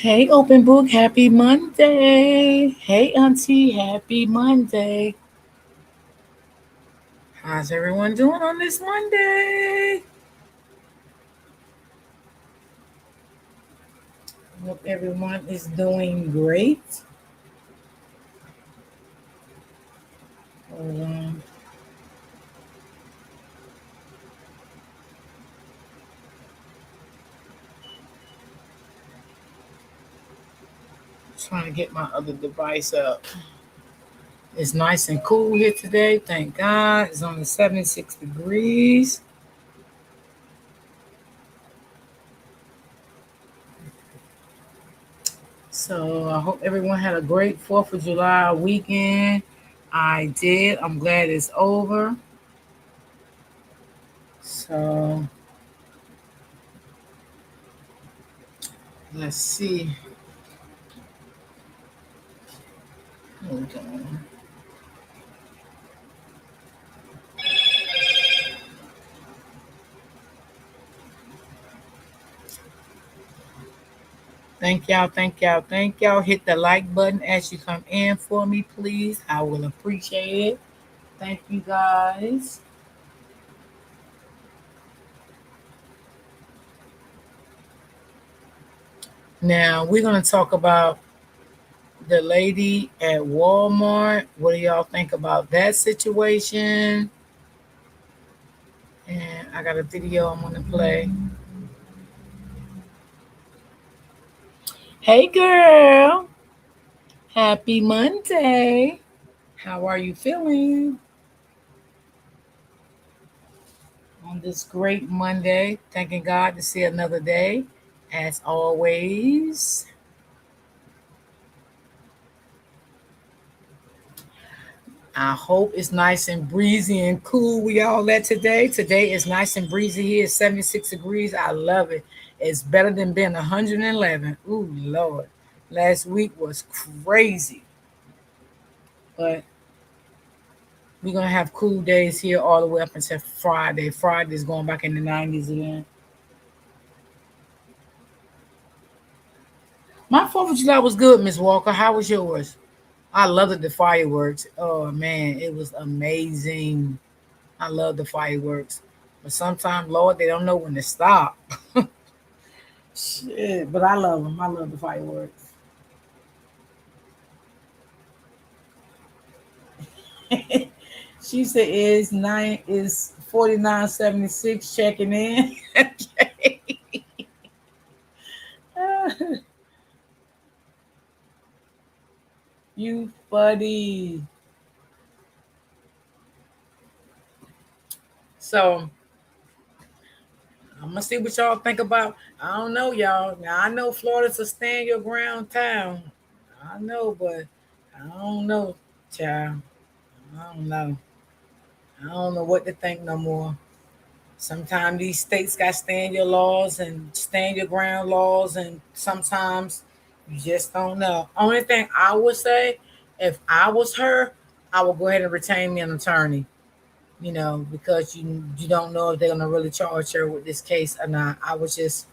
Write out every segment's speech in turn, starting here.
Hey, open book, happy Monday. Hey, auntie, happy Monday. How's everyone doing on this Monday? Hope everyone is doing great. Hold on. Trying to get my other device up. It's nice and cool here today. Thank God. It's only 76 degrees. So I hope everyone had a great 4th of July weekend. I did. I'm glad it's over. So let's see. Hold on. Thank y'all, thank y'all, thank y'all. Hit the like button as you come in for me, please. I will appreciate it. Thank you guys. Now we're gonna talk about the lady at Walmart. What do y'all think about that situation? And I got a video I'm gonna play. Hey girl, happy Monday. How are you feeling on this great Monday? Thanking God to see another day, as always. I hope it's nice and breezy and cool. We all at today. Today is nice and breezy here. It's 76 degrees. I love it. It's better than being 111. Ooh, Lord. Last week was crazy. But we're going to have cool days here all the way up until Friday. Friday is going back in the 90s again. My 4th of July was good, Miss Walker. How was yours? I loved the fireworks. Oh, man. It was amazing. I love the fireworks. But sometimes, Lord, they don't know when to stop. Shit, but I love them. I love the fireworks. She said is 49.76 checking in. You funny. So I'm gonna see what y'all think about. I don't know, y'all. Now I know Florida's a stand your ground town. I know, but I don't know, child. I don't know. I don't know what to think no more. Sometimes these states got stand your laws and stand your ground laws, and sometimes you just don't know. Only thing I would say, if I was her, I would go ahead and retain me an attorney. Because you don't know if they're gonna really charge her with this case or not. I would just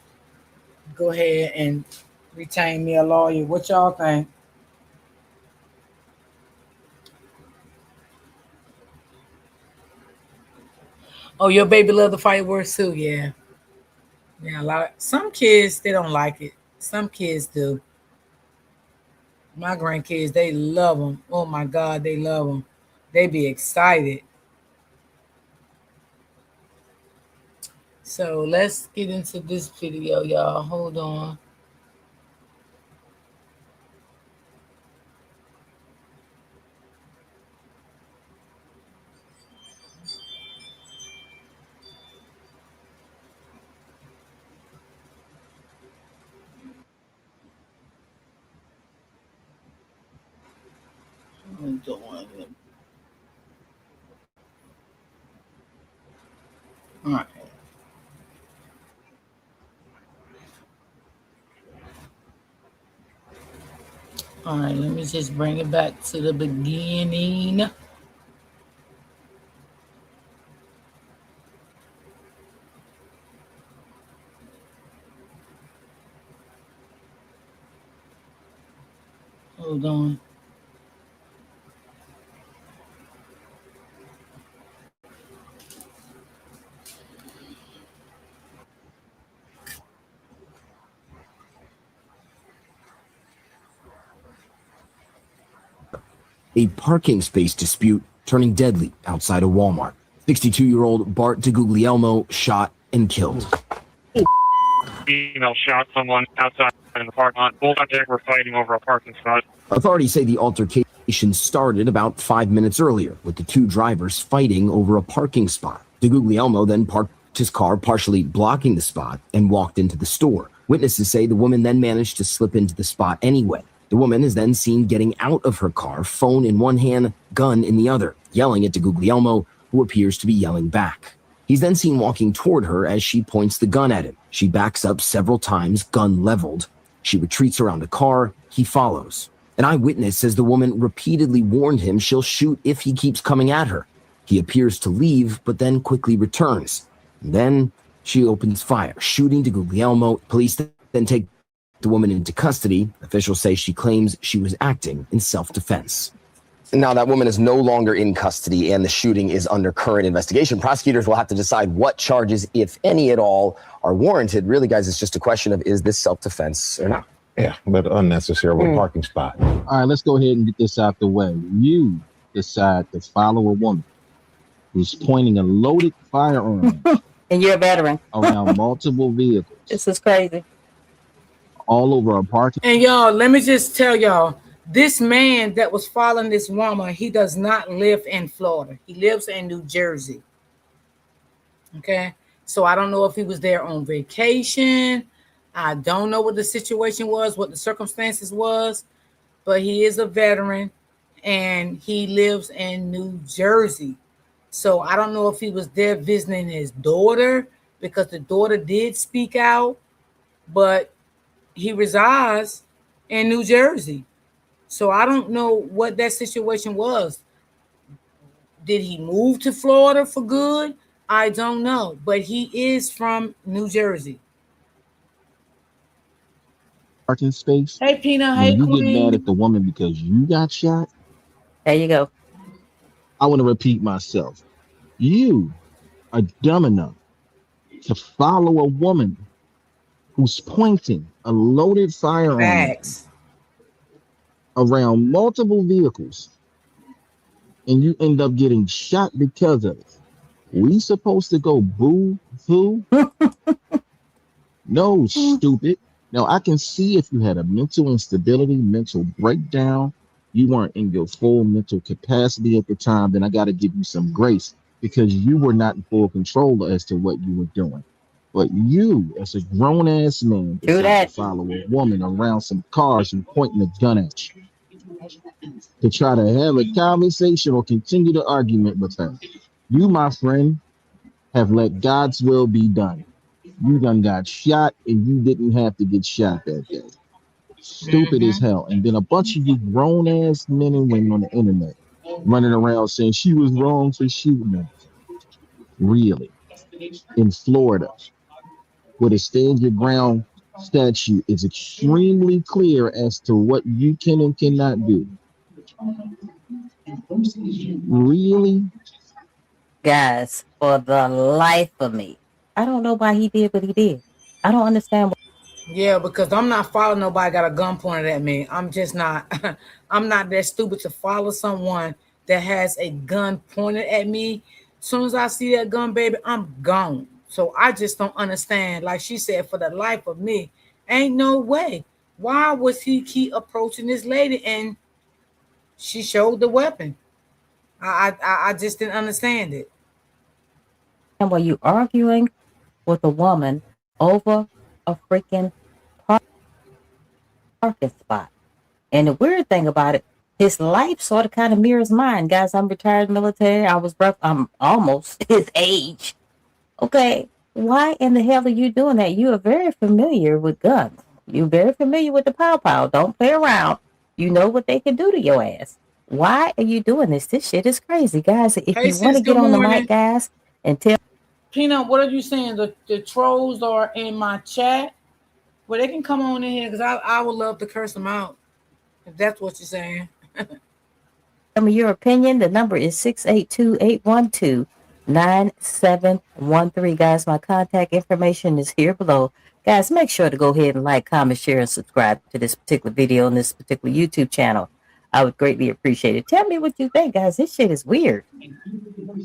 go ahead and retain me a lawyer. What y'all think? Oh, your baby love the fireworks too, yeah. Yeah, some kids they don't like it. Some kids do. My grandkids, they love them. Oh my God, they love them. They be excited. So let's get into this video, y'all. Hold on. Hold on. All right. All right, let me just bring it back to the beginning. Hold on. A parking space dispute turning deadly outside a Walmart. 62-year-old Bart DeGuglielmo shot and killed. Female shot someone outside in the parking lot. Both subjects were fighting over a parking spot. Authorities say the altercation started about 5 minutes earlier, with the two drivers fighting over a parking spot. DeGuglielmo then parked his car, partially blocking the spot, and walked into the store. Witnesses say the woman then managed to slip into the spot anyway. The woman is then seen getting out of her car, phone in one hand, gun in the other, yelling at DeGuglielmo, who appears to be yelling back. He's then seen walking toward her as she points the gun at him. She backs up several times, gun leveled. She retreats around a car. He follows. An eyewitness says the woman repeatedly warned him she'll shoot if he keeps coming at her. He appears to leave, but then quickly returns. And then she opens fire, shooting DeGuglielmo. Police then take the woman into custody. Officials say she claims she was acting in self-defense. Now that woman is no longer in custody and the shooting is under current investigation. Prosecutors will have to decide what charges, if any at all, are warranted. Really, guys, it's just a question of, is this self-defense or not? Yeah, but unnecessary parking spot. All right, let's go ahead and get this out the way. You decide to follow a woman who's pointing a loaded firearm and you're a veteran around multiple vehicles. This is crazy. All over a parking. And y'all, let me just tell y'all, this man that was following this woman, he does not live in Florida. He lives in New Jersey. Okay, so I don't know if he was there on vacation. I don't know what the situation was, what the circumstances was, but he is a veteran and he lives in New Jersey. So I don't know if he was there visiting his daughter, because the daughter did speak out, but he resides in New Jersey. So I don't know what that situation was. Did he move to Florida for good? I don't know, but he is from New Jersey. Parking space. Hey, Peanut. When Hey, you Queen. get mad at the woman because you got shot. There you go. I want to repeat myself. You are dumb enough to follow a woman who's pointing a loaded firearm around multiple vehicles, and you end up getting shot because of it. We supposed to go boo-hoo? No, stupid. Now, I can see if you had a mental instability, mental breakdown, you weren't in your full mental capacity at the time, then I got to give you some grace, because you were not in full control as to what you were doing. But you, as a grown-ass man, decide to follow a woman around some cars and pointing a gun at you to try to have a conversation or continue the argument with her. You, my friend, have let God's will be done. You done got shot, and you didn't have to get shot that day. Stupid as hell. And then a bunch of you grown-ass men and women on the internet running around saying she was wrong for shooting her. Really? In Florida, where the stand your ground statute is extremely clear as to what you can and cannot do. Really? Guys, for the life of me, I don't know why he did what he did. I don't understand. Yeah, because I'm not following nobody got a gun pointed at me. I'm just not. I'm not that stupid to follow someone that has a gun pointed at me. As soon as I see that gun, baby, I'm gone. So I just don't understand. Like she said, for the life of me, ain't no way. Why was he keep approaching this lady and she showed the weapon? I just didn't understand it. And were you arguing with a woman over a freaking parking spot? And the weird thing about it, his life sort of kind of mirrors mine. Guys, I'm retired military. I'm almost his age. Okay, why in the hell are you doing that? You are very familiar with guns. You're very familiar with the pow-pow. Don't play around. You know what they can do to your ass. Why are you doing this? This shit is crazy, guys. If you want to get on the mic, guys, and tell Peanut, what are you saying? The trolls are in my chat. Well, they can come on in here because I would love to curse them out. if that's what you're saying. Tell me your opinion. The number is 682-812-9713. Guys, my contact information is here below. Guys, make sure to go ahead and like, comment, share, and subscribe to this particular video on this particular YouTube channel. I would greatly appreciate it. Tell me what you think, guys. This shit is weird.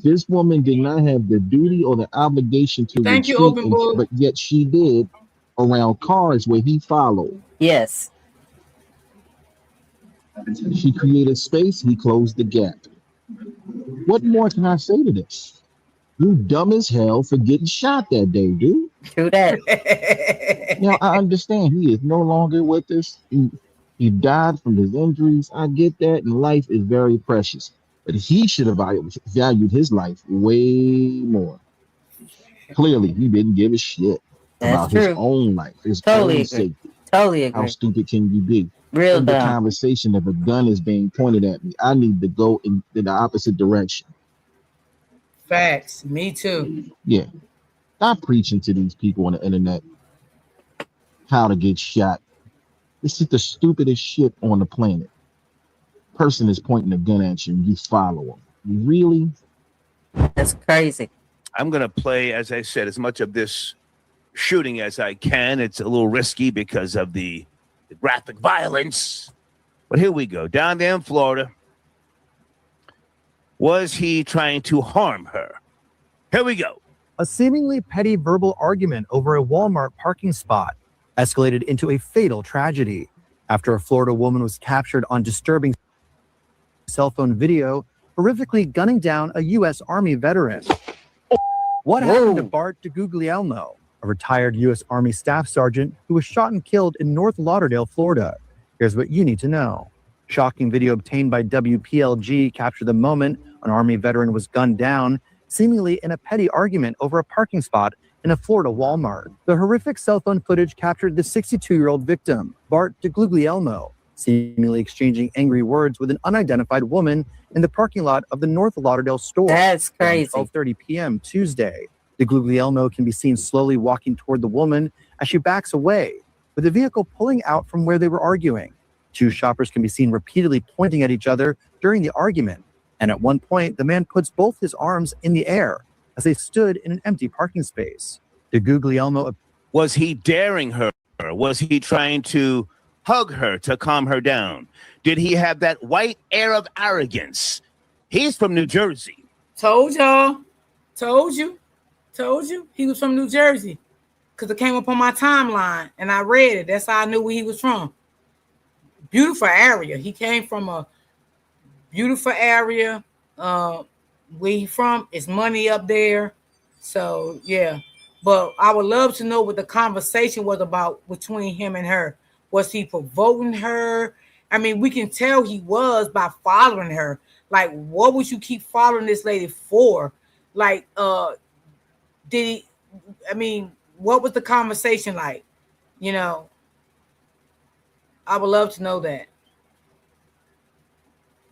This woman did not have the duty or the obligation to Thank you, retreat, Open Book. but yet she did around cars where he followed. Yes. She created space, he closed the gap. What more can I say to this? You dumb as hell for getting shot that day, dude. True that. Now, I understand he is no longer with us. He died from his injuries. I get that, and life is very precious. But he should have valued his life way more. Clearly, he didn't give a shit about his own life, his own safety. Totally agree. How stupid can you be? Real In the dumb. conversation, if a gun is being pointed at me, I need to go in the opposite direction. Facts. Me too. Yeah. Stop preaching to these people on the internet how to get shot. This is the stupidest shit on the planet. Person is pointing a gun at you and you follow him. Really? That's crazy. I'm going to play, as I said, as much of this shooting as I can. It's a little risky because of the graphic violence. But here we go. Down there in Florida. Was he trying to harm her? Here we go. A seemingly petty verbal argument over a Walmart parking spot escalated into a fatal tragedy after a Florida woman was captured on disturbing cell phone video, horrifically gunning down a U.S. Army veteran. What happened to Bart DeGuglielmo, a retired U.S. Army staff sergeant who was shot and killed in North Lauderdale, Florida? Here's what you need to know. Shocking video obtained by WPLG captured the moment an Army veteran was gunned down, seemingly in a petty argument over a parking spot in a Florida Walmart. The horrific cell phone footage captured the 62-year-old victim, Bart DeGuglielmo, seemingly exchanging angry words with an unidentified woman in the parking lot of the North Lauderdale store. That's crazy. Around 12:30 p.m. Tuesday. DeGuglielmo can be seen slowly walking toward the woman as she backs away, with the vehicle pulling out from where they were arguing. Two shoppers can be seen repeatedly pointing at each other during the argument, and at one point, the man puts both his arms in the air as they stood in an empty parking space. DeGuglielmo. Was he daring her? Was he trying to hug her to calm her down? Did he have that white air of arrogance? He's from New Jersey. Told y'all. Told you. He was from New Jersey. Because it came up on my timeline and I read it. That's how I knew where he was from. Beautiful area. He came from a beautiful area. Where he from? It's money up there. So, yeah. But I would love to know what the conversation was about between him and her. Was he provoking her? I mean, we can tell he was by following her. Like, what would you keep following this lady for? Like, did he, I mean, what was the conversation like? You know, I would love to know that.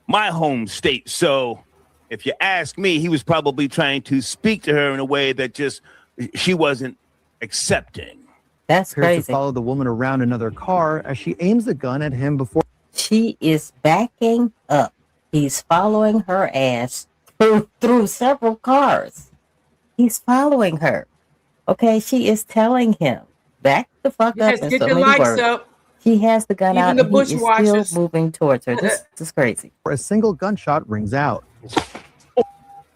My home state. So if you ask me, he was probably trying to speak to her in a way that just she wasn't accepting. That's crazy. To follow the woman around another car as she aims the gun at him before she is backing up. He's following her ass through several cars. He's following her. Okay, she is telling him, back the fuck up. Get the lights up. He has the gun out Even the and he is bushwhackers. still moving towards her. This is crazy. a single gunshot rings out.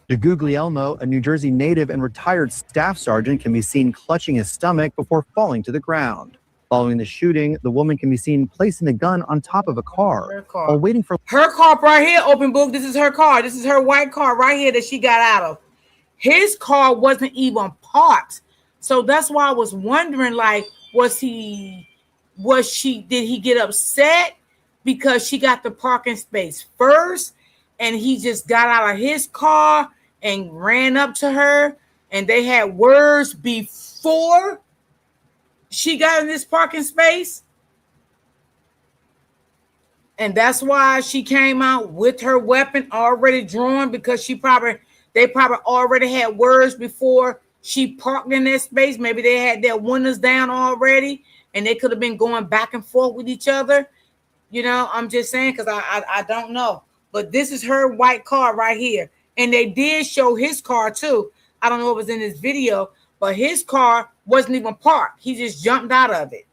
DeGuglielmo, a New Jersey native and retired staff sergeant, can be seen clutching his stomach before falling to the ground. Following the shooting, the woman can be seen placing the gun on top of a car Her car. while waiting for Her car right here, open book. This is her car. This is her white car right here that she got out of. His car wasn't even parked. So that's why I was wondering, like, did he get upset because she got the parking space first and he just got out of his car and ran up to her and they had words before she got in this parking space? And that's why she came out with her weapon already drawn, because they probably already had words before she parked in that space. Maybe they had their windows down already and they could have been going back and forth with each other. You know, I'm just saying because I don't know. But this is her white car right here. And they did show his car too. I don't know if it was in this video, but his car wasn't even parked. He just jumped out of it.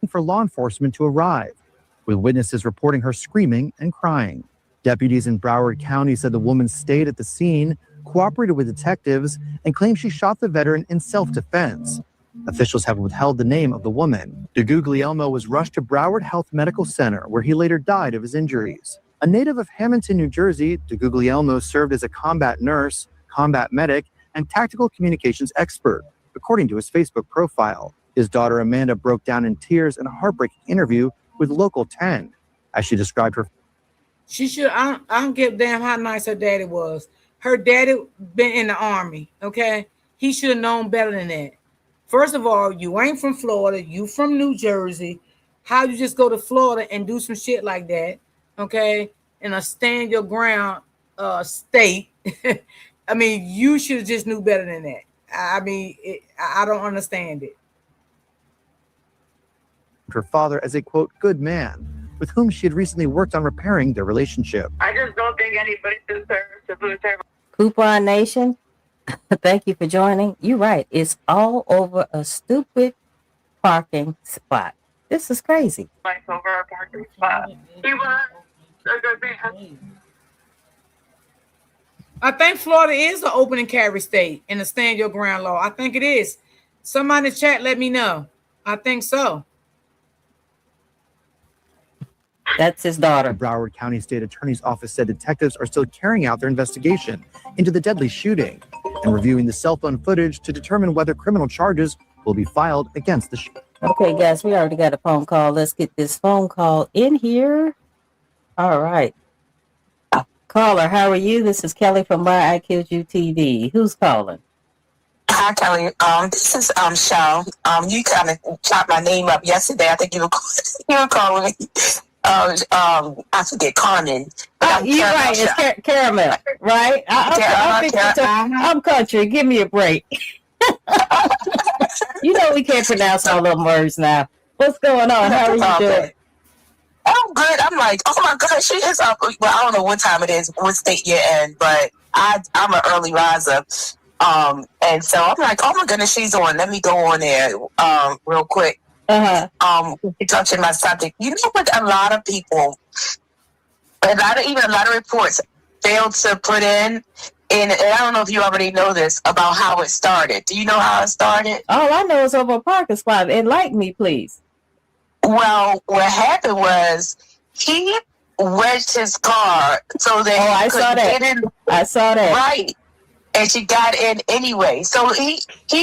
For law enforcement to arrive, with witnesses reporting her screaming and crying. Deputies in Broward County said the woman stayed at the scene, cooperated with detectives, and claimed she shot the veteran in self-defense. Officials have withheld the name of the woman. DeGuglielmo was rushed to Broward Health Medical Center, where he later died of his injuries. A native of Hamilton, New Jersey, DeGuglielmo served as a combat nurse, combat medic, and tactical communications expert, according to his Facebook profile. His daughter Amanda broke down in tears in a heartbreaking interview with Local 10, as she described her. She should. I don't give a damn how nice her daddy was. Her daddy been in the army. Okay, he should have known better than that. First of all, you ain't from Florida. You from New Jersey. How you just go to Florida and do some shit like that? Okay, in a stand your ground state. I mean, you should have just knew better than that. I mean, I don't understand it. Her father as a, quote, good man, with whom she had recently worked on repairing their relationship. I just don't think anybody deserves to lose their Coupon Nation, thank you for joining. You're right. It's all over a stupid parking spot. This is crazy. life over a parking spot. He was a good man. I think Florida is the open and carry state in the stand your ground law. I think it is. Somebody in the chat, let me know. I think so. That's his daughter. The Broward County State Attorney's Office said detectives are still carrying out their investigation into the deadly shooting and reviewing the cell phone footage to determine whether criminal charges will be filed against the shooter. Okay, guys, we already got a phone call. Let's get this phone call in here. All right. Caller, how are you? This is Kelly from Why I Killed You TV. Who's calling? Hi, Kelly. This is Shell. You kind of chopped my name up yesterday. I think you were calling me. I forget Carmen. You're right. It's Caramel, right? I'm country. Give me a break. You know we can't pronounce all them words now. What's going on? How are you doing? I'm good. I'm like, oh my God, she is up. Well, I don't know what time it is, what state you're in, but I'm an early riser. And so I'm like, oh my goodness, she's on. Let me go on there real quick. Touching my subject. You know what a lot of people, a lot of reports failed to put in, and I don't know if you already know this about how it started. Do you know how it started? All I know is over a parking spot. Enlighten me, please. Well, what happened was he wedged his car so that I saw that. get in. I saw that. Right. And she got in anyway. So he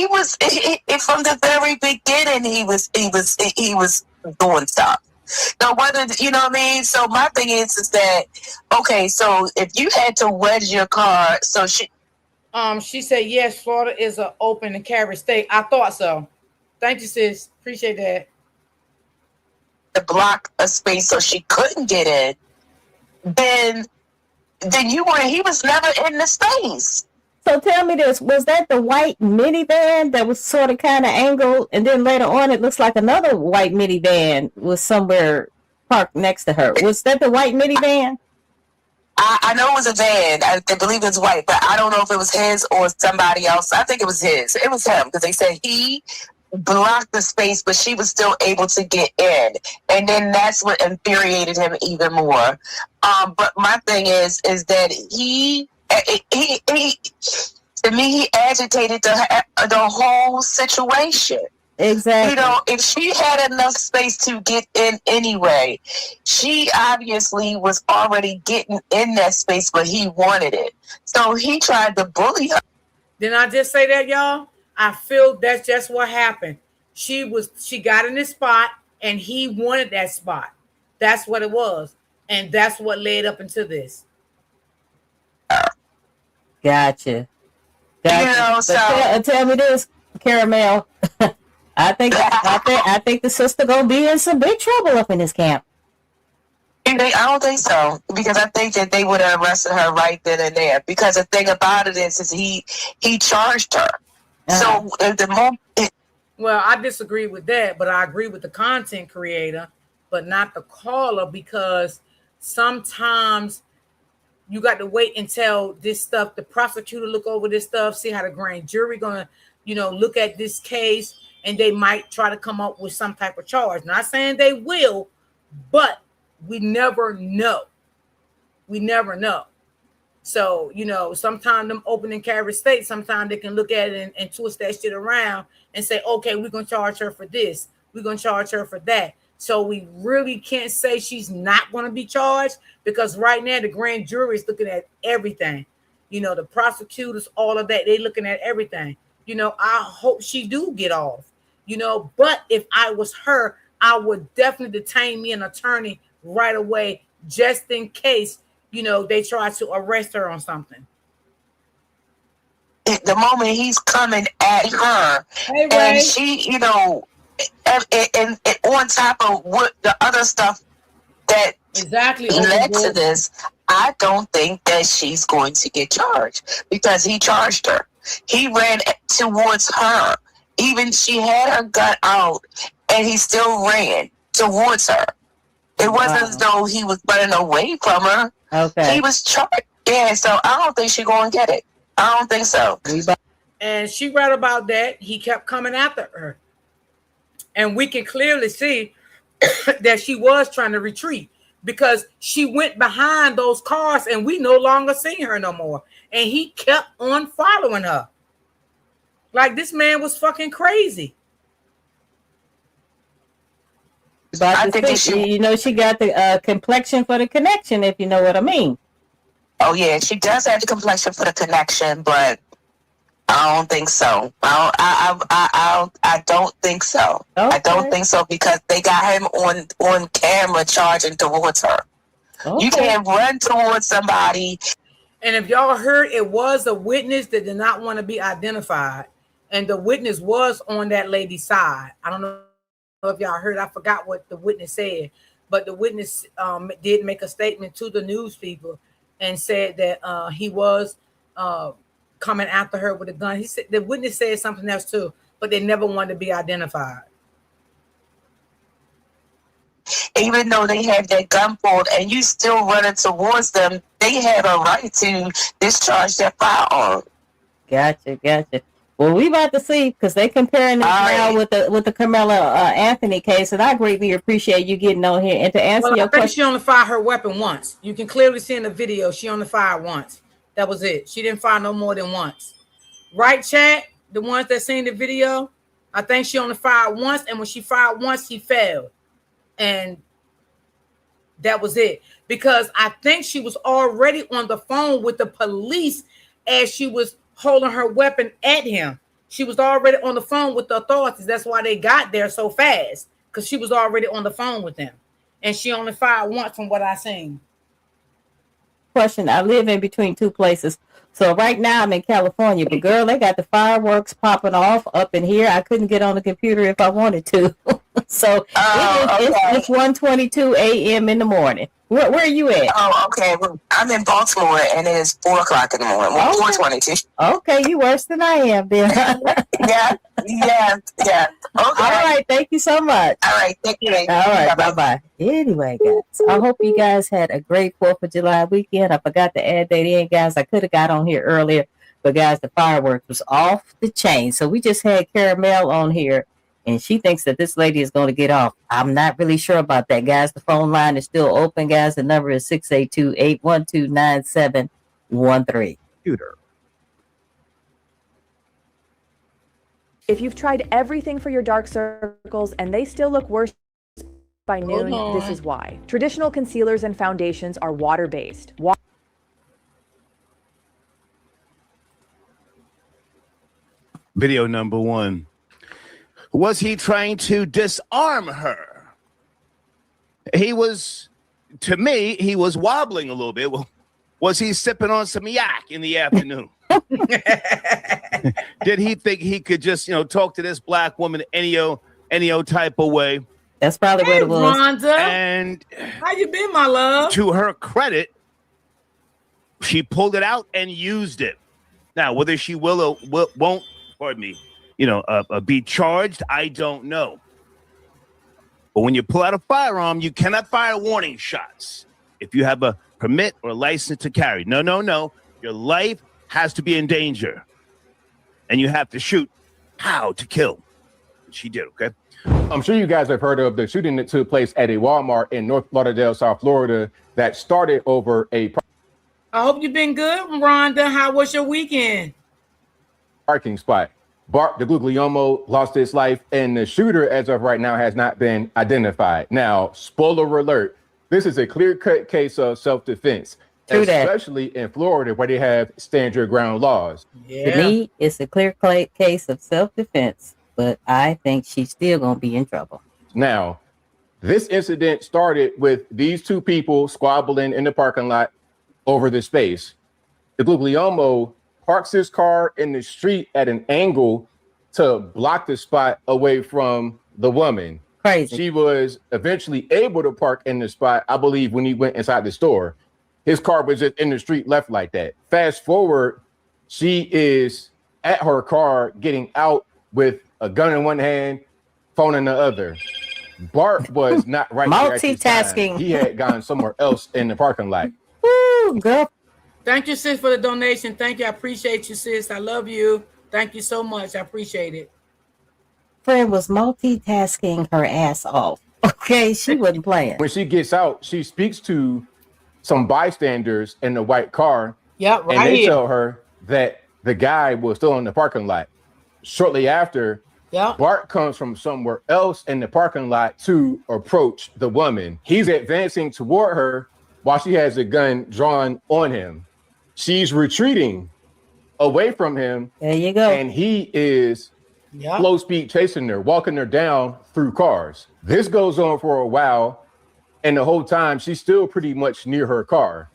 was from the very beginning. He was doing stuff. Now, whether you know what I mean. So my thing is that okay. So if you had to wedge your car, so she said yes. Florida is an open and carry state. I thought so. Thank you, sis. Appreciate that. To block a space so she couldn't get in, then he was never in the space. So tell me this, was that the white minivan that was sort of kind of angled, and then later on it looks like another white minivan was somewhere parked next to her? Was that the white minivan? I know it was a van. I believe it's white, but I don't know if it was his or somebody else. I think it was his. It was him because they said he blocked the space, but she was still able to get in, and then that's what infuriated him even more. But my thing is that he to me he agitated the whole situation. Exactly. You know, if she had enough space to get in anyway, she obviously was already getting in that space, but he wanted it, so he tried to bully her. Didn't I just say that, y'all? I feel that's just what happened. She got in this spot and he wanted that spot. That's what it was. And that's what led up into this. Gotcha. You know, so tell me this, Caramel. I think the sister gonna be in some big trouble up in this camp. I don't think so, because I think that they would have arrested her right then and there. Because the thing about it is he charged her. So the moment. Well, I disagree with that, but I agree with the content creator but not the caller, because sometimes you got to wait until this stuff, the prosecutor look over this stuff, see how the grand jury gonna, look at this case, and they might try to come up with some type of charge. Not saying they will, but we never know. We never know. So, sometimes them opening carry states, sometimes they can look at it and twist that shit around and say, okay, we're going to charge her for this. We're going to charge her for that. So we really can't say she's not going to be charged, because right now the grand jury is looking at everything. The prosecutors, all of that, they looking at everything. I hope she do get off, but if I was her, I would definitely detain me an attorney right away, just in case, they try to arrest her on something. The moment he's coming at her, Hey, and she, and on top of what the other stuff that exactly led to this, I don't think that she's going to get charged, because he charged her. He ran towards her. Even she had her gun out, and he still ran towards her. It wasn't as though he was running away from her. Okay. He was charged. Yeah, so I don't think she's going to get it. I don't think so. And she read about that. He kept coming after her. And we can clearly see that she was trying to retreat, because she went behind those cars and we no longer see her no more. And he kept on following her. Like, this man was fucking crazy. I think she got the complexion for the connection, if you know what I mean. Oh yeah, she does have the complexion for the connection, but I don't think so. I don't think so. Okay. I don't think so, because they got him on camera charging towards her. Okay. You can't run towards somebody. And if y'all heard, it was a witness that did not want to be identified, and the witness was on that lady's side. I don't know if y'all heard. I forgot what the witness said, but the witness did make a statement to the news people and said that he was coming after her with a gun. He said the witness said something else too, but they never wanted to be identified. Even though they have that gun pulled and you still running towards them, they have a right to discharge their firearm. Gotcha. Well, we about to see, because they comparing this now with the Carmela Anthony case, and I greatly appreciate you getting on here. And to answer your question, she only fired her weapon once. You can clearly see in the video she only fired once. That was it. She didn't fire no more than once. Right, chat? The ones that seen the video, I think she only fired once, and when she fired once, he failed, and that was it. Because I think she was already on the phone with the police as she was holding her weapon at him. She was already on the phone with the authorities. That's why they got there so fast, because she was already on the phone with them, and she only fired once from what I seen. Question: I live in between two places, so right now I'm in California, but girl, they got the fireworks popping off up in here. I couldn't get on the computer if I wanted to. So it's 1:22 a.m. in the morning. Where are you at? Oh, okay. Well, I'm in Baltimore, and it is 4:00 in the morning. 4:22. Okay, you worse than I am, then. Yeah. Okay. All right, thank you so much. All right, thank you. All right, bye. Anyway, guys, I hope you guys had a great 4th of July weekend. I forgot to add that in, guys. I could have got on here earlier, but guys, the fireworks was off the chain. So we just had Caramel on here, and she thinks that this lady is going to get off. I'm not really sure about that, guys. The phone line is still open, guys. The number is 682-812-9713. Computer. If you've tried everything for your dark circles and they still look worse by noon, this is why. Traditional concealers and foundations are water-based. Video number 1. Was he trying to disarm her? To me, he was wobbling a little bit. Well, was he sipping on some yak in the afternoon? Did he think he could just, talk to this black woman any type of way? That's probably what it was. Rhonda. And how you been, my love? To her credit, she pulled it out and used it. Now, whether she will or won't, pardon me, be charged, I don't know. But when you pull out a firearm, you cannot fire warning shots if you have a permit or license to carry. No. Your life has to be in danger. And you have to shoot how to kill. She did, okay? I'm sure you guys have heard of the shooting that took place at a Walmart in North Lauderdale, South Florida, that started over a I hope you've been good, Rhonda. How was your weekend? parking spot. Bart DeGuglielmo lost his life, and the shooter, as of right now, has not been identified. Now, spoiler alert, this is a clear-cut case of self-defense, especially in Florida, where they have stand your ground laws. To me, it's a clear case of self-defense, but I think she's still going to be in trouble. Now, this incident started with these two people squabbling in the parking lot over the space. DeGuglielmo parks his car in the street at an angle to block the spot away from the woman. Crazy. She was eventually able to park in the spot, I believe, when he went inside the store. His car was just in the street left like that. Fast forward, she is at her car getting out with a gun in one hand, phone in the other. Bart was not right there at this time. Multitasking. He had gone somewhere else in the parking lot. Woo, girl. Thank you, sis, for the donation. Thank you. I appreciate you, sis. I love you. Thank you so much. I appreciate it. Friend was multitasking her ass off. Okay, she wasn't playing. When she gets out, she speaks to some bystanders in the white car. Yep, right and they here. tell her that the guy was still in the parking lot. Shortly after, Bart comes from somewhere else in the parking lot to approach the woman. He's advancing toward her while she has a gun drawn on him. She's retreating away from him. There you go. And he is slow speed chasing her, walking her down through cars. This goes on for a while, and the whole time she's still pretty much near her car.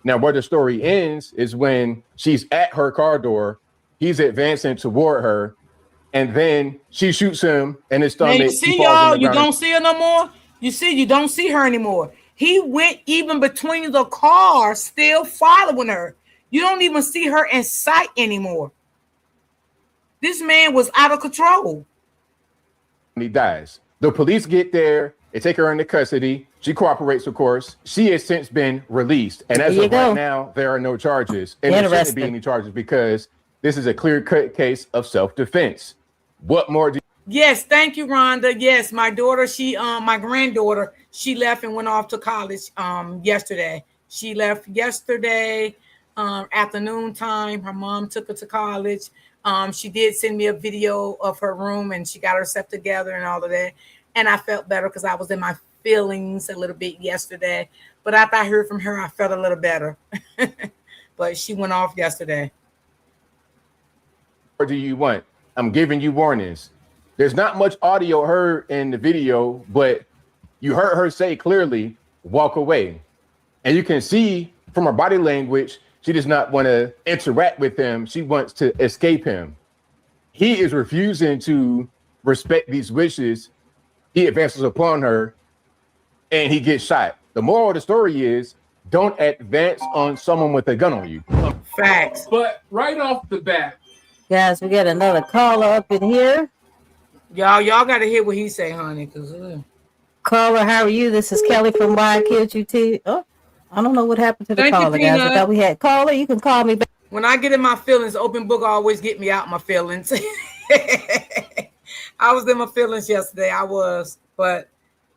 Now, where the story ends is when she's at her car door, he's advancing toward her, and then she shoots him in his stomach. Man, you see, y'all, you don't see her no more. You see, you don't see her anymore. He went even between the cars, still following her. You don't even see her in sight anymore. This man was out of control. He dies. The police get there. They take her into custody. She cooperates, of course. She has since been released. And as of right now, there are no charges. And there shouldn't be any charges because this is a clear-cut case of self-defense. What more do you... Yes, thank you, Rhonda. Yes, my daughter, my granddaughter, she left and went off to college yesterday. She left yesterday afternoon time. Her mom took her to college. She did send me a video of her room and she got herself together and all of that. And I felt better because I was in my feelings a little bit yesterday. But after I heard from her, I felt a little better. But she went off yesterday. What do you want? I'm giving you warnings. There's not much audio heard in the video, but you heard her say clearly, walk away. And you can see from her body language, she does not want to interact with him. She wants to escape him. He is refusing to respect these wishes. He advances upon her and he gets shot. The moral of the story is don't advance on someone with a gun on you. Facts. But right off the bat, guys, we got another caller up in here. Y'all got to hear what he say, honey. Caller, how are you? This is Kelly from Why I Killed You Too. Oh, I don't know what happened to the Thank you, caller, guys. I Peanut. thought we had caller. You can call me back. When I get in my feelings, open book always get me out my feelings. I was in my feelings yesterday. I was, but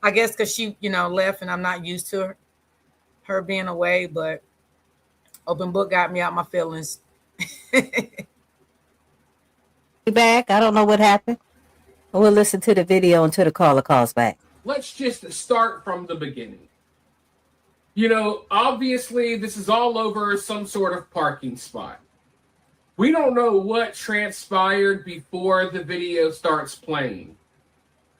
I guess because she, left and I'm not used to her being away. But open book got me out my feelings. Back. I don't know what happened. We'll listen to the video until the caller calls back. let's just start from the beginning. Obviously, this is all over some sort of parking spot. We don't know what transpired before the video starts playing.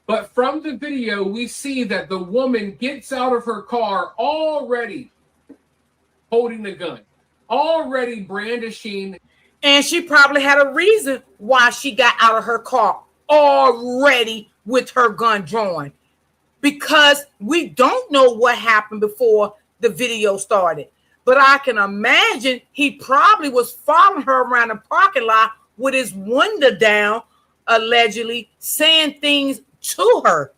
But from the video, we see that the woman gets out of her car already holding a gun, already brandishing. And she probably had a reason why she got out of her car already with her gun drawn. Because we don't know what happened before the video started. But I can imagine he probably was following her around the parking lot with his window down, allegedly saying things to her.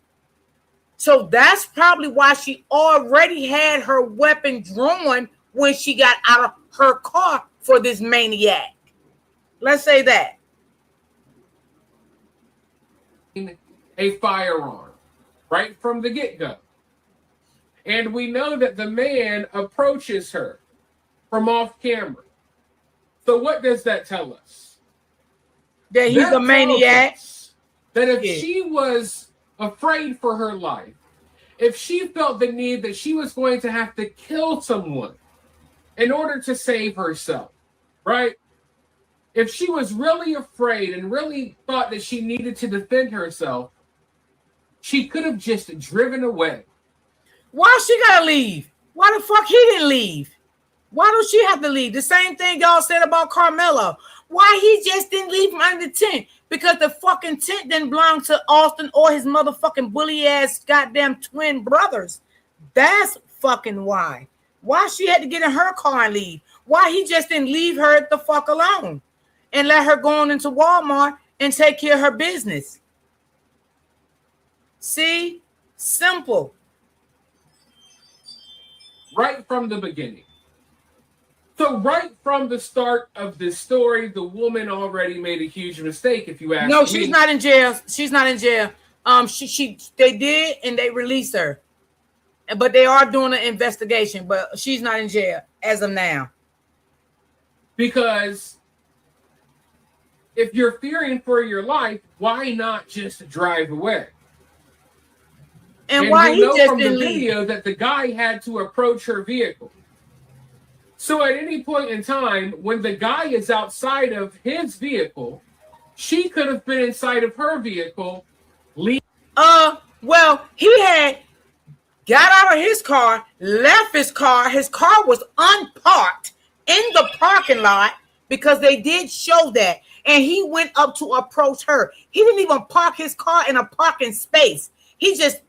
So that's probably why she already had her weapon drawn when she got out of her car for this maniac. Let's say that. A firearm right from the get-go. And we know that the man approaches her from off camera. So what does that tell us? That he's a maniac. That if she was afraid for her life, if she felt the need that she was going to have to kill someone in order to save herself, right? If she was really afraid and really thought that she needed to defend herself, she could have just driven away. Why she gotta leave? Why the fuck he didn't leave? Why don't she have to leave? The same thing y'all said about Carmelo. Why he just didn't leave from under the tent? Because the fucking tent didn't belong to Austin or his motherfucking bully ass goddamn twin brothers. That's fucking why. Why she had to get in her car and leave? Why he just didn't leave her the fuck alone and let her go on into Walmart and take care of her business? See? Simple. Right from the beginning. So right from the start of this story, the woman already made a huge mistake, if you ask me. No, she's not in jail. She's not in jail. They did, and they released her. But they are doing an investigation, but she's not in jail as of now. Because if you're fearing for your life, why not just drive away? And why he just from the didn't leave? video that the guy had to approach her vehicle. So at any point in time, when the guy is outside of his vehicle, she could have been inside of her vehicle. Well, he had got out of his car, left his car. His car was unparked in the parking lot because they did show that. And he went up to approach her. He didn't even park his car in a parking space. He just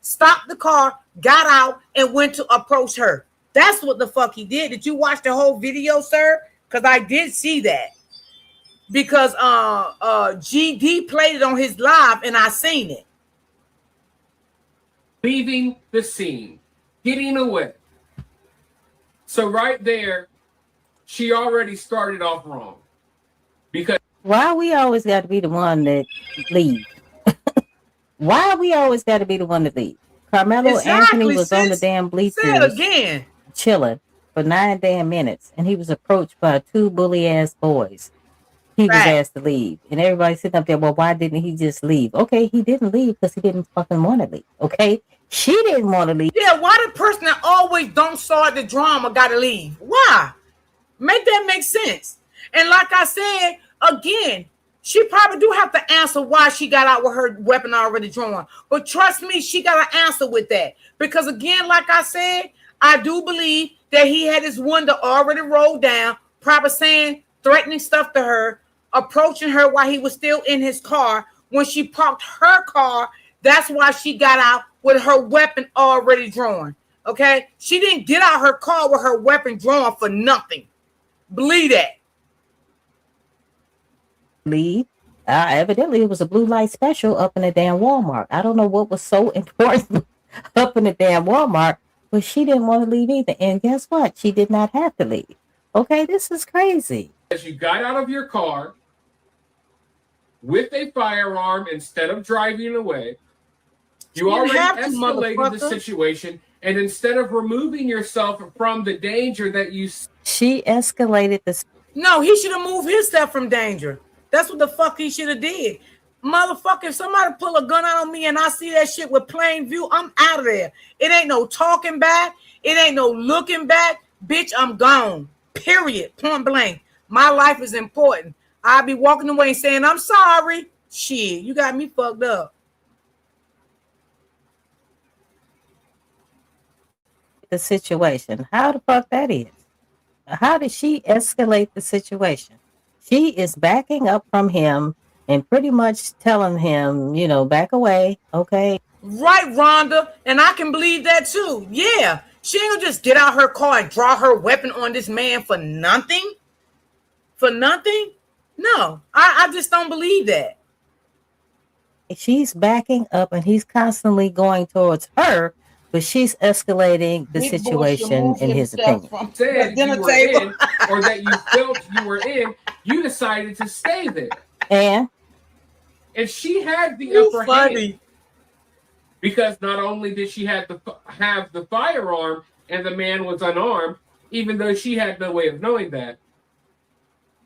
stopped the car, got out, and went to approach her. That's what the fuck he did. Did you watch the whole video, sir? Because I did see that. Because GD played it on his live, and I seen it. Leaving the scene, getting away. So right there, she already started off wrong. Because why we always got to be the one that leave? Why we always got to be the one that leave? Carmelo Anthony was on the damn bleachers. Say it again. Chilling for 9 damn minutes, and he was approached by 2 bully ass boys. He was asked to leave, and everybody sitting up there. Well, why didn't he just leave? Okay, he didn't leave because he didn't fucking want to leave. Okay, she didn't want to leave. Yeah, why the person that always don't start the drama got to leave? Why? Make that make sense. And like I said again, she probably do have to answer why she got out with her weapon already drawn. But trust me, she got to answer with that because again, like I said, I do believe that he had his window already rolled down, probably saying, threatening stuff to her, approaching her while he was still in his car. When she parked her car, that's why she got out with her weapon already drawn. Okay? She didn't get out her car with her weapon drawn for nothing. Believe that. Leave. Evidently, it was a blue light special up in the damn Walmart. I don't know what was so important up in the damn Walmart. But she didn't want to leave either. And guess what? She did not have to leave. Okay, this is crazy. as you got out of your car with a firearm instead of driving away, you already escalated the situation, and instead of removing yourself from the danger that you... She escalated this. No, he should have moved himself from danger. That's what the fuck he should have did. Motherfucker, if somebody pull a gun out on me and I see that shit with plain view, I'm out of there. It ain't no talking back. It ain't no looking back. Bitch, I'm gone. Period. Point blank. My life is important. I'll be walking away and saying, I'm sorry. Shit, you got me fucked up. The situation. How the fuck that is? How did she escalate the situation? She is backing up from him and pretty much telling him, you know, back away, okay? Right, Rhonda, and I can believe that too. Yeah, she ain't gonna just get out her car and draw her weapon on this man for nothing. For nothing? No, I just don't believe that. she's backing up and he's constantly going towards her, but she's escalating the situation in his opinion. Said you were in, or that you felt you were in, you decided to stay there. And she had the upper hand. Because not only did she have the firearm and the man was unarmed, even though she had no way of knowing that,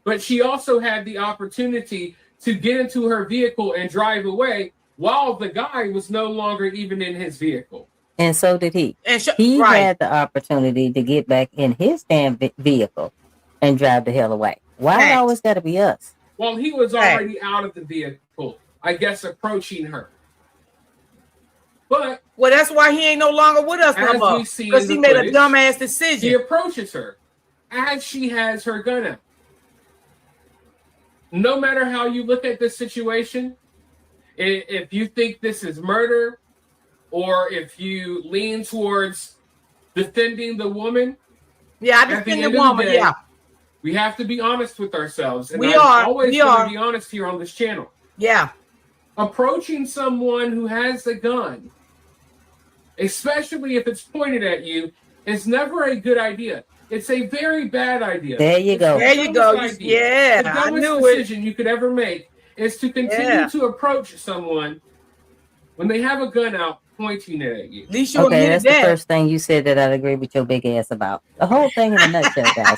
but she also had the opportunity to get into her vehicle and drive away while the guy was no longer even in his vehicle. And so did he. He had the opportunity to get back in his damn vehicle and drive the hell away. Why it always got to be us? Well, he was already out of the vehicle, I guess, approaching her. But that's why he ain't no longer with us no more, because he made a dumbass decision. He approaches her as she has her gun out. No matter how you look at this situation, if you think this is murder, or if you lean towards defending the woman, I defend the woman. We have to be honest with ourselves, and we I'm always going to be honest here on this channel. Approaching someone who has a gun, especially if it's pointed at you, is never a good idea. It's a very bad idea. There you go. There you go. Yeah, the dumbest decision you could ever make is to continue to approach someone when they have a gun out pointing it at you. At least you okay, that's the first thing you said that I'd agree with your big ass about. The whole thing in a nutshell, guys.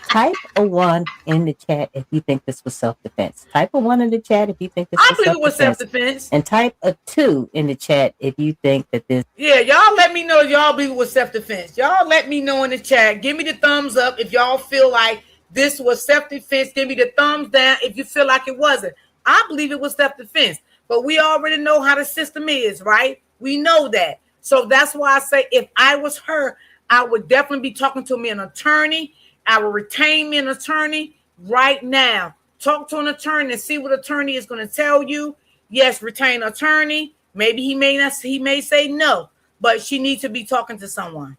Type a 1 in the chat if you think this was self-defense. Type a 1 in the chat if you think this was self-defense. I believe it was self-defense. And type a 2 in the chat if you think that this... Yeah, y'all let me know if y'all believe it was self-defense. Y'all let me know in the chat. Give me the thumbs up if y'all feel like this was self-defense. Give me the thumbs down if you feel like it wasn't. I believe it was self-defense. But we already know how the system is, right? We know that. So that's why I say if I was her, I would definitely be talking to me an attorney. I will retain me an attorney right now. Talk to an attorney and see what attorney is going to tell you. Yes, retain attorney. Maybe he may not. He may say no, but she needs to be talking to someone.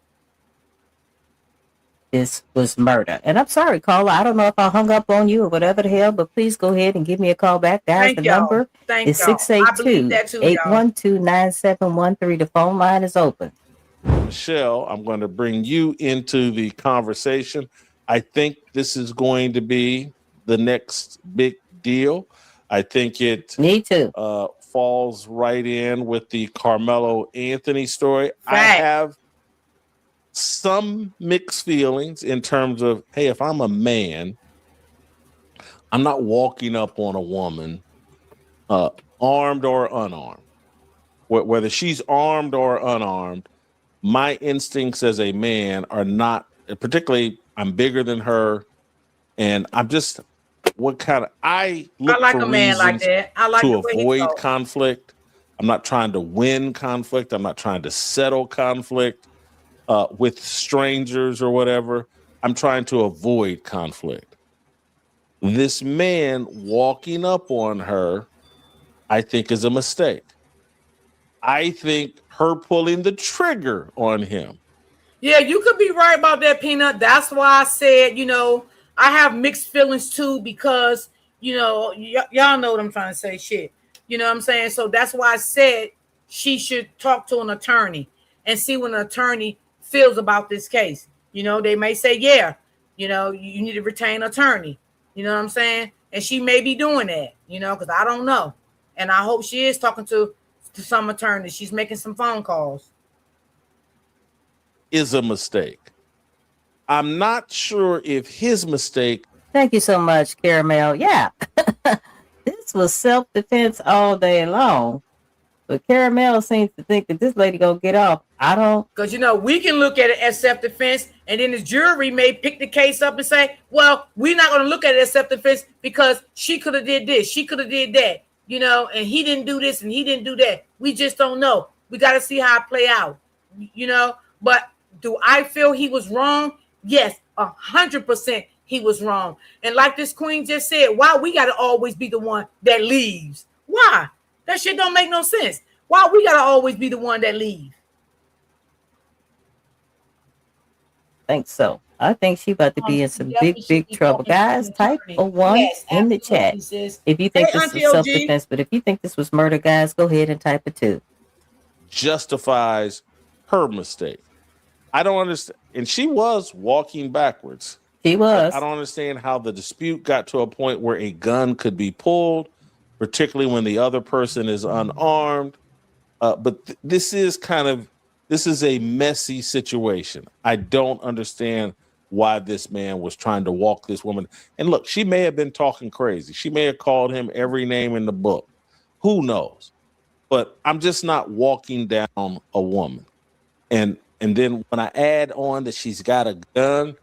This was murder. And I'm sorry, caller. I don't know if I hung up on you or whatever the hell, but please go ahead and give me a call back. Guys, the number is 682-812-9713. The phone line is open. Michelle, I'm going to bring you into the conversation. I think this is going to be the next big deal. I think it falls right in with the Carmelo Anthony story. Right. I have some mixed feelings in terms of, hey, if I'm a man, I'm not walking up on a woman, armed or unarmed. Whether she's armed or unarmed, my instincts as a man are not, particularly I'm bigger than her, and I'm just I look like for a man like that. I like to avoid conflict. I'm not trying to win conflict. I'm not trying to settle conflict with strangers or whatever. I'm trying to avoid conflict. This man walking up on her, I think, is a mistake. I think her pulling the trigger on him. Yeah, you could be right about that, Peanut. That's why I said, I have mixed feelings too, because, y'all know what I'm trying to say. Shit. You know what I'm saying? So that's why I said she should talk to an attorney and see what an attorney feels about this case. They may say, yeah, you need to retain an attorney. You know what I'm saying? And she may be doing that, because I don't know. And I hope she is talking to some attorney. She's making some phone calls. Is a mistake. I'm not sure if his mistake. Thank you so much, Caramel. Yeah, this was self-defense all day long. But Caramel seems to think that this lady gonna get off. I don't. Because, we can look at it as self-defense, and then the jury may pick the case up and say, well, we're not going to look at it as self-defense because she could have did this. She could have did that, and he didn't do this and he didn't do that. We just don't know. We got to see how it play out, But do I feel he was wrong? Yes, 100% he was wrong. And like this queen just said, why we got to always be the one that leaves? Why? That shit don't make no sense. Why we got to always be the one that leaves? Think so. I think she about to be in some big trouble. Guys, type a 1 in the chat if you think this was self-defense. But if you think this was murder, guys, go ahead and type a 2. Justifies her mistake. I don't understand. And she was walking backwards. She was. I don't understand how the dispute got to a point where a gun could be pulled, particularly when the other person is unarmed. But this is a messy situation. I don't understand why this man was trying to walk this woman. And look, she may have been talking crazy. She may have called him every name in the book. Who knows? But I'm just not walking down a woman. And then when I add on that she's got a gun,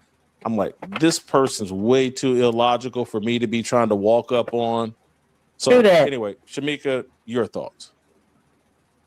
I'm like, this person's way too illogical for me to be trying to walk up on. So anyway, Shamika, your thoughts.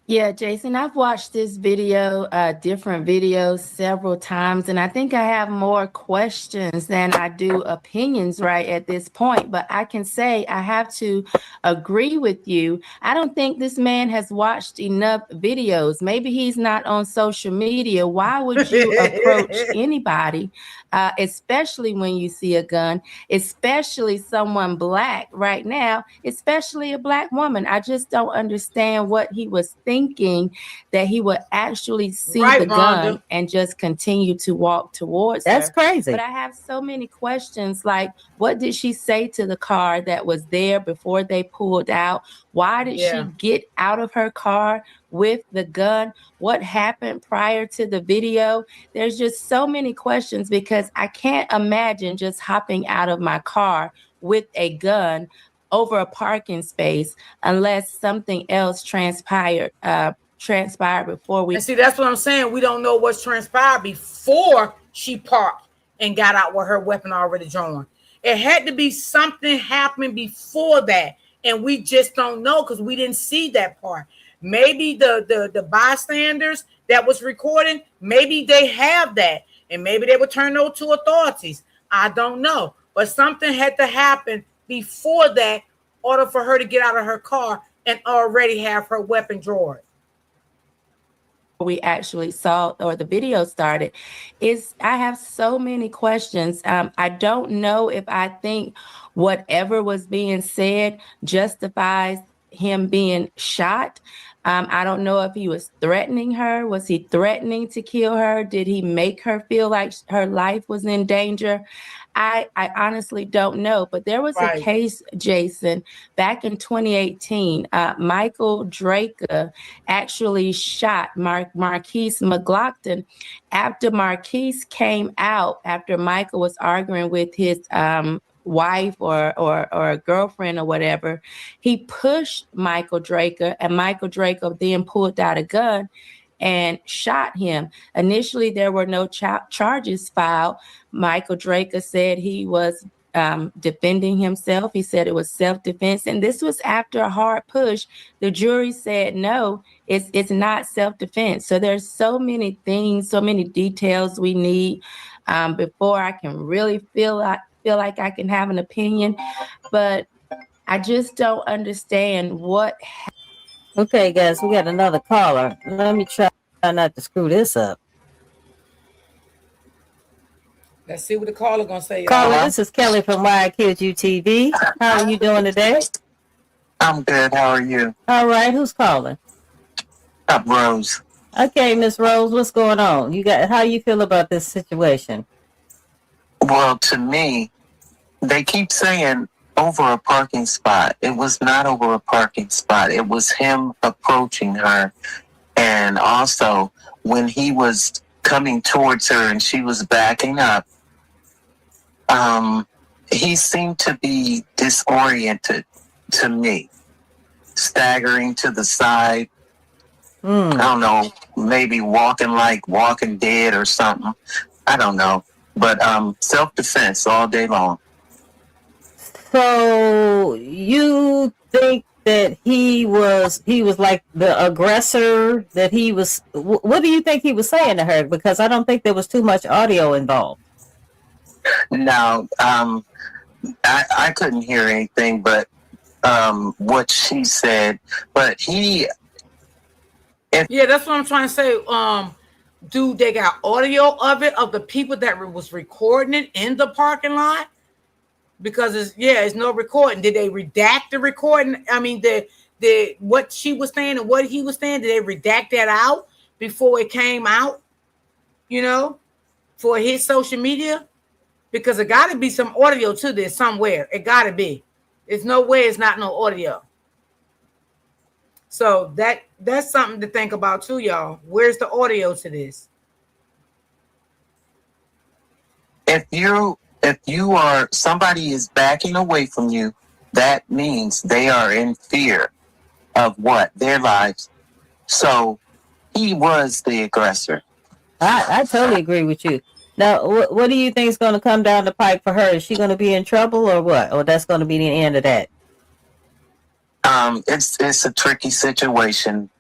Yeah, Jason, I've watched this video, different videos several times, and I think I have more questions than I do opinions right at this point. But I can say I have to agree with you. I don't think this man has watched enough videos. Maybe he's not on social media. Why would you approach anybody, especially when you see a gun, especially someone black right now, especially a black woman? I just don't understand what he was thinking that he would actually see the gun and just continue to walk towards That's her. crazy. But I have so many questions, like what did she say to the car that was there before they pulled out? Why did she get out of her car with the gun? What happened prior to the video? There's just so many questions because I can't imagine just hopping out of my car with a gun over a parking space unless something else transpired before we. And see, that's what I'm saying. We don't know what's transpired before she parked and got out with her weapon already drawn. It had to be something happening before that, and we just don't know because we didn't see that part. Maybe the bystanders that was recording, maybe they have that, and maybe they would turn those to authorities. I don't know, but something had to happen before that in order for her to get out of her car and already have her weapon drawn. We actually saw or the video started is I have so many questions. I don't know if I think whatever was being said justifies him being shot. I don't know if he was threatening her. Was he threatening to kill her? Did he make her feel like her life was in danger? I honestly don't know. But there was a case, Jason, back in 2018. Michael Draker actually shot Marquise McLaughlin after Marquise came out, after Michael was arguing with his wife or a girlfriend or whatever. He pushed Michael Draker, and Michael Draker then pulled out a gun and shot him. Initially, there were no charges filed. Michael Draker said he was defending himself. He said it was self-defense, and this was after a hard push. The jury said no, it's not self-defense. So there's so many things, so many details we need before I can really feel like I can have an opinion, but I just don't understand what. Okay, guys, we got another caller. Let me try not to screw this up. Let's see what the caller gonna say. Caller, this is Kelly from Why I Killed You TV. How are you doing today? I'm good. How are you? All right. Who's calling? Rose. Okay, Miss Rose, what's going on? How you feel about this situation? Well, to me, they keep saying over a parking spot. It was not over a parking spot. It was him approaching her. And also, when he was coming towards her and she was backing up, he seemed to be disoriented to me, staggering to the side. I don't know, maybe walking dead or something. I don't know. But self-defense all day long. So you think that he was like the aggressor, that he was, what do you think he was saying to her? Because I don't think there was too much audio involved. No, I couldn't hear anything but what she said. But yeah, that's what I'm trying to say. do they got audio of it, of the people that was recording it in the parking lot? Because it's no recording. Did they redact the recording? I mean, the what she was saying and what he was saying, did they redact that out before it came out, for his social media? Because it got to be some audio to this somewhere. It got to be. There's no way it's not no audio. So that's something to think about too, y'all. Where's the audio to this? If you are, somebody is backing away from you, that means they are in fear of what? Their lives. So he was the aggressor. I totally agree with you. Now, what do you think is going to come down the pipe for her? Is she going to be in trouble or what? Or that's going to be the end of that? It's a tricky situation.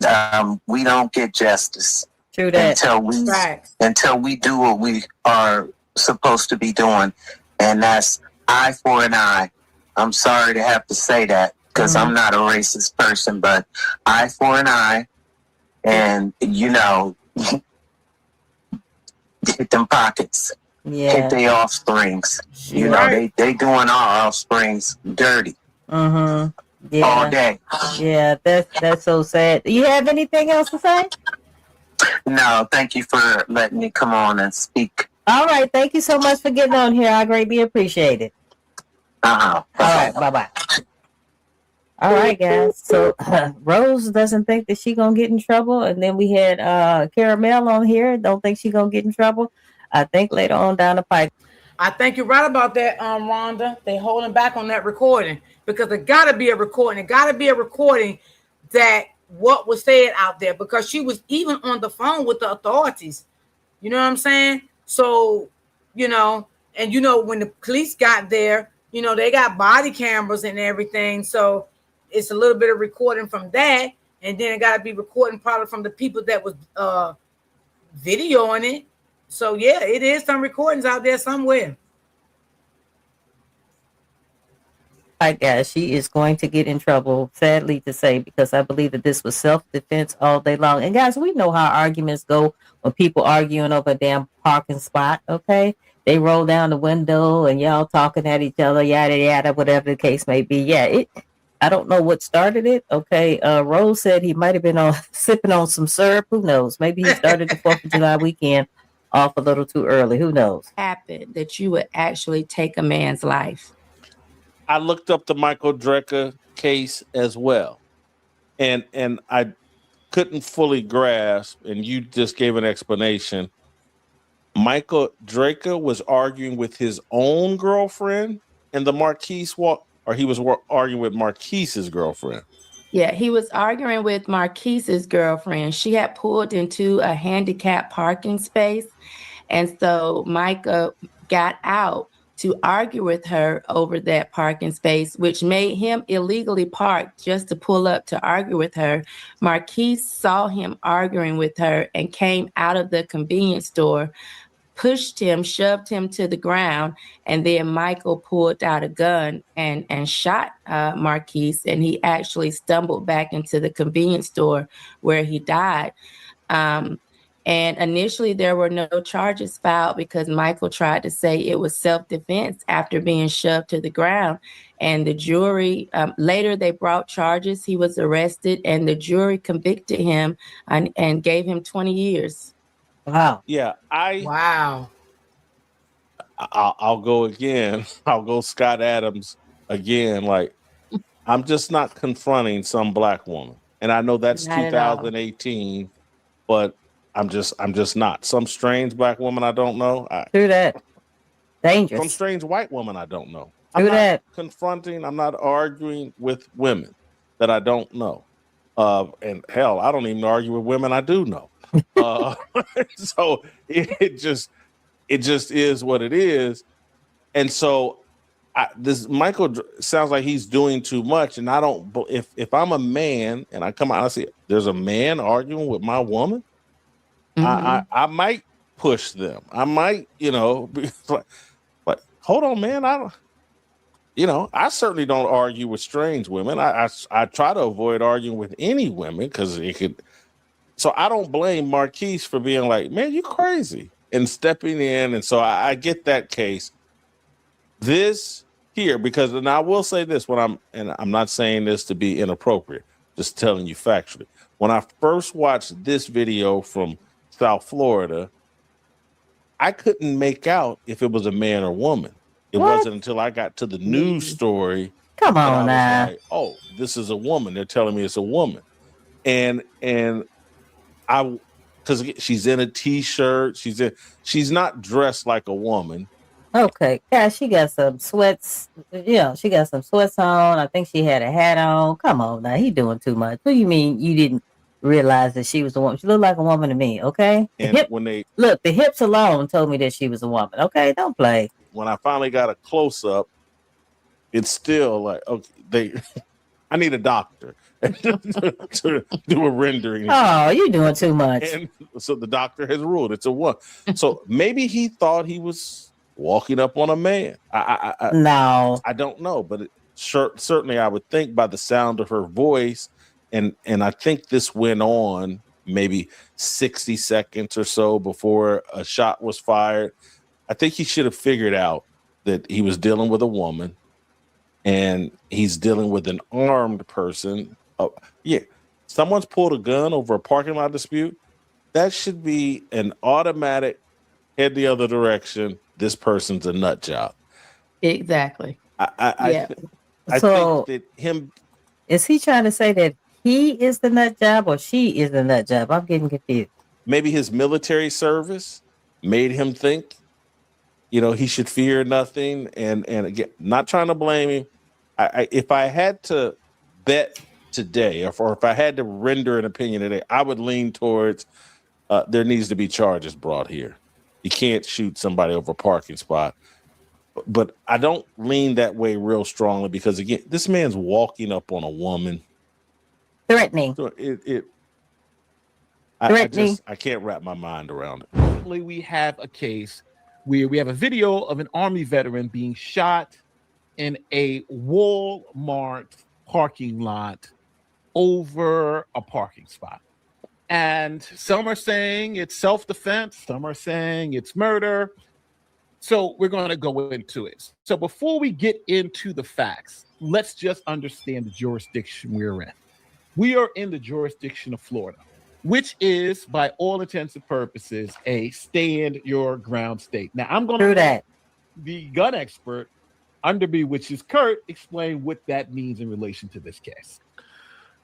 We don't get justice. True that. Until we do what we are supposed to be doing, and that's eye for an eye. I'm sorry to have to say that because I'm not a racist person, but eye for an eye, and hit them pockets, hit their offsprings. They doing our offsprings dirty. Yeah. All day. Yeah, that's so sad. Do you have anything else to say? No, thank you for letting me come on and speak. All right, thank you so much for getting on here. I greatly appreciate it. All right, bye-bye. All right, guys. So Rose doesn't think that she's gonna get in trouble, and then we had Caramel on here. Don't think she's gonna get in trouble. I think later on down the pipe. I think you're right about that, Rhonda. They holding back on that recording because there gotta be a recording. It gotta be a recording that what was said out there, because she was even on the phone with the authorities. You know what I'm saying? So, and when the police got there, they got body cameras and everything. So it's a little bit of recording from that. And then it got to be recording probably from the people that was videoing it. So, yeah, it is some recordings out there somewhere. Right, guys, she is going to get in trouble, sadly to say, because I believe that this was self-defense all day long. And guys, we know how arguments go when people arguing over a damn parking spot, okay? They roll down the window and y'all talking at each other, yada, yada, whatever the case may be. Yeah, I don't know what started it, okay? Rose said he might have been sipping on some syrup. Who knows? Maybe he started the 4th of July weekend off a little too early. Who knows? Happened that you would actually take a man's life. I looked up the Michael Drecker case as well, and I couldn't fully grasp, and you just gave an explanation. Michael Drecker was arguing with his own girlfriend, and the Marquise or he was arguing with Marquise's girlfriend. Yeah, he was arguing with Marquise's girlfriend. She had pulled into a handicapped parking space, and so Micah got out to argue with her over that parking space, which made him illegally parked just to pull up to argue with her. Marquise saw him arguing with her and came out of the convenience store, pushed him, shoved him to the ground, and then Michael pulled out a gun and shot Marquise, and he actually stumbled back into the convenience store where he died. And initially, there were no charges filed because Michael tried to say it was self-defense after being shoved to the ground. And the jury, later they brought charges. He was arrested, and the jury convicted him and gave him 20 years. Wow. Yeah, Wow. I'll go again. I'll go Scott Adams again. Like, I'm just not confronting some black woman. And I know that's Not at all. 2018, but I'm just not. Some strange black woman I don't know. True that. Dangerous. Some strange white woman I don't know. True that. I'm not arguing with women that I don't know. And hell, I don't even argue with women I do know. So it just is what it is. And so this Michael sounds like he's doing too much. And I don't, if I'm a man and I come out and I see there's a man arguing with my woman, I might push them. I might, be like, hold on, man. I certainly don't argue with strange women. I try to avoid arguing with any women because it could So I don't blame Marquise for being like, man, you crazy, and stepping in. And so I get that case. This here, because, and I will say this, and I'm not saying this to be inappropriate, just telling you factually. When I first watched this video from South Florida, I couldn't make out if it was a man or woman. It wasn't until I got to the news story. Come on that I now. was like, oh, this is a woman. They're telling me it's a woman. And I, because she's in a t-shirt, she's not dressed like a woman. Okay, guys, she got some sweats. She got some sweats on. I think she had a hat on. Come on now, he doing too much. What do you mean you didn't realize that she was a woman? She looked like a woman to me. Okay, And when they look, the hips alone told me that she was a woman. Okay, don't play. When I finally got a close up, it's still like, okay, I need a doctor to do a rendering. Oh, you're doing too much. And so the doctor has ruled it's a woman. So maybe he thought he was walking up on a man. No, I don't know, but certainly I would think by the sound of her voice, and I think this went on maybe 60 seconds or so before a shot was fired. I think he should have figured out that he was dealing with a woman and he's dealing with an armed person. Someone's pulled a gun over a parking lot dispute. That should be an automatic head the other direction. This person's a nut job. Exactly. I So- think that him. Is he trying to say that he is the nut job or she is the nut job? I'm getting confused. Maybe his military service made him think, he should fear nothing. And again, not trying to blame him. If I had to bet today, or if I had to render an opinion today, I would lean towards there needs to be charges brought here. You can't shoot somebody over a parking spot. But I don't lean that way real strongly because, again, this man's walking up on a woman. Threatening. So I can't wrap my mind around it. Currently, we have a case where we have a video of an Army veteran being shot in a Walmart parking lot over a parking spot. And some are saying it's self-defense, some are saying it's murder. So we're going to go into it. So before we get into the facts, let's just understand the jurisdiction we're in. We are in the jurisdiction of Florida, which is, by all intents and purposes, a stand your ground state. Now, I'm going to let the gun expert under me, which is Kurt, explain what that means in relation to this case.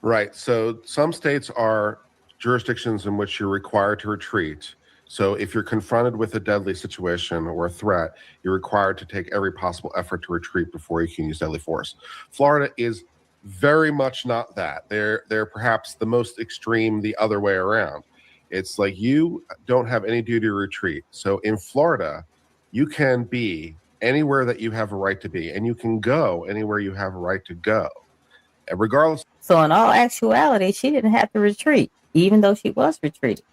Right. So some states are jurisdictions in which you're required to retreat. So if you're confronted with a deadly situation or a threat, you're required to take every possible effort to retreat before you can use deadly force. Florida is very much not that. They're perhaps the most extreme the other way around. It's like you don't have any duty to retreat. So in Florida, you can be anywhere that you have a right to be, and you can go anywhere you have a right to go, and regardless. So in all actuality, she didn't have to retreat, even though she was retreating.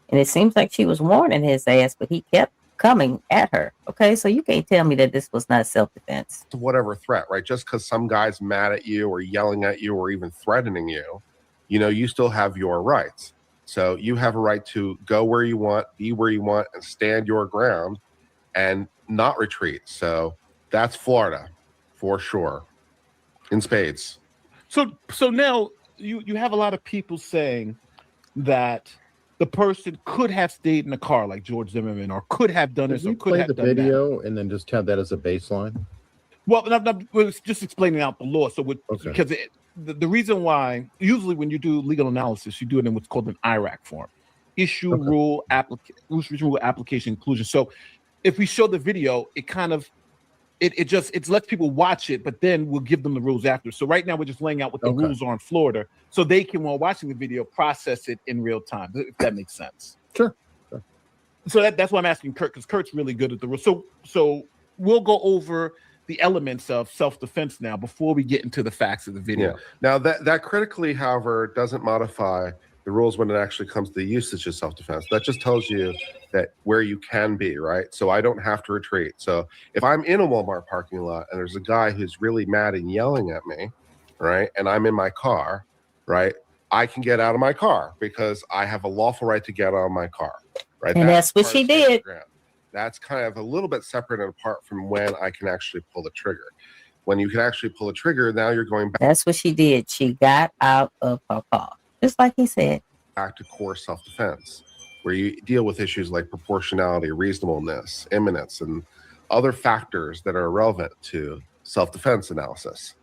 And it seems like she was warning his ass, but he kept coming at her. Okay, so you can't tell me that this was not self-defense. Whatever threat, right? Just because some guy's mad at you or yelling at you or even threatening you, you still have your rights. So you have a right to go where you want, be where you want, and stand your ground and not retreat. So that's Florida for sure, in spades. So now you have a lot of people saying that the person could have stayed in the car like George Zimmerman, or could have done this, or could play have the done video and then just have that as a baseline? Well, I'm just explaining out the law. So because the reason why, usually when you do legal analysis, you do it in what's called an IRAC form, issue rule application inclusion. So if we show the video, it kind of it lets people watch it, but then we'll give them the rules after. So right now we're just laying out what the rules are in Florida, so they can, while watching the video, process it in real time. If that makes sense. Sure. So that's why I'm asking Kurt, because Kurt's really good at the rules. So we'll go over the elements of self-defense now before we get into the facts of the video. Yeah. Now that critically, however, doesn't modify the rules when it actually comes to the usage of self-defense. That just tells you that where you can be, right? So I don't have to retreat. So if I'm in a Walmart parking lot and there's a guy who's really mad and yelling at me, right, and I'm in my car, right, I can get out of my car because I have a lawful right to get out of my car. Right. And that's what part she of standing did. ground. That's kind of a little bit separate and apart from when I can actually pull the trigger. When you can actually pull a trigger, now you're going That's what she did. She got out of her car, just like he said. back to core self-defense, where you deal with issues like proportionality, reasonableness, imminence, and other factors that are relevant to self-defense analysis.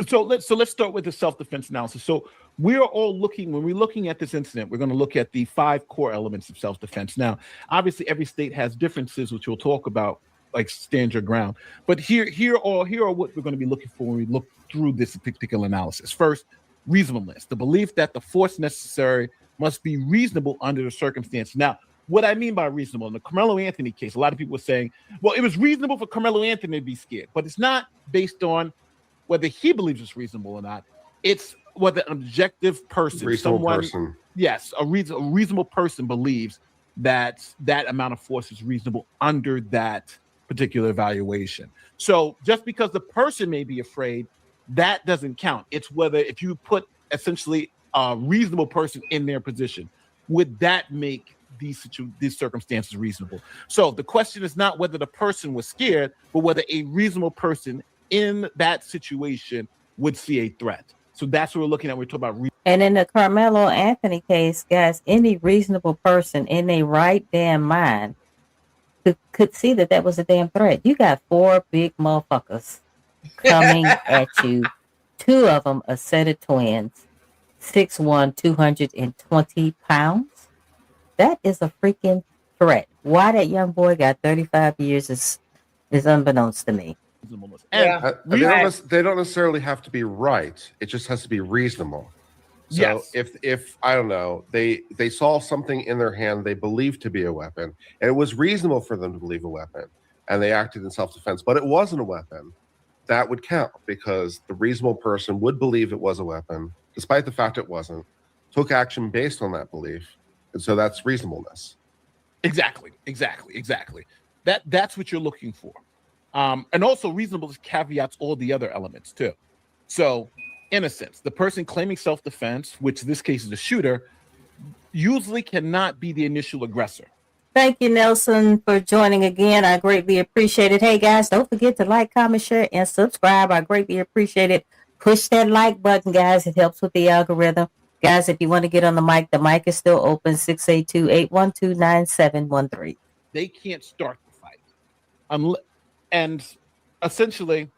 So let's start with the self-defense analysis. So we're all looking, when we're looking at this incident, we're going to look at the 5 core elements of self-defense. Now, obviously, every state has differences, which we'll talk about, like stand your ground. But here are what we're going to be looking for when we look through this particular analysis. First, reasonableness, the belief that the force necessary must be reasonable under the circumstance. Now, what I mean by reasonable, in the Carmelo Anthony case, a lot of people were saying, well, it was reasonable for Carmelo Anthony to be scared, but it's not based on whether he believes it's reasonable or not. It's whether an objective person, yes, a reasonable person believes that that amount of force is reasonable under that particular evaluation. So just because the person may be afraid, that doesn't count. It's whether, if you put essentially a reasonable person in their position, would that make these circumstances reasonable? So the question is not whether the person was scared, but whether a reasonable person in that situation would see a threat. So that's what we're looking at. We're talking about. And in the Carmelo Anthony case, guys, any reasonable person in their right damn mind could see that that was a damn threat. You got 4 big motherfuckers coming at you. 2 of them a set of twins, 6'1", 220 pounds. That is a freaking threat. Why that young boy got 35 years is unbeknownst to me. They don't necessarily have to be right. It just has to be reasonable. So if I don't know, they saw something in their hand they believed to be a weapon, and it was reasonable for them to believe a weapon, and they acted in self-defense, but it wasn't a weapon, that would count because the reasonable person would believe it was a weapon, despite the fact it wasn't, took action based on that belief, and so that's reasonableness. Exactly. That's what you're looking for. And also reasonableness caveats all the other elements too. So innocence, the person claiming self-defense, which in this case is a shooter, usually cannot be the initial aggressor. Thank you, Nelson, for joining again. I greatly appreciate it. Hey, guys, don't forget to like, comment, share, and subscribe. I greatly appreciate it. Push that like button, guys. It helps with the algorithm. Guys, if you want to get on the mic is still open, 682-812-9713. They can't start the fight. And essentially,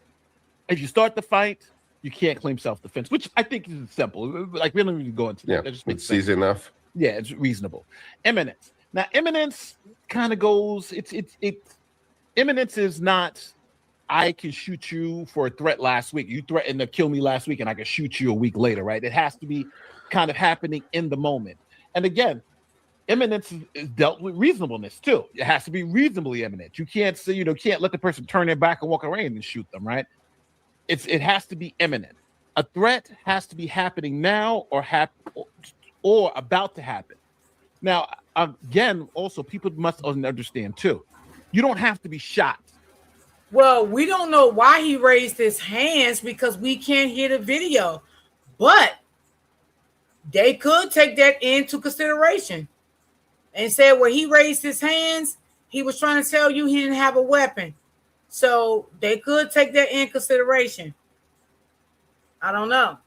if you start the fight, you can't claim self-defense, which I think is simple. Like, we don't even go into that. That just makes it's sense. easy enough. Yeah, it's reasonable. Imminence. Now, imminence kind of goes, imminence is not, I can shoot you for a threat last week. You threatened to kill me last week and I can shoot you a week later, right? It has to be kind of happening in the moment. And again, imminence is dealt with reasonableness too. It has to be reasonably imminent. You can't say, can't let the person turn their back and walk away and shoot them, right? It has to be imminent. A threat has to be happening now or about to happen. Now, again, also people must understand too. You don't have to be shot. Well, we don't know why he raised his hands because we can't hear the video, but they could take that into consideration and say, when he raised his hands, he was trying to tell you he didn't have a weapon. So they could take that in consideration. I don't know.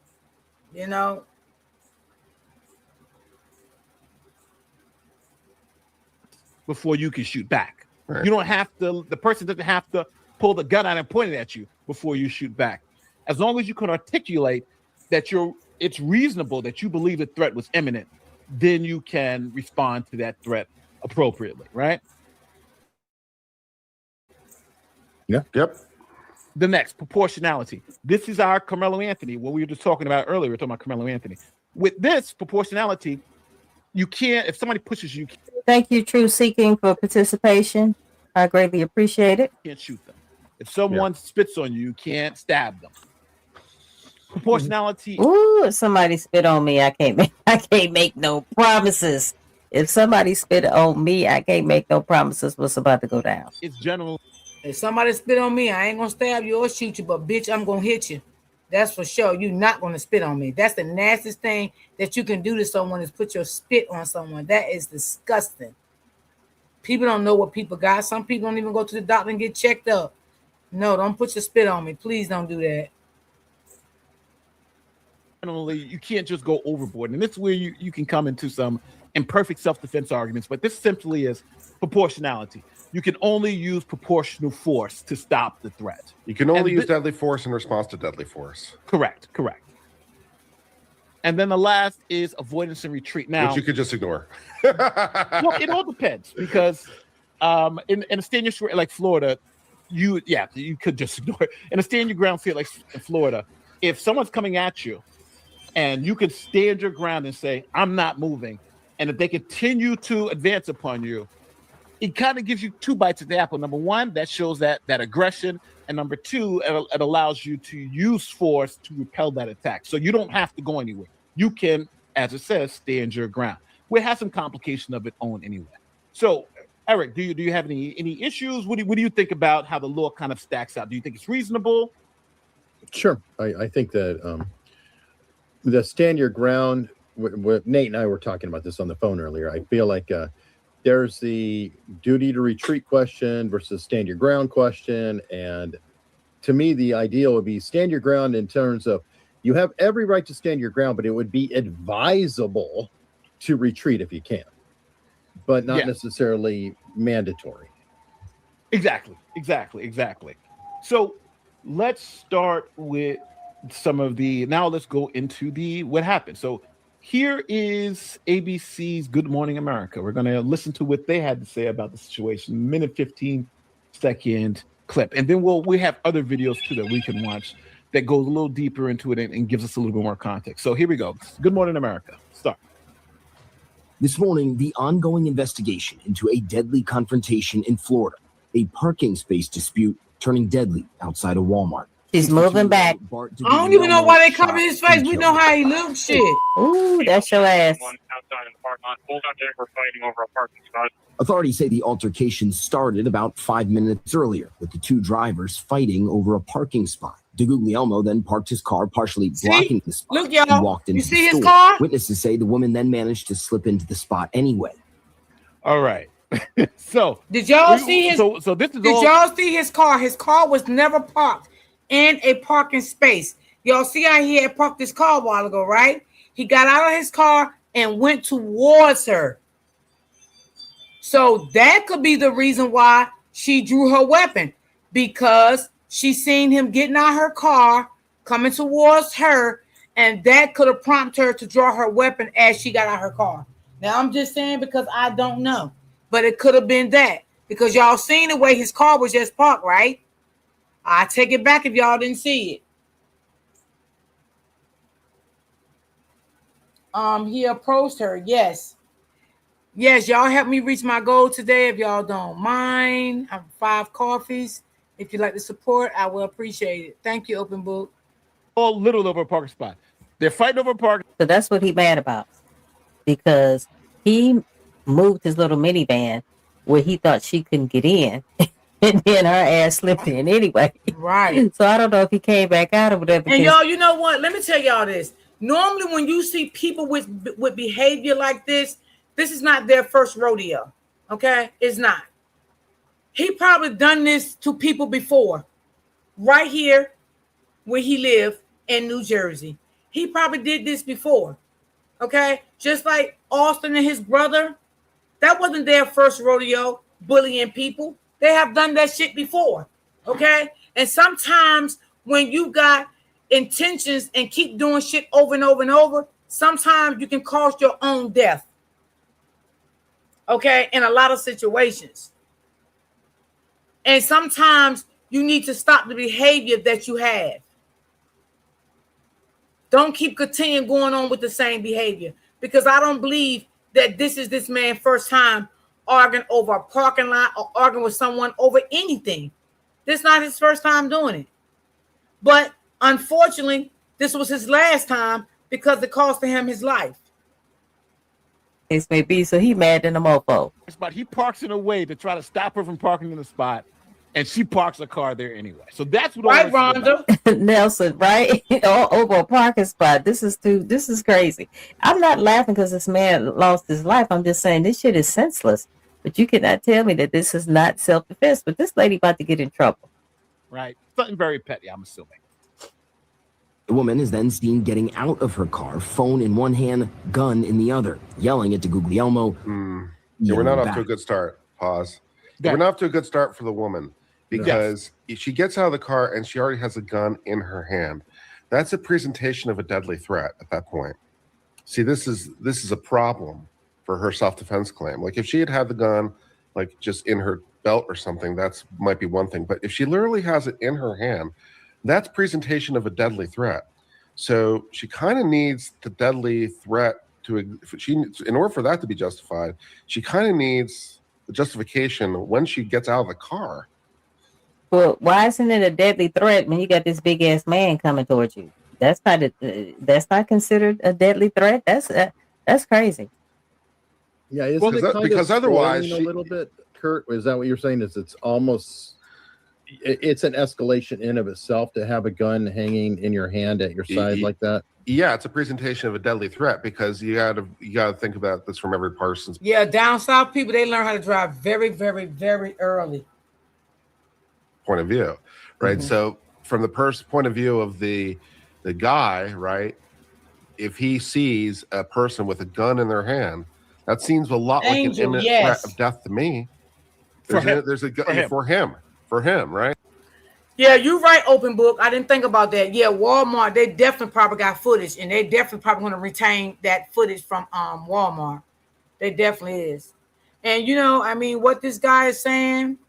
Before you can shoot back. Right. You don't have to, the person doesn't have to pull the gun out and point it at you before you shoot back. As long as you can articulate that it's reasonable that you believe the threat was imminent, then you can respond to that threat appropriately, right? Yeah. Yep. The next, proportionality. This is our Carmelo Anthony, what we were just talking about earlier. We're talking about Carmelo Anthony. With this proportionality, you can't, if somebody pushes you, thank you, True Seeking, for participation. I greatly appreciate it. You can't shoot them. If someone spits on you, you can't stab them. Proportionality. Ooh, if somebody spit on me, I can't make no promises. If somebody spit on me, I can't make no promises what's about to go down. It's general. If somebody spit on me, I ain't gonna stab you or shoot you, but bitch, I'm gonna hit you. That's for sure. You're not going to spit on me. That's the nastiest thing that you can do to someone is put your spit on someone. That is disgusting. People don't know what people got. Some people don't even go to the doctor and get checked up. No, don't put your spit on me. Please don't do that. You can't just go overboard. And this is where you can come into some imperfect self-defense arguments, but this simply is proportionality. You can only use proportional force to stop the threat. You can only use deadly force in response to deadly force. Correct. And then the last is avoidance and retreat. Now, which you could just ignore. Well, it all depends because in a stand your ground like Florida, you could just ignore it. In a stand your ground state like in Florida, if someone's coming at you and you could stand your ground and say, I'm not moving, and if they continue to advance upon you, it kind of gives you two bites at the apple. Number one, that shows that aggression. And number two, it allows you to use force to repel that attack. So you don't have to go anywhere. You can, as it says, stand your ground. We have some complication of its own anyway. So, Eric, do you have any issues? What do you think about how the law kind of stacks out? Do you think it's reasonable? Sure. I think that the stand your ground, Nate and I were talking about this on the phone earlier. I feel like there's the duty to retreat question versus stand your ground question. And to me, the ideal would be stand your ground in terms of you have every right to stand your ground, but it would be advisable to retreat if you can, but not necessarily mandatory. Exactly. So let's start with some of now let's go into what happened. So here is ABC's Good Morning America. We're going to listen to what they had to say about the situation. Minute 15-second clip. And then we have other videos too that we can watch that goes a little deeper into it and gives us a little bit more context. So here we go. Good Morning America. Start. This morning, the ongoing investigation into a deadly confrontation in Florida, a parking space dispute turning deadly outside a Walmart. He's moving back. I don't even know why they cover his face. We know how he looks. Shit. Ooh, that's your ass. Outside in the parking lot. Both objects were fighting over a parking spot. Authorities say the altercation started about 5 minutes earlier, with the two drivers fighting over a parking spot. DeGuglielmo then parked his car, partially blocking the spot, Look, y'all. and walked into You see the his store. car? Witnesses say the woman then managed to slip into the spot anyway. All right. So did y'all see his? So this is. Did y'all see his car? His car was never parked in a parking space. Y'all see how he had parked his car a while ago, right? He got out of his car and went towards her. So that could be the reason why she drew her weapon, because she seen him getting out of her car, coming towards her, and that could have prompted her to draw her weapon as she got out of her car. Now, I'm just saying because I don't know, but it could have been that, because y'all seen the way his car was just parked, right? I take it back if y'all didn't see it. He approached her. Yes, y'all help me reach my goal today if y'all don't mind. I'm 5 coffees. If you'd like to support, I will appreciate it. Thank you, Open Book. All little over a parking spot. They're fighting over a parking. So that's what he mad about, because he moved his little minivan where he thought she couldn't get in, and then her ass slipped in anyway. Right. So I don't know if he came back out or whatever. And y'all, you know what? Let me tell y'all this. Normally, when you see people with behavior like this is not their first rodeo. Okay, it's not. He probably done this to people before, right here where he lived in New Jersey. He probably did this before. Okay, just like Austin and his brother, that wasn't their first rodeo bullying people. They have done that shit before. Okay, and sometimes when you got intentions and keep doing shit over and over and over, sometimes you can cause your own death. Okay, in a lot of situations. And sometimes you need to stop the behavior that you have. Don't keep continuing going on with the same behavior, because I don't believe that this is this man's first time arguing over a parking lot or arguing with someone over anything. This is not his first time doing it. But unfortunately, this was his last time because it cost him his life. This may be, so he mad in the mofo. But he parks in a way to try to stop her from parking in the spot. and she parks her car there anyway. So that's what Right, Rhonda. Nelson, right? Over a parking spot. This is crazy. I'm not laughing because this man lost his life. I'm just saying this shit is senseless. But you cannot tell me that this is not self-defense. But this lady about to get in trouble. Right. Something very petty, I'm assuming. The woman is then seen getting out of her car, phone in one hand, gun in the other, yelling at Guglielmo. Yeah, we're not off back. to a good start. Pause. We're not off to a good start for the woman because if she gets out of the car and she already has a gun in her hand. That's a presentation of a deadly threat at that point. See, this is a problem for her self-defense claim. Like if she had the gun, like just in her belt or something, that's might be one thing. But if she literally has it in her hand, that's presentation of a deadly threat. So she kind of needs the deadly threat in order for that to be justified, she kind of needs the justification when she gets out of the car. Well, why isn't it a deadly threat when you got this big ass man coming towards you? That's not considered a deadly threat. That's crazy. Yeah, it's because otherwise a little bit. Kurt, is that what you're saying? It's almost it's an escalation in of itself to have a gun hanging in your hand at your side like that. Yeah, it's a presentation of a deadly threat because you gotta think about this from every person's Down south people, they learn how to drive very, very, very early. point of view, right? So from the point of view of the guy, right? If he sees a person with a gun in their hand, that seems a lot like an imminent threat of death to me. There's a gun for him, right? Yeah, you're right, Open Book. I didn't think about that. Yeah, Walmart, they definitely probably got footage, and they definitely probably going to retain that footage from Walmart. They definitely is. And, I mean, what this guy is saying,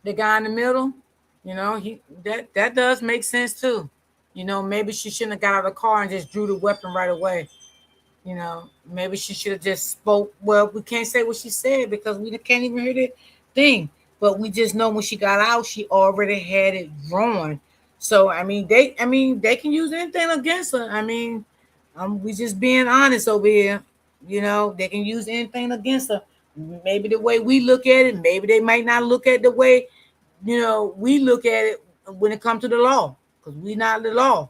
the guy in the middle, that does make sense, too. Maybe she shouldn't have got out of the car and just drew the weapon right away. Maybe she should have just spoke. Well, we can't say what she said because we can't even hear the thing. But we just know when she got out, she already had it drawn. So they can use anything against her. We just being honest over here. They can use anything against her. Maybe the way we look at it, maybe they might not look at the way, we look at it when it comes to the law. Because we're not the law.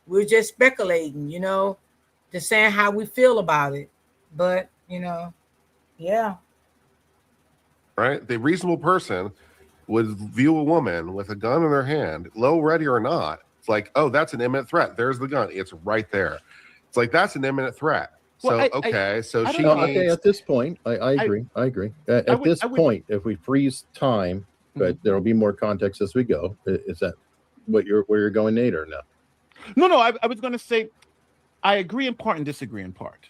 We're just speculating, just saying how we feel about it. But, yeah. Right? The reasonable person would view a woman with a gun in their hand, low, ready or not. It's like, oh, that's an imminent threat. There's the gun. It's right there. It's like, that's an imminent threat. So, at this point, I agree. At this point, if we freeze time, but there will be more context as we go. Is that where you're going, Nate, or no? No. I was going to say I agree in part and disagree in part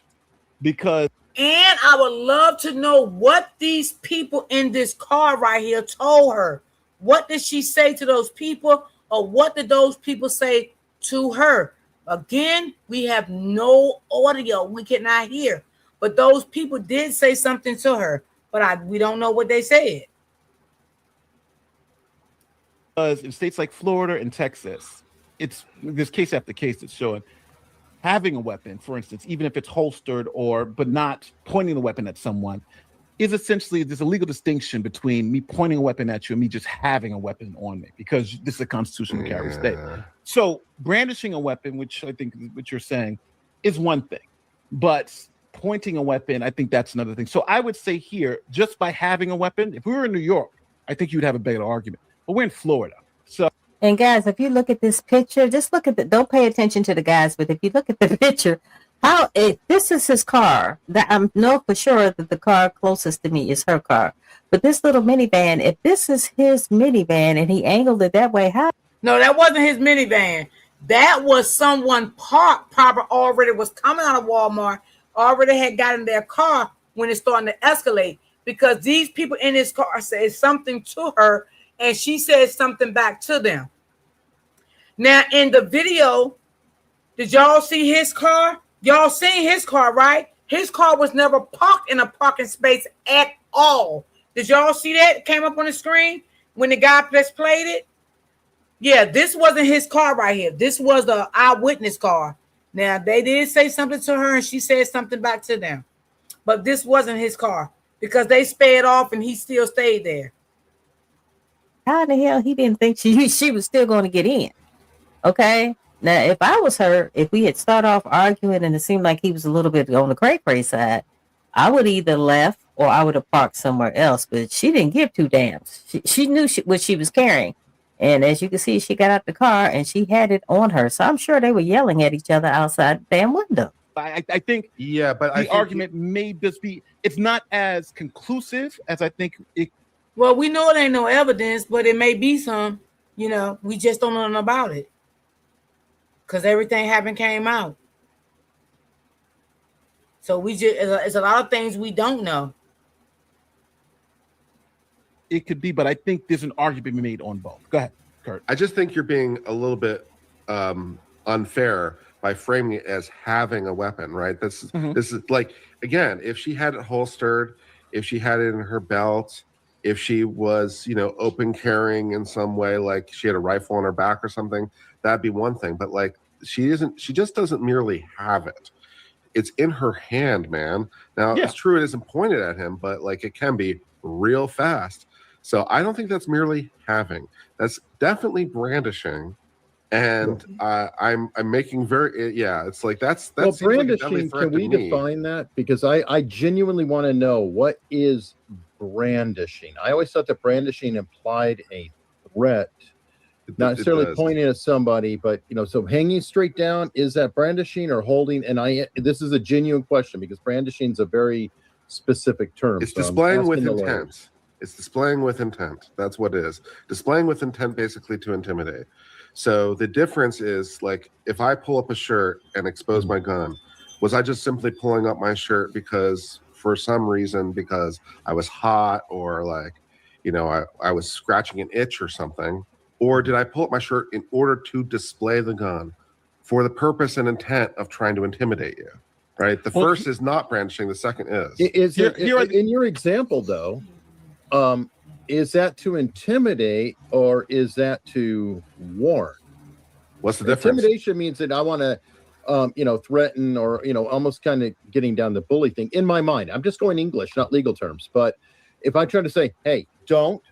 because. And I would love to know what these people in this car right here told her. What did she say to those people, or what did those people say to her? Again, we have no audio. We cannot hear. But those people did say something to her, but we don't know what they said. In states like Florida and Texas, there's case after case that's showing having a weapon, for instance, even if it's holstered but not pointing the weapon at someone, is essentially there's a legal distinction between me pointing a weapon at you and me just having a weapon on me because this is a constitutional carry state. So brandishing a weapon, which I think what you're saying, is one thing, but pointing a weapon, I think that's another thing. So I would say here, just by having a weapon, if we were in New York, I think you'd have a better argument. But we're in Florida, so. And guys, if you look at this picture, just look at don't pay attention to the guys, but if you look at the picture, this is his car. That I know for sure that the car closest to me is her car. But this little minivan, if this is his minivan and he angled it that way, how? No, that wasn't his minivan. That was someone probably already was coming out of Walmart, already had got in their car when it's starting to escalate because these people in his car said something to her and she said something back to them. Now, in the video, did y'all see his car? Y'all seen his car, right? His car was never parked in a parking space at all. Did y'all see that? It came up on the screen when the guy just played it. Yeah, this wasn't his car right here. This was the eyewitness car. Now, they did say something to her and she said something back to them. But this wasn't his car because they sped off and he still stayed there. How in the hell he didn't think she was still going to get in? Okay. Now, if I was her, if we had started off arguing and it seemed like he was a little bit on the cray side, I would either left or I would have parked somewhere else. But she didn't give two damns. She knew what she was carrying. And as you can see, she got out the car and she had it on her. So I'm sure they were yelling at each other outside the damn window. I think but the argument may just be, it's not as conclusive as I think it. Well, we know it ain't no evidence, but it may be some. You know, we just don't know nothing about it because everything came out. So we just, it's a lot of things we don't know. It could be, but I think there's an argument made on both. Go ahead, Kurt. I just think you're being a little bit unfair by framing it as having a weapon, right? This is like, again, if she had it holstered, if she had it in her belt, if she was, open carrying in some way, like she had a rifle on her back or something, that'd be one thing. But like, she just doesn't merely have it. It's in her hand, man. Now, It's true it isn't pointed at him, but like it can be real fast. So I don't think that's merely having. That's definitely brandishing. And I'm making it's like that's well, seems like a deadly brandishing. threat Can we to me. define that? Because I genuinely want to know what is brandishing. I always thought that brandishing implied a threat, not necessarily pointing at somebody, but so hanging straight down, is that brandishing or holding? And this is a genuine question because brandishing is a very specific term. It's displaying with intent. It's displaying with intent. That's what it is. Displaying with intent, basically to intimidate. So the difference is, like, if I pull up a shirt and expose my gun, was I just simply pulling up my shirt because for some reason, because I was hot or like, I was scratching an itch or something? Or did I pull up my shirt in order to display the gun for the purpose and intent of trying to intimidate you? Right? The first is not brandishing. The second is. In your example, though, is that to intimidate or is that to warn? What's the difference? Intimidation means that I want to, threaten or, almost kind of getting down the bully thing in my mind. I'm just going English, not legal terms. But if I try to say, hey, don't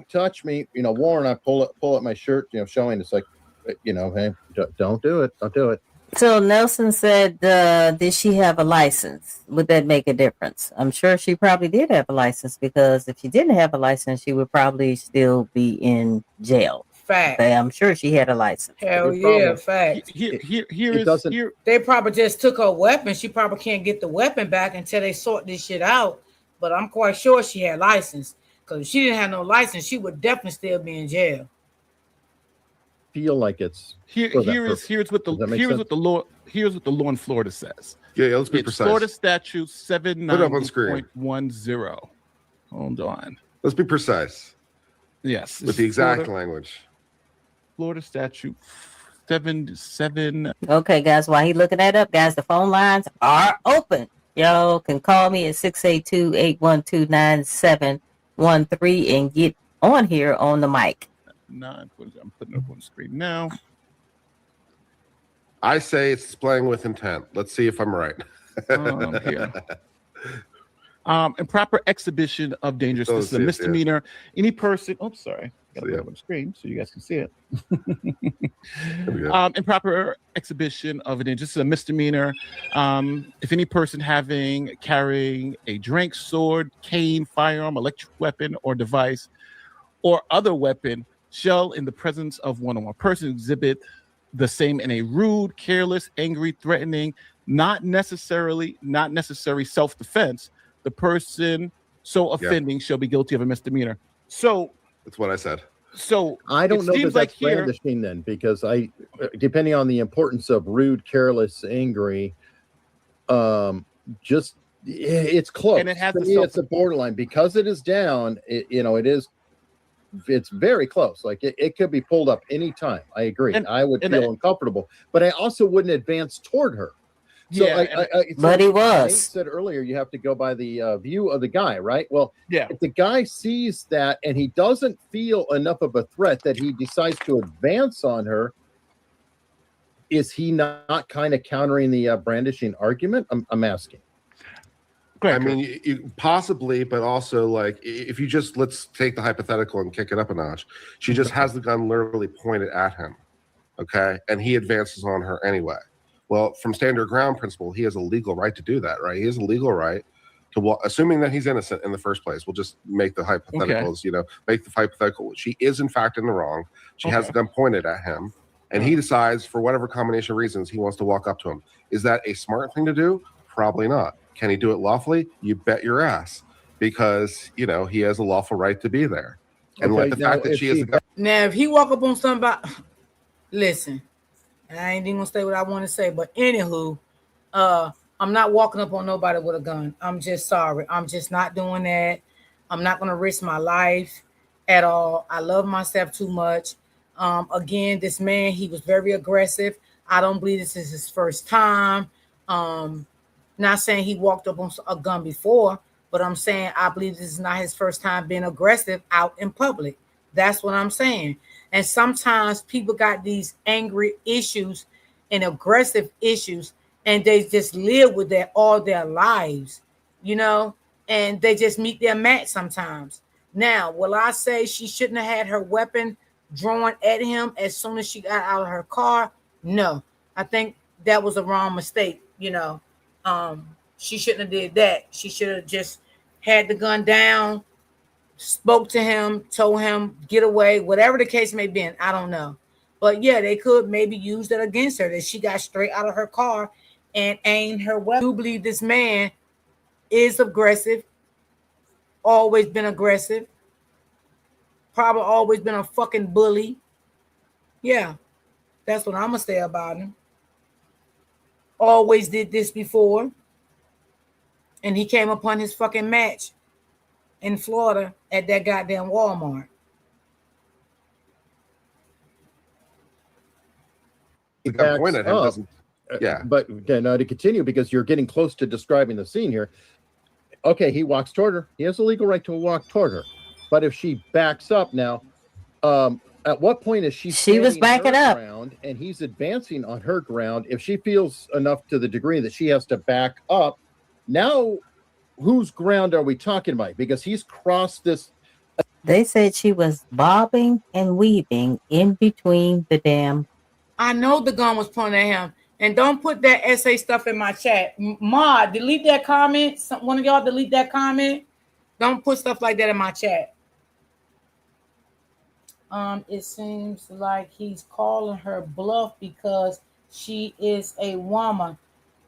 touch me, warn, I pull up my shirt, showing it's like, hey, don't do it. Don't do it. So Nelson said, did she have a license? Would that make a difference? I'm sure she probably did have a license because if she didn't have a license, she would probably still be in jail. Fact. I'm sure she had a license. Hell yeah, fact. They probably just took her weapon. She probably can't get the weapon back until they sort this shit out. But I'm quite sure she had license because if she didn't have no license, she would definitely still be in jail. Feel like it's here's what the law in Florida says. Yeah, let's be it's precise. Florida statute 790.10. Hold on. Let's be precise. Yes, with the exact language. Florida statute 77. Okay, guys, while he looking that up, guys, the phone lines are open. Y'all can call me at 682-812-9713 and get on here on the mic. I'm putting it up on the screen now. I say it's displaying with intent. Let's see if I'm right. Improper exhibition of dangerous. This is a misdemeanor. Any person. Oh, sorry. Got to put it up on the screen so you guys can see it. Improper exhibition of a dangerous. This is a misdemeanor. If any person carrying a drink, sword, cane, firearm, electric weapon, or device, or other weapon, shall, in the presence of one or more persons, exhibit the same in a rude, careless, angry, threatening, not necessary self-defense. The person so offending shall be guilty of a misdemeanor. So that's what I said. So I don't know that that's brandishing then, because depending on the importance of rude, careless, angry, it's close. And it has it's a borderline because it is down. It's very close. Like it could be pulled up anytime. I agree. I would feel uncomfortable, but I also wouldn't advance toward her. So but he was. Nate said earlier, you have to go by the view of the guy, right? Well, yeah. If the guy sees that and he doesn't feel enough of a threat that he decides to advance on her, is he not kind of countering the brandishing argument? I'm asking. I mean, possibly, but also like if you just let's take the hypothetical and kick it up a notch. She just has the gun literally pointed at him, okay, and he advances on her anyway. Well, from stand your ground principle, he has a legal right to do that, right? He has a legal right to walk, assuming that he's innocent in the first place. We'll just make the hypotheticals, make the hypothetical. She is in fact in the wrong. She has the gun pointed at him, and he decides for whatever combination of reasons he wants to walk up to him. Is that a smart thing to do? Probably not. Can he do it lawfully? You bet your ass, because he has a lawful right to be there. And like the fact that she is a gun. Now, if he walk up on somebody, listen, I ain't even gonna say what I want to say, but anywho, I'm not walking up on nobody with a gun. I'm just sorry. I'm just not doing that. I'm not gonna risk my life at all. I love myself too much. Again, this man, he was very aggressive. I don't believe this is his first time. Not saying he walked up on a gun before, but I'm saying I believe this is not his first time being aggressive out in public. That's what I'm saying. And sometimes people got these angry issues and aggressive issues, and they just live with that all their lives, and they just meet their match sometimes. Now, will I say she shouldn't have had her weapon drawn at him as soon as she got out of her car? No, I think that was a wrong mistake. She shouldn't have did that. She should have just had the gun down, spoke to him, told him get away, whatever the case may be. I don't know, but yeah, they could maybe use that against her, that she got straight out of her car and aimed her weapon. I do believe this man is aggressive, always been aggressive, probably always been a fucking bully. Yeah, that's what I'm gonna say about him. Always did this before, and he came upon his fucking match in Florida at that goddamn Walmart. The point at him doesn't. Yeah, but now to continue, because you're getting close to describing the scene here. Okay, he walks toward her. He has a legal right to walk toward her, but if she backs up now, at what point is she? She was backing up, ground, and he's advancing on her ground. If she feels enough to the degree that she has to back up, now whose ground are we talking about? Because he's crossed this. They said she was bobbing and weaving in between the damn. I know the gun was pointed at him. And don't put that essay stuff in my chat. Ma, delete that comment. One of y'all delete that comment. Don't put stuff like that in my chat. It seems like he's calling her bluff because she is a woman.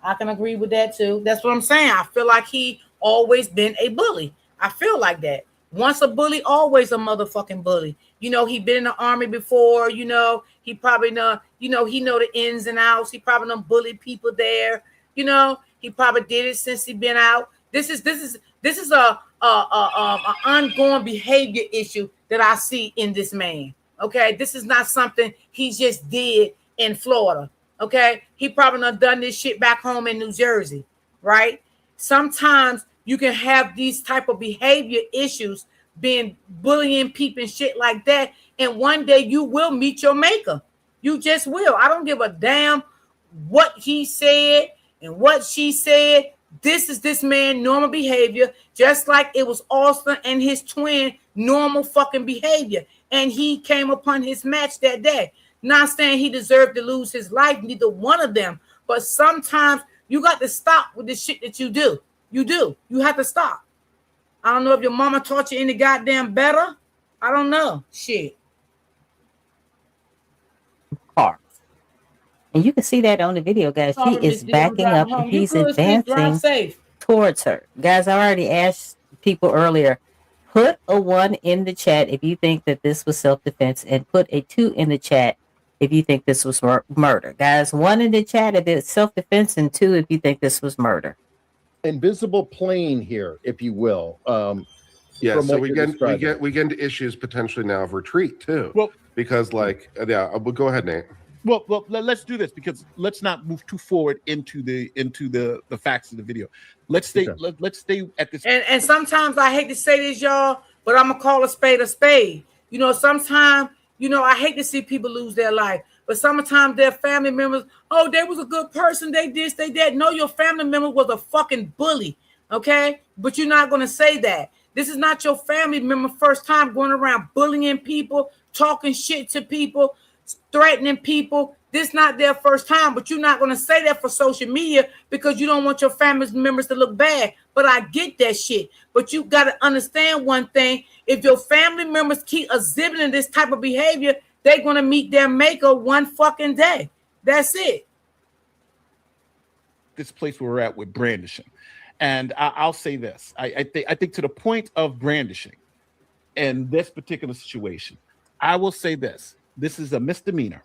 I can agree with that too. That's what I'm saying. I feel like he always been a bully. I feel like that. Once a bully, always a motherfucking bully. He been in the army before. He probably know. He know the ins and outs. He probably done bullied people there. He probably did it since he been out. This is a ongoing behavior issue that I see in this man. Okay, this is not something he just did in Florida. Okay, he probably done this shit back home in New Jersey, right? Sometimes you can have these type of behavior issues, being bullying people and shit like that, and one day you will meet your maker. You just will. I don't give a damn what he said and what she said. This is this man normal behavior, just like it was Austin and his twin normal fucking behavior, and he came upon his match that day. Not saying he deserved to lose his life, neither one of them, but sometimes you got to stop with the shit that you do. You have to stop. I don't know if your mama taught you any goddamn better. I don't know. Shit. Cars. And you can see that on the video, guys. He is backing up and he's advancing towards her. Guys, I already asked people earlier, put a 1 in the chat if you think that this was self-defense, and put a 2 in the chat if you think this was murder. Guys, 1 in the chat if it's self-defense, and 2 if you think this was murder. Invisible plane here, if you will. Yeah, so we get into issues potentially now of retreat too. Well, because we'll go ahead, Nate. Well, let's do this, because let's not move too forward into the facts of the video. Let's stay. Okay. Let's stay at this. And sometimes I hate to say this, y'all, but I'm gonna call a spade a spade. Sometimes I hate to see people lose their life, but sometimes their family members, oh, they was a good person, they this, they that. No, your family member was a fucking bully. Okay, but you're not going to say that. This is not your family member first time going around bullying people, talking shit to people, threatening people. This is not their first time, but you're not going to say that for social media because you don't want your family members to look bad. But I get that shit. But you got to understand one thing. If your family members keep exhibiting this type of behavior, they're going to meet their maker one fucking day. That's it. This place where we're at with brandishing. And I'll say this. I think to the point of brandishing in this particular situation, I will say this. This is a misdemeanor.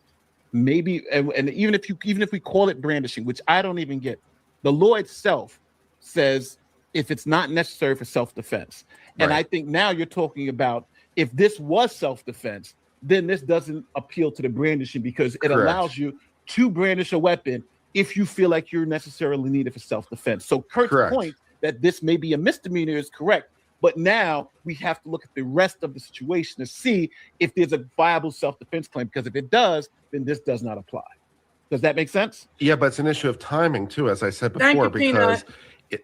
Maybe, and even if we call it brandishing, which I don't even get, the law itself says if it's not necessary for self-defense. Right. And I think now you're talking about if this was self-defense, then this doesn't appeal to the brandishing because it allows you to brandish a weapon if you feel like you're necessarily needed for self-defense. So Kurt's point that this may be a misdemeanor is correct, but now we have to look at the rest of the situation to see if there's a viable self-defense claim, because if it does, then this does not apply. Does that make sense? Yeah, but it's an issue of timing too, as I said before, because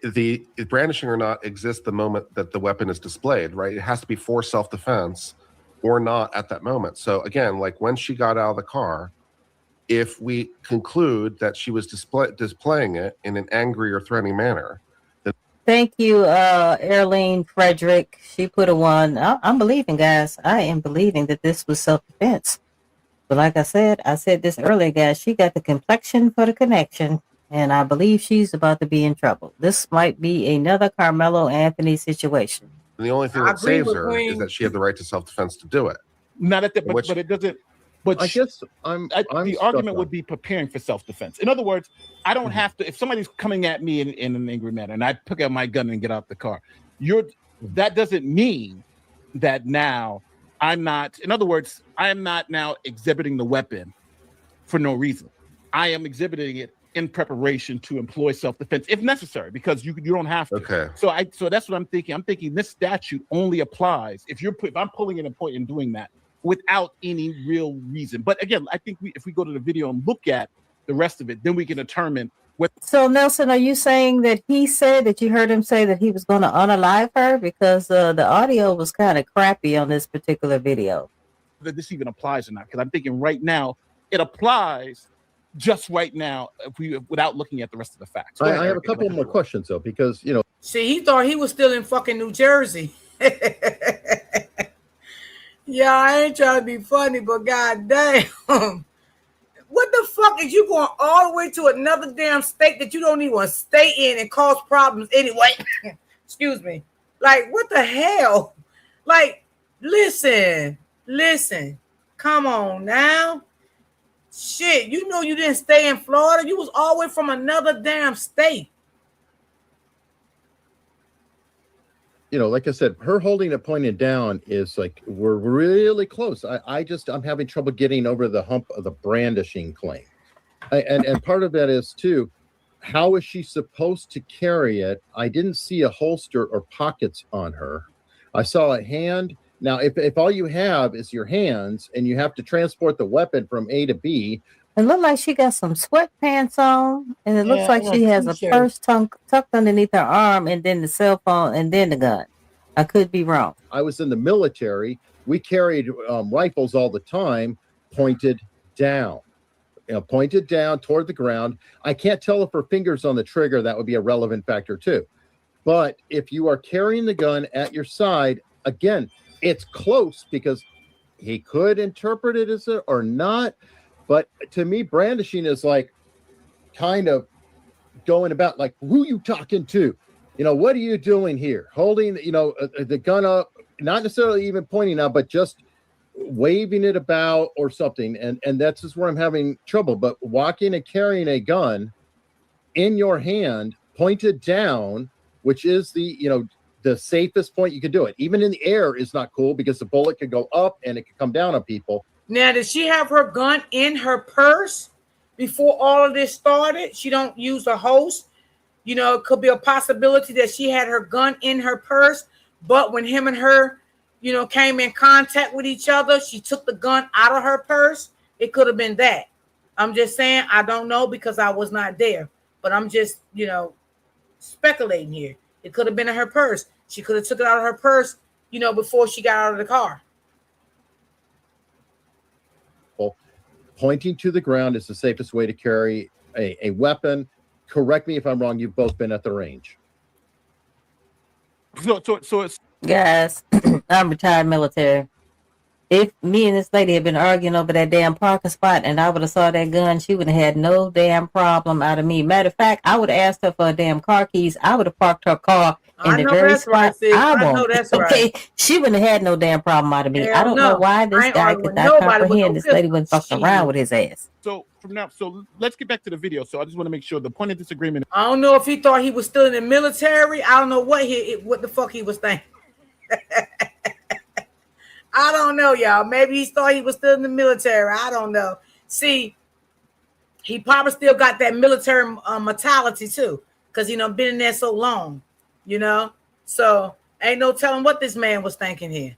the brandishing or not exists the moment that the weapon is displayed, right? It has to be for self-defense or not at that moment. So again, like when she got out of the car, if we conclude that she was displaying it in an angry or threatening manner. Thank you, Erlene Frederick. She put a 1. I'm believing, guys. I am believing that this was self-defense. But like I said this earlier, guys, she got the complexion for the connection, and I believe she's about to be in trouble. This might be another Carmelo Anthony situation. And the only thing that saves her is that she had the right to self-defense to do it. Not at that, but it doesn't. But I guess the argument would be preparing for self-defense. In other words, I don't have to. If somebody's coming at me in an angry manner, and I pick up my gun and get out the car, that doesn't mean that now I'm not. In other words, I am not now exhibiting the weapon for no reason. I am exhibiting it in preparation to employ self-defense if necessary, because you don't have to. Okay. So that's what I'm thinking. I'm thinking this statute only applies if I'm pulling in a point and doing that without any real reason. But again, I think if we go to the video and look at the rest of it, then we can determine what. So Nelson, are you saying that he said that you heard him say that he was going to unalive her? Because the audio was kind of crappy on this particular video. That this even applies or not? Because I'm thinking right now it applies just right now without looking at the rest of the facts. I have a couple more questions though, because see, he thought he was still in fucking New Jersey. Yeah, I ain't trying to be funny, but goddamn, what the fuck is you going all the way to another damn state that you don't even want to stay in and cause problems anyway? Excuse me. Like, what the hell? Like, listen. Come on now. Shit, you know you didn't stay in Florida. You was all the way from another damn state. Like I said, her holding it pointed down is like, we're really close. I'm having trouble getting over the hump of the brandishing claim. And part of that is too, how is she supposed to carry it? I didn't see a holster or pockets on her. I saw a hand. Now, if all you have is your hands and you have to transport the weapon from A to B. It looked like she got some sweatpants on, and it looks like she has a purse tucked underneath her arm, and then the cell phone, and then the gun. I could be wrong. I was in the military. We carried rifles all the time, pointed down. Pointed down toward the ground. I can't tell if her finger's on the trigger. That would be a relevant factor too. But if you are carrying the gun at your side, again, it's close because he could interpret it as a or not. But to me, brandishing is like kind of going about like, who you talking to? What are you doing here? Holding, the gun up, not necessarily even pointing out, but just waving it about or something. And that's just where I'm having trouble. But walking and carrying a gun in your hand, pointed down, which is the safest point you could do it. Even in the air is not cool because the bullet could go up and it could come down on people. Now, did she have her gun in her purse before all of this started? She don't use a host. It could be a possibility that she had her gun in her purse, but when him and her, came in contact with each other, she took the gun out of her purse. It could have been that. I'm just saying, I don't know because I was not there, but I'm just, speculating here. It could have been in her purse. She could have took it out of her purse, before she got out of the car. Well, pointing to the ground is the safest way to carry a weapon. Correct me if I'm wrong. You've both been at the range. So it's Guys, I'm retired military. If me and this lady had been arguing over that damn parking spot and I would have saw that gun, she would have had no damn problem out of me. Matter of fact, I would have asked her for her damn car keys. I would have parked her car in the very spot I want. Okay, she wouldn't have had no damn problem out of me. I don't know why this guy could not comprehend this lady wasn't fucking around with his ass. so let's get back to the video. So I just want to make sure the point of disagreement. I don't know if he thought he was still in the military. I don't know what the fuck he was thinking. I don't know, y'all. Maybe he thought he was still in the military. I don't know. See, he probably still got that military mentality too, because been in there so long, So ain't no telling what this man was thinking here.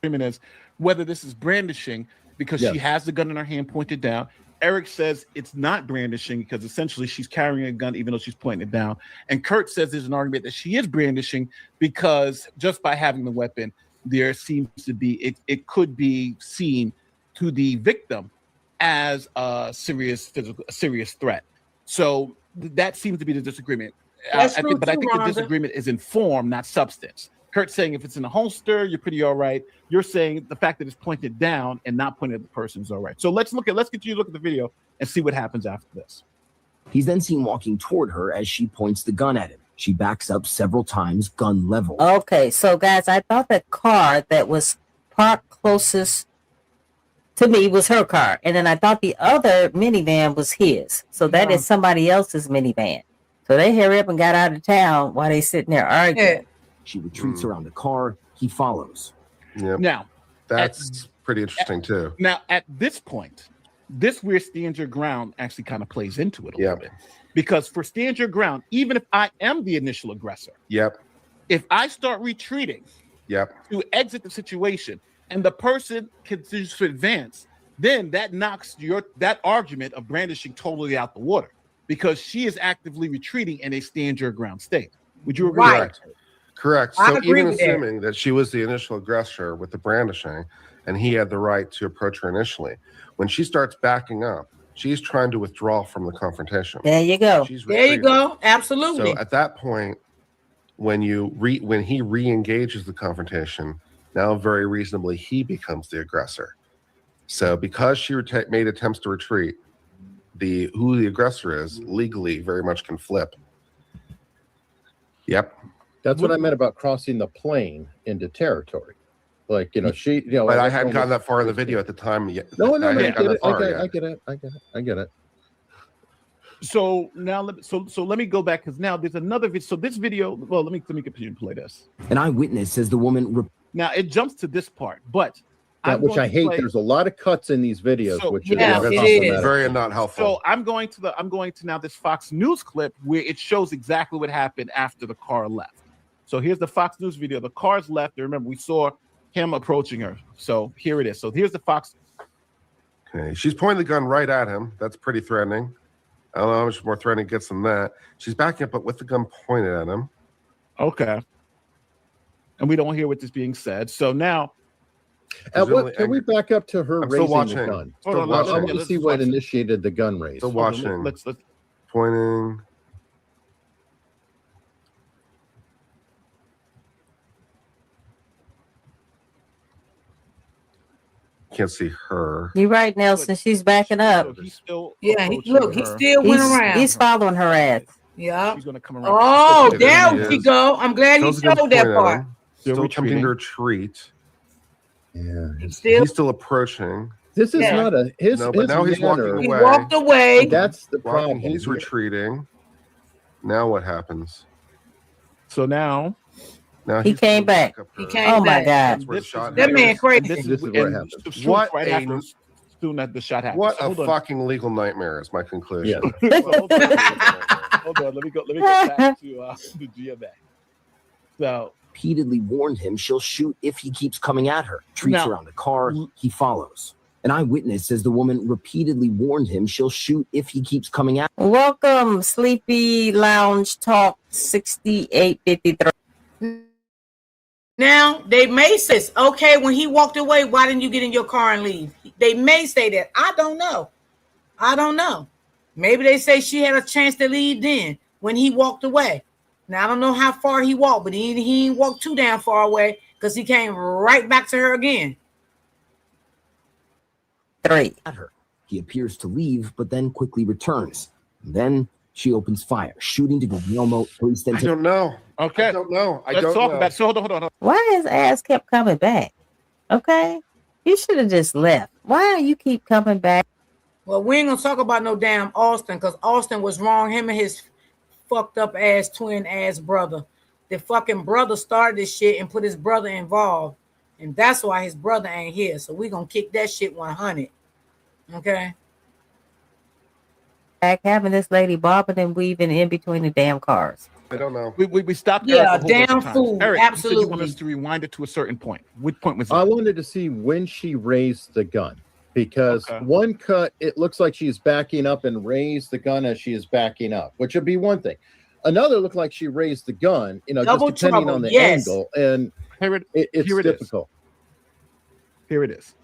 Is whether this is brandishing because she has the gun in her hand pointed down. Eric says it's not brandishing because essentially she's carrying a gun even though she's pointing it down. And Kurt says there's an argument that she is brandishing because just by having the weapon, there seems to be it could be seen to the victim as a serious threat. So that seems to be the disagreement. I think the disagreement is in form, not substance. Kurt's saying if it's in a holster, you're pretty all right. You're saying the fact that it's pointed down and not pointed at the person is all right. So let's continue to look at the video and see what happens after this. He's then seen walking toward her as she points the gun at him. She backs up several times, gun level. Okay, so guys, I thought the car that was parked closest to me was her car. And then I thought the other minivan was his. So that is somebody else's minivan. So they hurry up and got out of town while they sitting there arguing. Yeah. She retreats around the car. He follows. Yep. Now, that's pretty interesting too. Now, at this point, this where stand your ground actually kind of plays into it a little bit. Because for stand your ground, even if I am the initial aggressor, if I start retreating to exit the situation and the person continues to advance, then that knocks that argument of brandishing totally out the water because she is actively retreating in a stand your ground state. Would you agree? Right. Correct. So even assuming that she was the initial aggressor with the brandishing and he had the right to approach her initially, when she starts backing up, she's trying to withdraw from the confrontation. There you go. There you go. Absolutely. So at that point, when he re-engages the confrontation, now very reasonably he becomes the aggressor. So because she made attempts to retreat, who the aggressor is legally very much can flip. Yep. That's what I meant about crossing the plane into territory. Like, she, But I hadn't gotten that far in the video at the time yet. No, I get it. So now, let me go back because now there's another video. So this video, well, let me continue to play this. An eyewitness says the woman. Now it jumps to this part, but which I hate. There's a lot of cuts in these videos, which it is very not helpful. So I'm going to now this Fox News clip where it shows exactly what happened after the car left. So here's the Fox News video. The car's left. Remember, we saw him approaching her. So here it is. So here's the Fox. Okay, she's pointing the gun right at him. That's pretty threatening. I don't know how much more threatening it gets than that. She's backing up, but with the gun pointed at him. Okay. And we don't hear what is being said. So now, can we back up to her raising the gun? I want to see what initiated the gun raise. Still watching. Let's pointing. Can't see her. You're right, Nelson. She's backing up. He still went around. He's following her ass. Yeah. She's gonna come around. Oh, there she go. I'm glad you showed that part. Still attempting to retreat. Yeah. He's still approaching. This is not a his. No, but now he's walking away. He walked away. That's the problem. He's retreating. Now what happens? So now he came back. He came back. God. That man crazy. This is what happens. What right after soon as the shot happens. What a fucking legal nightmare is my conclusion. Yeah. Hold on. Let me go back to the GMA. So repeatedly warned him she'll shoot if he keeps coming at her. Treats around the car. He follows. An eyewitness says the woman repeatedly warned him she'll shoot if he keeps coming out. Welcome, Sleepy Lounge Talk 6853. Now, they may say, okay, when he walked away, why didn't you get in your car and leave? They may say that. I don't know. Maybe they say she had a chance to leave then when he walked away. Now, I don't know how far he walked, but he didn't walk too damn far away because he came right back to her again. 3. He appears to leave, but then quickly returns. And then she opens fire, shooting to Guglielmo. Police then I don't know. Okay. I don't know. Let's talk about. So hold on. Why his ass kept coming back? Okay, you should have just left. Why you keep coming back? Well, we ain't gonna talk about no damn Austin because Austin was wrong. Him and his fucked up ass twin ass brother. The fucking brother started this shit and put his brother involved, and that's why his brother ain't here. So we gonna kick that shit 100. Okay. Back having this lady bobbing and weaving in between the damn cars. I don't know. We stopped. Yeah, Eric a whole bunch damn of times. fool. Eric, Absolutely. you said you want us to rewind it to a certain point. What point was that? I wanted to see when she raised the gun because one cut, it looks like she's backing up and raised the gun as she is backing up, which would be one thing. Another looked like she raised the gun, Double just depending trouble, on the yes. angle, and it's difficult. Here it is.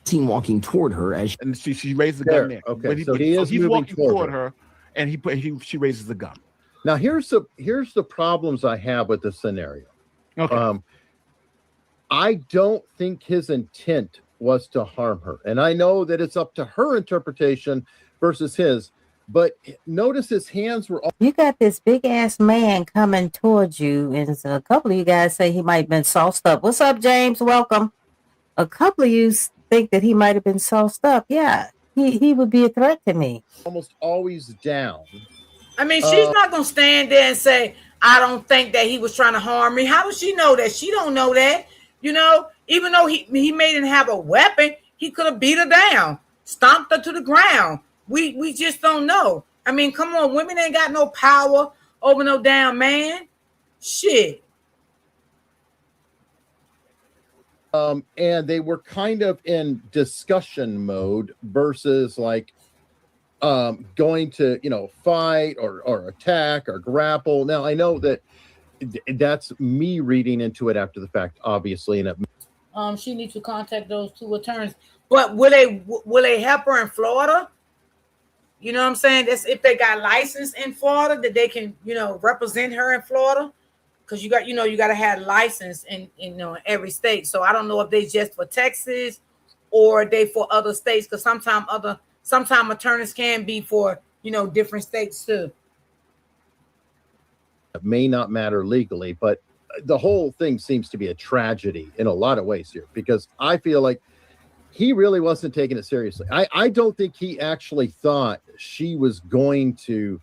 Seen walking toward her as and she raised the gun there. Okay, so he is he's moving walking toward toward her, and she raises the gun. Now here's the problems I have with this scenario. Okay. I don't think his intent was to harm her, and I know that it's up to her interpretation versus his. But notice his hands were. You got this big ass man coming towards you, and a couple of you guys say he might have been sauced up. What's up, James? Welcome. A couple of you think that he might have been sauced up. Yeah, he would be a threat to me. Almost always down. I mean, she's not gonna stand there and say, I don't think that he was trying to harm me. How does she know that? She don't know that. You know, even though he may didn't have a weapon, he could have beat her down, stomped her to the ground. We just don't know. I mean, come on, women ain't got no power over no damn man. Shit. And they were kind of in discussion mode versus like going to fight or attack or grapple. Now I know that that's me reading into it after the fact, obviously, and She needs to contact those two attorneys. But will they help her in Florida? You know what I'm saying? That's if they got license in Florida that they can represent her in Florida. Because you got to have license in every state. So I don't know if they just for Texas or they for other states. Because sometimes attorneys can be for different states too. it may not matter legally, but the whole thing seems to be a tragedy in a lot of ways here, because I feel like he really wasn't taking it seriously. I don't think he actually thought she was going to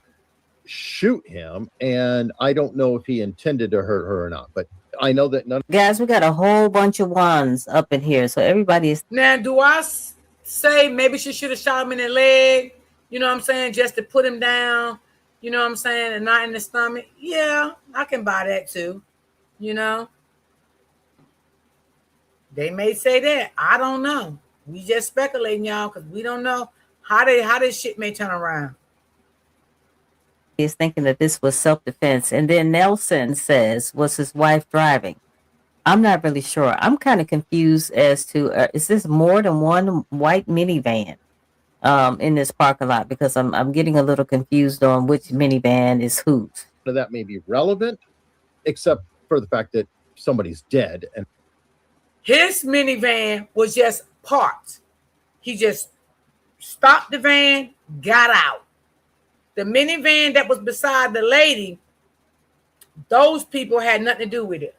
shoot him, and I don't know if he intended to hurt her or not, but I know that none. Guys, we got a whole bunch of ones up in here, so everybody is. Now, do I say maybe she should have shot him in the leg? You know what I'm saying? Just to put him down, you know what I'm saying? And not in the stomach. Yeah, I can buy that too. You know? They may say that. I don't know. We just speculating, y'all, because we don't know how this shit may turn around. Is thinking that this was self-defense. And then Nelson says, was his wife driving? I'm not really sure. I'm kind of confused as to, is this more than one white minivan in this parking lot? Because I'm getting a little confused on which minivan is whose. That may be relevant, except for the fact that somebody's dead. And his minivan was just parked. He just stopped the van, got out. The minivan that was beside the lady, those people had nothing to do with it.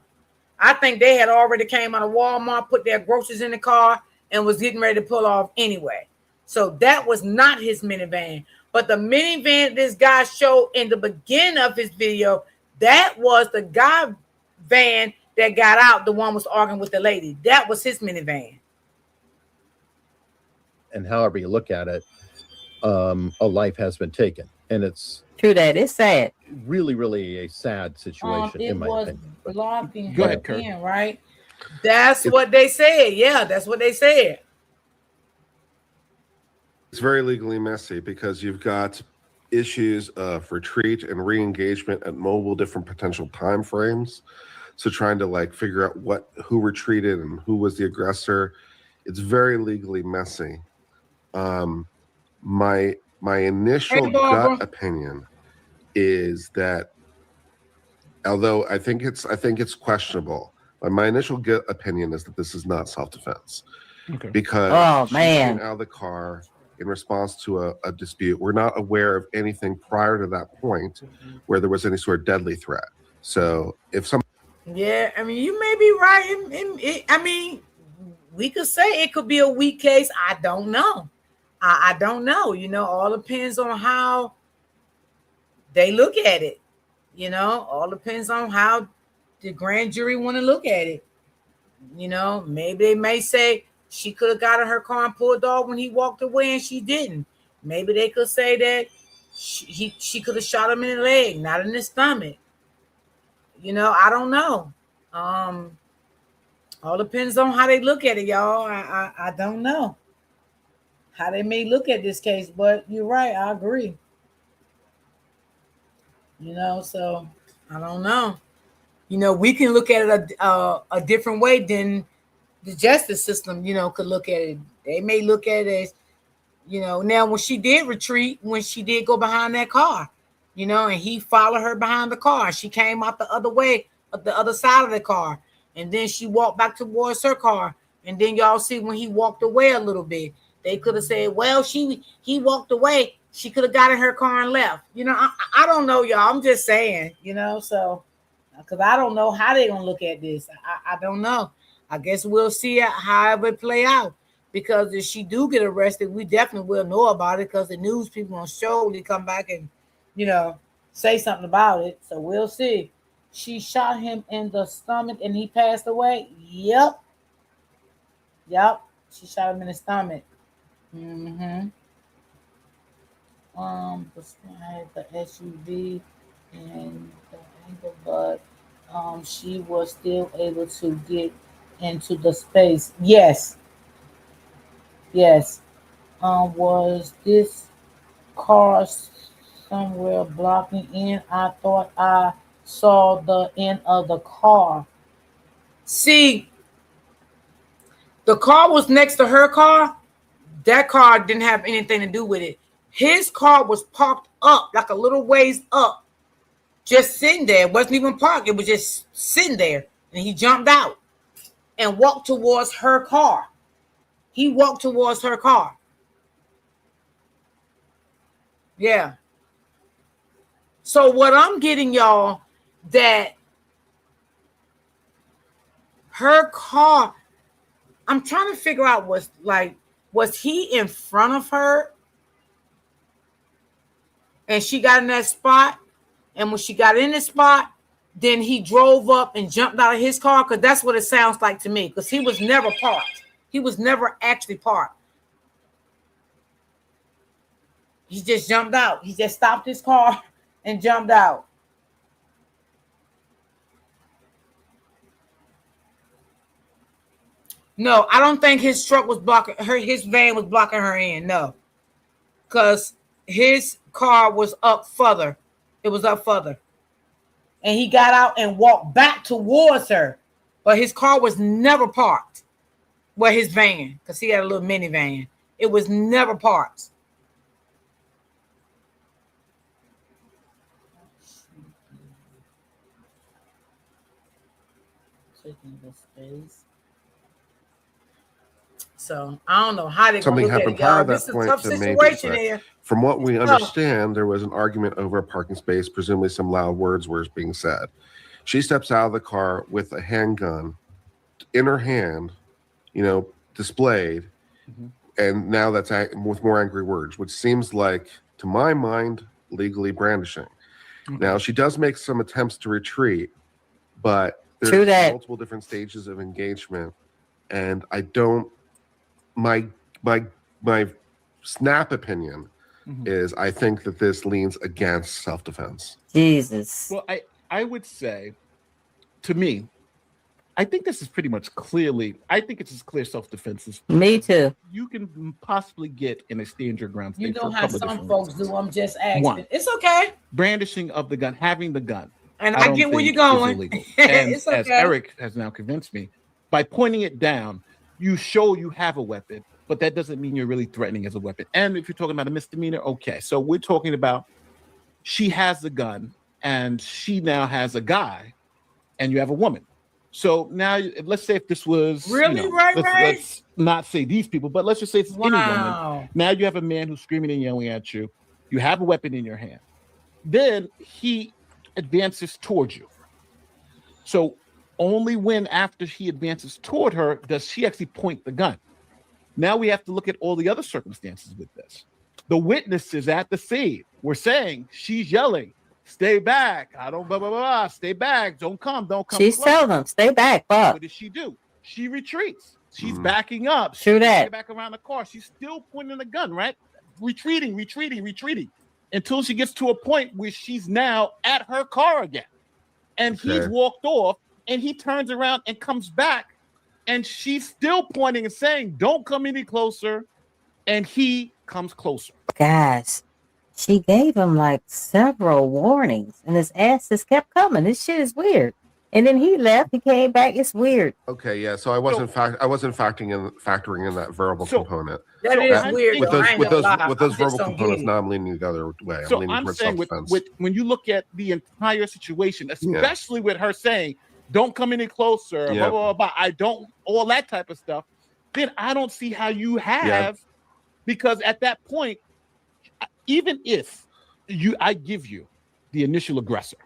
I think they had already came out of Walmart, put their groceries in the car, and was getting ready to pull off anyway. So that was not his minivan. But the minivan this guy showed in the beginning of his video, that was the guy van that got out. The one was arguing with the lady. That was his minivan. And however you look at it, a life has been taken. And it's true that it's sad. Really, really a sad situation in my opinion. Blocking Go her ahead, Kurt. in, right? That's what they said. Yeah, that's what they said. It's very legally messy because you've got issues of retreat and re-engagement at multiple different potential time frames. So trying to like figure out who retreated and who was the aggressor, it's very legally messy. My initial gut opinion is that, although I think it's questionable, but my initial gut opinion is that this is not self-defense. Okay. Because she came out of the car in response to a dispute. We're not aware of anything prior to that point where there was any sort of deadly threat. So if some Yeah, I mean, you may be right. I mean, we could say it could be a weak case. I don't know. I don't know. You know, all depends on how they look at it. You know, all depends on how the grand jury want to look at it. You know, maybe they may say she could have got in her car and pulled off when he walked away and she didn't. Maybe they could say that she could have shot him in the leg, not in the stomach. You know, I don't know. All depends on how they look at it, y'all. I don't know how they may look at this case, but you're right. I agree. You know, so I don't know. You know, we can look at it a different way than the justice system, you know, could look at it. They may look at it as, you know, now when she did retreat, when she did go behind that car, you know, and he followed her behind the car. She came out the other way, the other side of the car. And then she walked back towards her car. And then y'all see when he walked away a little bit, they could have said, well, he walked away. She could have got in her car and left. You know, I don't know, y'all. I'm just saying, you know, so because I don't know how they're going to look at this. I don't know. I guess we'll see how it play out. Because if she do get arrested, we definitely will know about it because the news people will surely come back and, you know, say something about it. So we'll see. She shot him in the stomach and he passed away. Yep. She shot him in the stomach. The SUV and the ankle, but she was still able to get into the space. Yes. Was this car somewhere blocking in? I thought I saw the end of the car. See, the car was next to her car. That car didn't have anything to do with it. His car was parked up, like a little ways up, just sitting there. It wasn't even parked. It was just sitting there. And he jumped out and walked towards her car. He walked towards her car. Yeah. So what I'm getting, y'all, that her car, I'm trying to figure out was he in front of her and she got in that spot? And when she got in the spot, then he drove up and jumped out of his car? Because that's what it sounds like to me, because he was never parked. He was never actually parked. He just jumped out. He just stopped his car and jumped out. No, I don't think his truck was blocking her. His van was blocking her in. No, because his car was up further. It was up further. And he got out and walked back towards her. But his car was never parked. Well, his van, because he had a little minivan. It was never parked. Taking the space. So I don't know how they something happened prior to that point. This is a tough situation here. From what we understand, there was an argument over a parking space. Presumably, some loud words were being said. She steps out of the car with a handgun in her hand, you know, displayed, and now that's with more angry words, which seems like, to my mind, legally brandishing. Now she does make some attempts to retreat, but there's multiple different stages of engagement, and I don't. My snap opinion is I think that this leans against self-defense. Jesus. Well, I would say, to me, I think this is pretty much clearly. I think it's as clear self-defense as Me too. you can possibly get in a stand your ground state. You for know a how couple of some different folks reasons. do. I'm just asking. One. It's okay. Brandishing of the gun, having the gun. And I don't get where think you're is going. illegal. And It's as okay. Eric has now convinced me, by pointing it down, you show you have a weapon, but that doesn't mean you're really threatening as a weapon. And if you're talking about a misdemeanor, okay. So we're talking about she has the gun and she now has a guy and you have a woman. So now let's say if this was Really, Ray Ray? let's not say these people, but let's just say it's any woman. Wow. Now you have a man who's screaming and yelling at you. You have a weapon in your hand. Then he advances towards you. So only when after he advances toward her does she actually point the gun. Now we have to look at all the other circumstances with this. The witnesses at the scene were saying she's yelling, "Stay back! I don't blah blah blah. Stay back! Don't come! Don't come!" She's close." telling them, stay back, Bob. What does she do? She retreats. She's backing up. True She's that. back around the car. She's still pointing the gun, right? Retreating until she gets to a point where she's now at her car again. And he's walked off and he turns around and comes back and she's still pointing and saying, "Don't come any closer." And he comes closer. Guys, she gave him like several warnings and his ass just kept coming. This shit is weird. And then he left, he came back. It's weird. Okay, yeah. So I wasn't factoring in that verbal component. That is weird. With though. I those ain't with gonna those lie. with those I just verbal don't get components, it. now I'm leaning the other way. So I'm leaning I'm towards saying self-defense. with when you look at the entire situation, especially with her saying, "Don't come any closer," Yeah. blah, blah, blah, I don't, all that type of stuff, then I don't see how you have, because at that point, even if I give you the initial aggressor,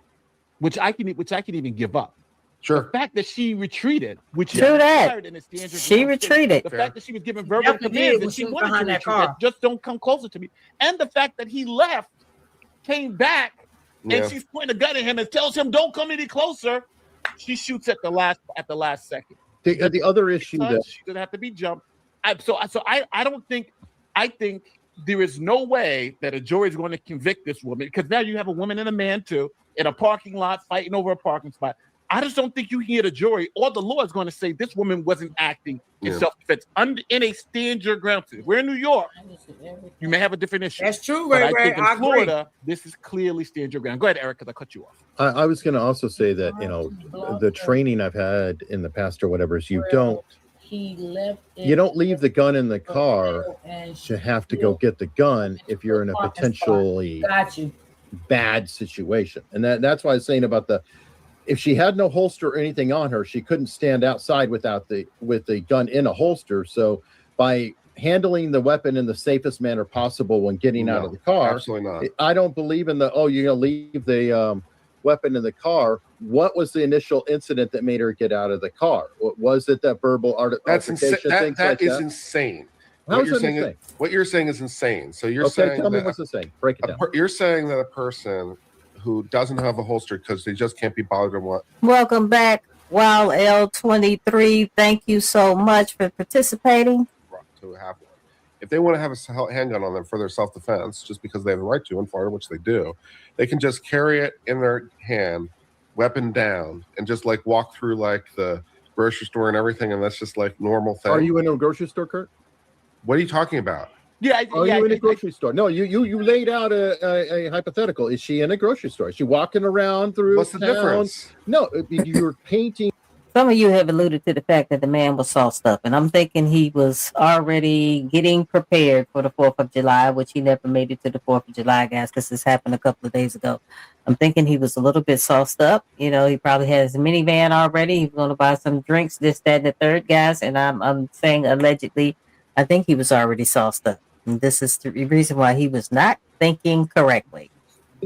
which I can even give up. Sure. The fact that she retreated, which True is that. required in a standard She ground state, retreated. The Fair. fact that she was given verbal Definitely did commands when that she she was wanted to behind that retreat, car. that just don't come closer to me, and the fact that he left, came back, Yeah. and she's pointing a gun at him and tells him, "Don't come any closer." She shoots at the last second. The other issue Touch, that she doesn't have to be jumped. I don't think. I think there is no way that a jury is going to convict this woman, because now you have a woman and a man too in a parking lot fighting over a parking spot. I just don't think you can get a jury, or the law is going to say this woman wasn't acting in Yeah. self-defense in a stand your ground. We're in New York. You may have a different issue. That's true, But Ray I Ray. think in I agree. Florida, this is clearly stand your ground. Go ahead, Eric, because I cut you off. I was going to also say that, the training I've had in the past or whatever is you don't leave the gun in the car to have to go get the gun if you're in a potentially Got you. bad situation. And that's why I was saying about if she had no holster or anything on her, she couldn't stand outside with the gun in a holster. So by handling the weapon in the safest manner possible when getting out of the car, absolutely not. I don't believe in you're going to leave the weapon in the car. What was the initial incident that made her get out of the car? Was it that verbal That's altercation? Things that like is that? insane. How What is you're that saying insane? what you're saying is insane. So you're Okay, saying tell me that what's insane. Break it down. you're saying that a person who doesn't have a holster because they just can't be bothered and what? Welcome back, Wild L23. Thank you so much for participating. To have one. If they want to have a handgun on them for their self-defense, just because they have the right to in Florida, which they do, they can just carry it in their hand, weapon down, and just like walk through like the grocery store and everything, and that's just like normal thing. Are you in a grocery store, Kurt? What are you talking about? Yeah, Are you in a grocery store? No, you laid out a hypothetical. Is she in a grocery store? Is she walking around through What's the town? difference? No, you're painting. Some of you have alluded to the fact that the man was sauced up, and I'm thinking he was already getting prepared for the 4th of July, which he never made it to the 4th of July, guys, because this happened a couple of days ago. I'm thinking he was a little bit sauced up. He probably has a minivan already. He's going to buy some drinks, this, that, and the third, guys. And I'm saying allegedly, I think he was already sauced up. And this is the reason why he was not thinking correctly.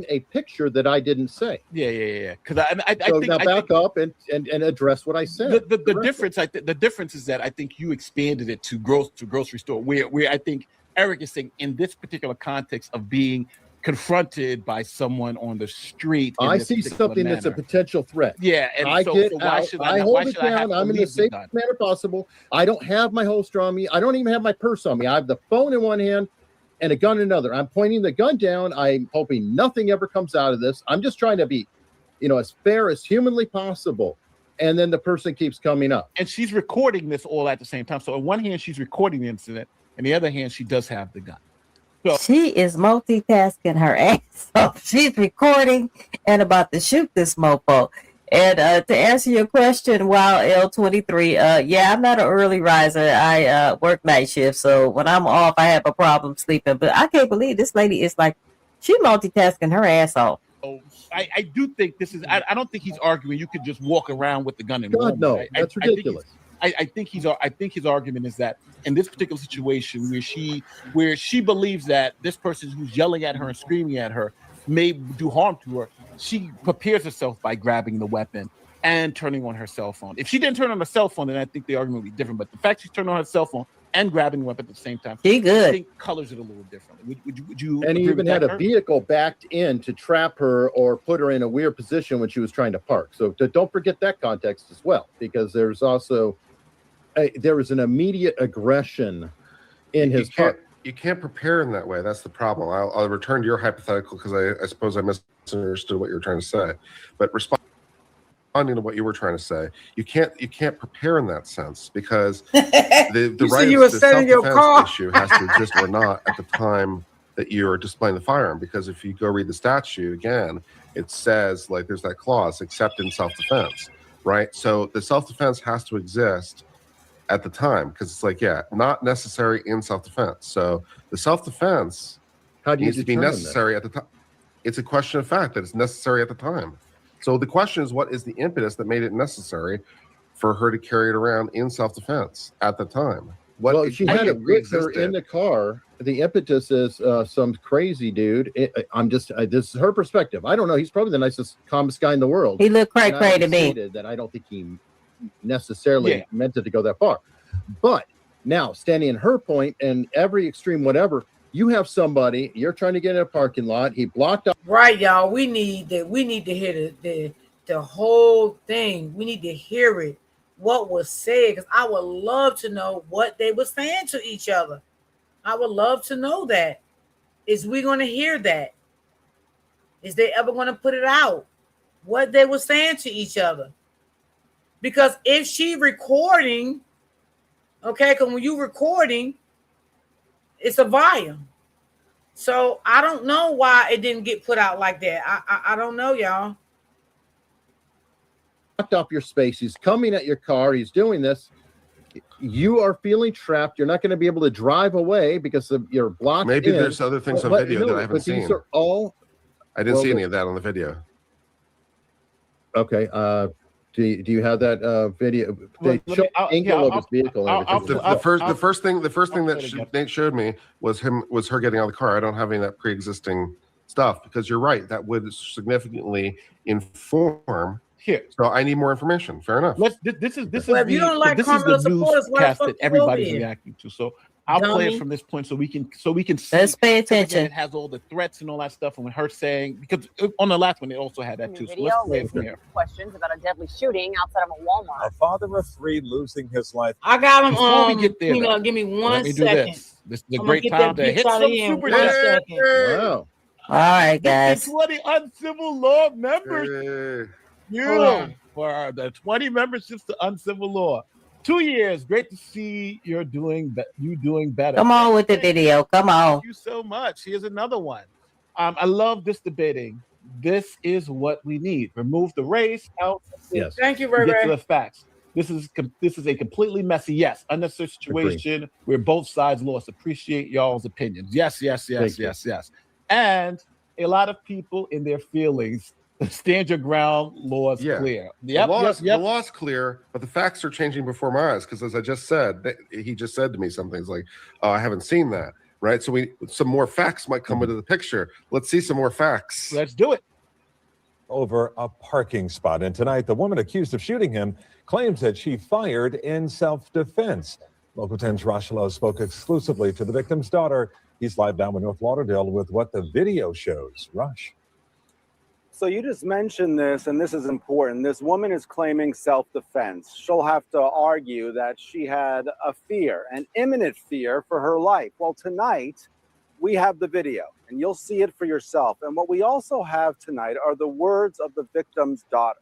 A picture that I didn't say. Yeah. Because I So think now I back think up and address what I said. the difference. The difference is that I think you expanded it to grocery store, where I think Eric is saying in this particular context of being confronted by someone on the street. I see something that's a potential threat. Yeah, and I so get why out. should I why hold it should I have down. to I'm in the leave the safest gun? manner possible. I don't have my holster on me. I don't even have my purse on me. I have the phone in one hand and a gun in another. I'm pointing the gun down. I'm hoping nothing ever comes out of this. I'm just trying to be, as fair as humanly possible. and then the person keeps coming up. And she's recording this all at the same time. So on one hand, she's recording the incident, and the other hand, she does have the gun. So She is multitasking her ass off. She's recording and about to shoot this mofo. And to answer your question, while L23, yeah, I'm not an early riser. I work night shift, so when I'm off, I have a problem sleeping. But I can't believe this lady is like, she multitasking her ass off. I do think this is. I don't think he's arguing you could just walk around with the gun in God, Walmart. no, that's ridiculous. I think his argument is that in this particular situation where she believes that this person who's yelling at her and screaming at her may do harm to her, she prepares herself by grabbing the weapon and turning on her cell phone. If she didn't turn on her cell phone, then I think the argument would be different. But the fact she's turning on her cell phone and grabbing the weapon at the same time, She good. I think colors it a little differently. Would you And he agree even with had that, a Kurt? vehicle backed in to trap her or put her in a weird position when she was trying to park. So don't forget that context as well, because there's also there was an immediate aggression in his heart. You can't prepare in that way. That's the problem. I'll return to your hypothetical because I suppose I misunderstood what you were trying to say. But responding to what you were trying to say, you can't prepare in that sense because the You right said you were the setting your car. self-defense issue has to exist or not at the time that you're displaying the firearm. Because if you go read the statute again, it says, like, there's that clause, except in self-defense, right? So the self-defense has to exist at the time, because it's like, yeah, not necessary in self-defense. So the self-defense needs to be necessary at the time. It's a question of fact that it's necessary at the time. So the question is, what is the impetus that made it necessary for her to carry it around in self-defense at the time? Well, she had it with her in the car. The impetus is some crazy dude. This is her perspective. I don't know. He's probably the nicest, calmest guy in the world. He looked And I cray-cray to me. stated that I don't think he necessarily meant it to go that far. But now, standing in her point and every extreme whatever, you have somebody, you're trying to get in a parking lot. He blocked up. Right, y'all. We need to hear the whole thing. We need to hear it. What was said, because I would love to know what they were saying to each other. I would love to know that. Is we going to hear that? Is they ever going to put it out? What they were saying to each other? Because if she recording, okay, because when you recording, it's a volume. So I don't know why it didn't get put out like that. I don't know, y'all. Blocked off your space. He's coming at your car. He's doing this. You are feeling trapped. You're not going to be able to drive away because you're blocked. Maybe in. there's other things on video that I haven't seen. These are all. I didn't see any of that on the video. Okay. Do you have that video? They show the angle of his vehicle. And everything. The first thing that Nate showed me was her getting out of the car. I don't have any of that pre-existing stuff, because you're right. That would significantly inform. Here. So I need more information. Fair enough. This is Well, if you don't like Carmelo supporters, why the newscast fuck that you everybody's over here? reacting to. So I'll play Dummy. it from this point so we can see. Let's pay Again, attention. it has all the threats and all that stuff, and when her saying, because on the last one it also had that too. So let's play it from here. Questions about a deadly shooting outside of a Walmart. A father of three losing his life. I got him. Before we get there, though, Give me let 1 me do second. this is a I'm great gonna get time that to hit bitch out some of here in super 1 chats. second. Wow. All right, guys. 20 uncivil law members. Hold on. For the 20 memberships to uncivil law. 2 years. Great to see you doing better. Come on with the video. Come on. Thank you so much. Here's another one. I love this debating. This is what we need. Remove the race out. Yes. Thank you, Ray Get to Ray. the facts. This is a completely messy, yes, unnecessary situation where both sides lost. Appreciate y'all's opinions. Yes. And a lot of people in their feelings. Stand your ground law is clear. The law's clear, but the facts are changing before my eyes. Because as I just said, he just said to me something. He's like, "Oh, I haven't seen that." Right? So some more facts might come into the picture. Let's see some more facts. Let's do it. Over a parking spot. And tonight, the woman accused of shooting him claims that she fired in self-defense. Local 10's Rochelo spoke exclusively to the victim's daughter. He's live down in North Lauderdale with what the video shows. Rush. So you just mentioned this, and this is important. This woman is claiming self-defense. She'll have to argue that she had a fear, an imminent fear for her life. Well, tonight, we have the video, and you'll see it for yourself. And what we also have tonight are the words of the victim's daughter.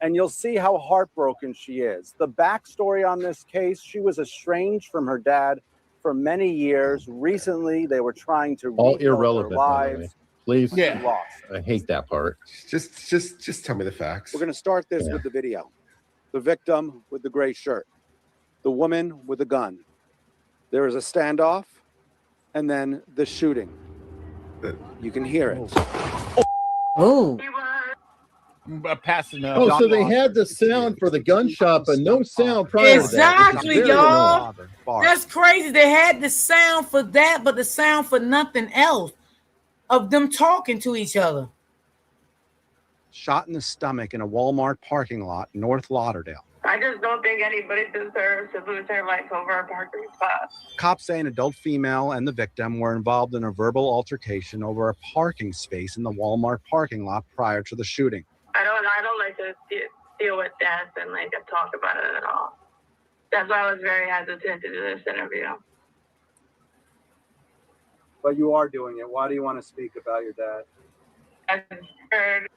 and you'll see how heartbroken she is. The backstory on this case, she was estranged from her dad for many years. Recently, they were trying to All rebuild their irrelevant, by the way. lives. Please. She lost. I hate that part. Just tell me the facts. We're going to start this with the video. The victim with the gray shirt, the woman with the gun. There is a standoff, and then the shooting. You can hear it. Oh. Passing Oh, so they had the sound for the gunshot, but no sound prior Exactly, to that. y'all. That's crazy. They had the sound for that, but the sound for nothing else of them talking to each other. Shot in the stomach in a Walmart parking lot, North Lauderdale. I just don't think anybody deserves to lose their life over a parking spot. Cops say an adult female and the victim were involved in a verbal altercation over a parking space in the Walmart parking lot prior to the shooting. I don't like to deal with death and like to talk about it at all. That's why I was very hesitant to do this interview. But you are doing it. Why do you want to speak about your dad? I heard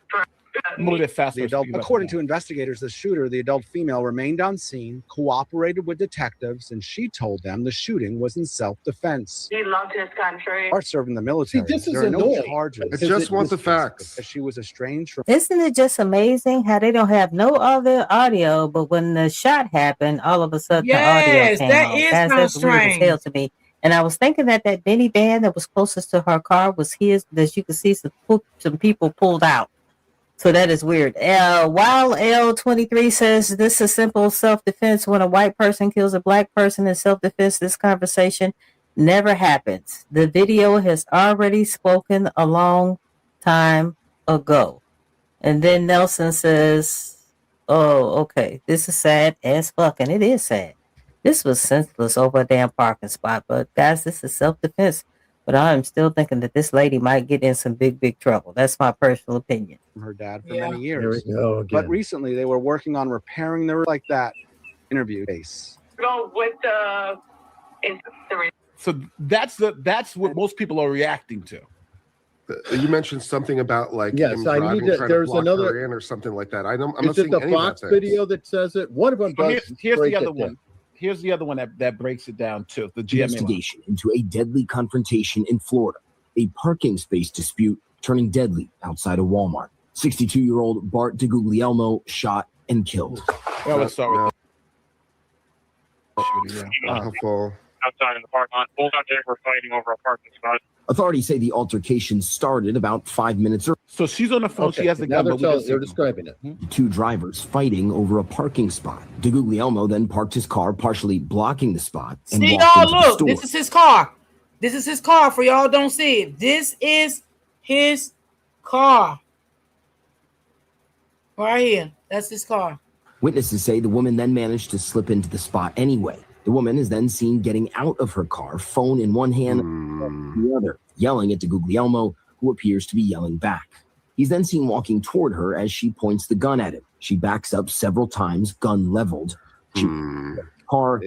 Move it faster. The adult, according to investigators, the shooter, the adult female, remained on scene, cooperated with detectives, and she told them the shooting was in self-defense. he loved his country. Are serving the military. See, this is there are no annoying. charges. I just want the facts. She was estranged from. Isn't it just amazing how they don't have no other audio, but when the shot happened, all of a sudden Yes, the audio came that on. is Guys, kinda that's weird as hell to me. And I was thinking that minivan that was closest to her car was his, that you could see some people pulled out. So that is weird. While L23 says this is simple self-defense when a white person kills a black person in self-defense, this conversation never happens. The video has already spoken a long time ago. And then Nelson says, oh, okay, this is sad as fuck. And it is sad. This was senseless over a damn parking spot. But guys, this is self-defense. But I'm still thinking that this lady might get in some big trouble. That's my personal opinion. Her dad for Yeah. many Here years. we go again. But recently they were working on repairing their like that interview case. Go with the So that's what most people are reacting to. You mentioned something about like Yes, him I driving, need to- trying there's block another- her in or something like that. I'm not Is it seeing the any of Fox that things. video that says it? One of them So does. here's break the other it down. one. Here's the other one that breaks it down too. The GMA one. Investigation into a deadly confrontation in Florida. A parking space dispute turning deadly outside of Walmart. 62-year-old Bart DeGuglielmo shot and killed. Well, let's start with Outside in the parking lot. Both objects were fighting over a parking spot. Authorities say the altercation started about 5 minutes earlier. So she's on the phone. Okay, She has the now gun. they're, But we don't see they're them. describing it. The two drivers fighting over a parking spot. DeGuglielmo then parked his car, partially blocking the spot, and See, walked y'all, into the look, store. this is his car. This is his car for y'all don't see it. This is his car. Right here. That's his car. Witnesses say the woman then managed to slip into the spot anyway. The woman is then seen getting out of her car, phone in one hand, the other, yelling at DeGuglielmo, who appears to be yelling back. He's then seen walking toward her as she points the gun at him. She backs up several times, gun leveled. Car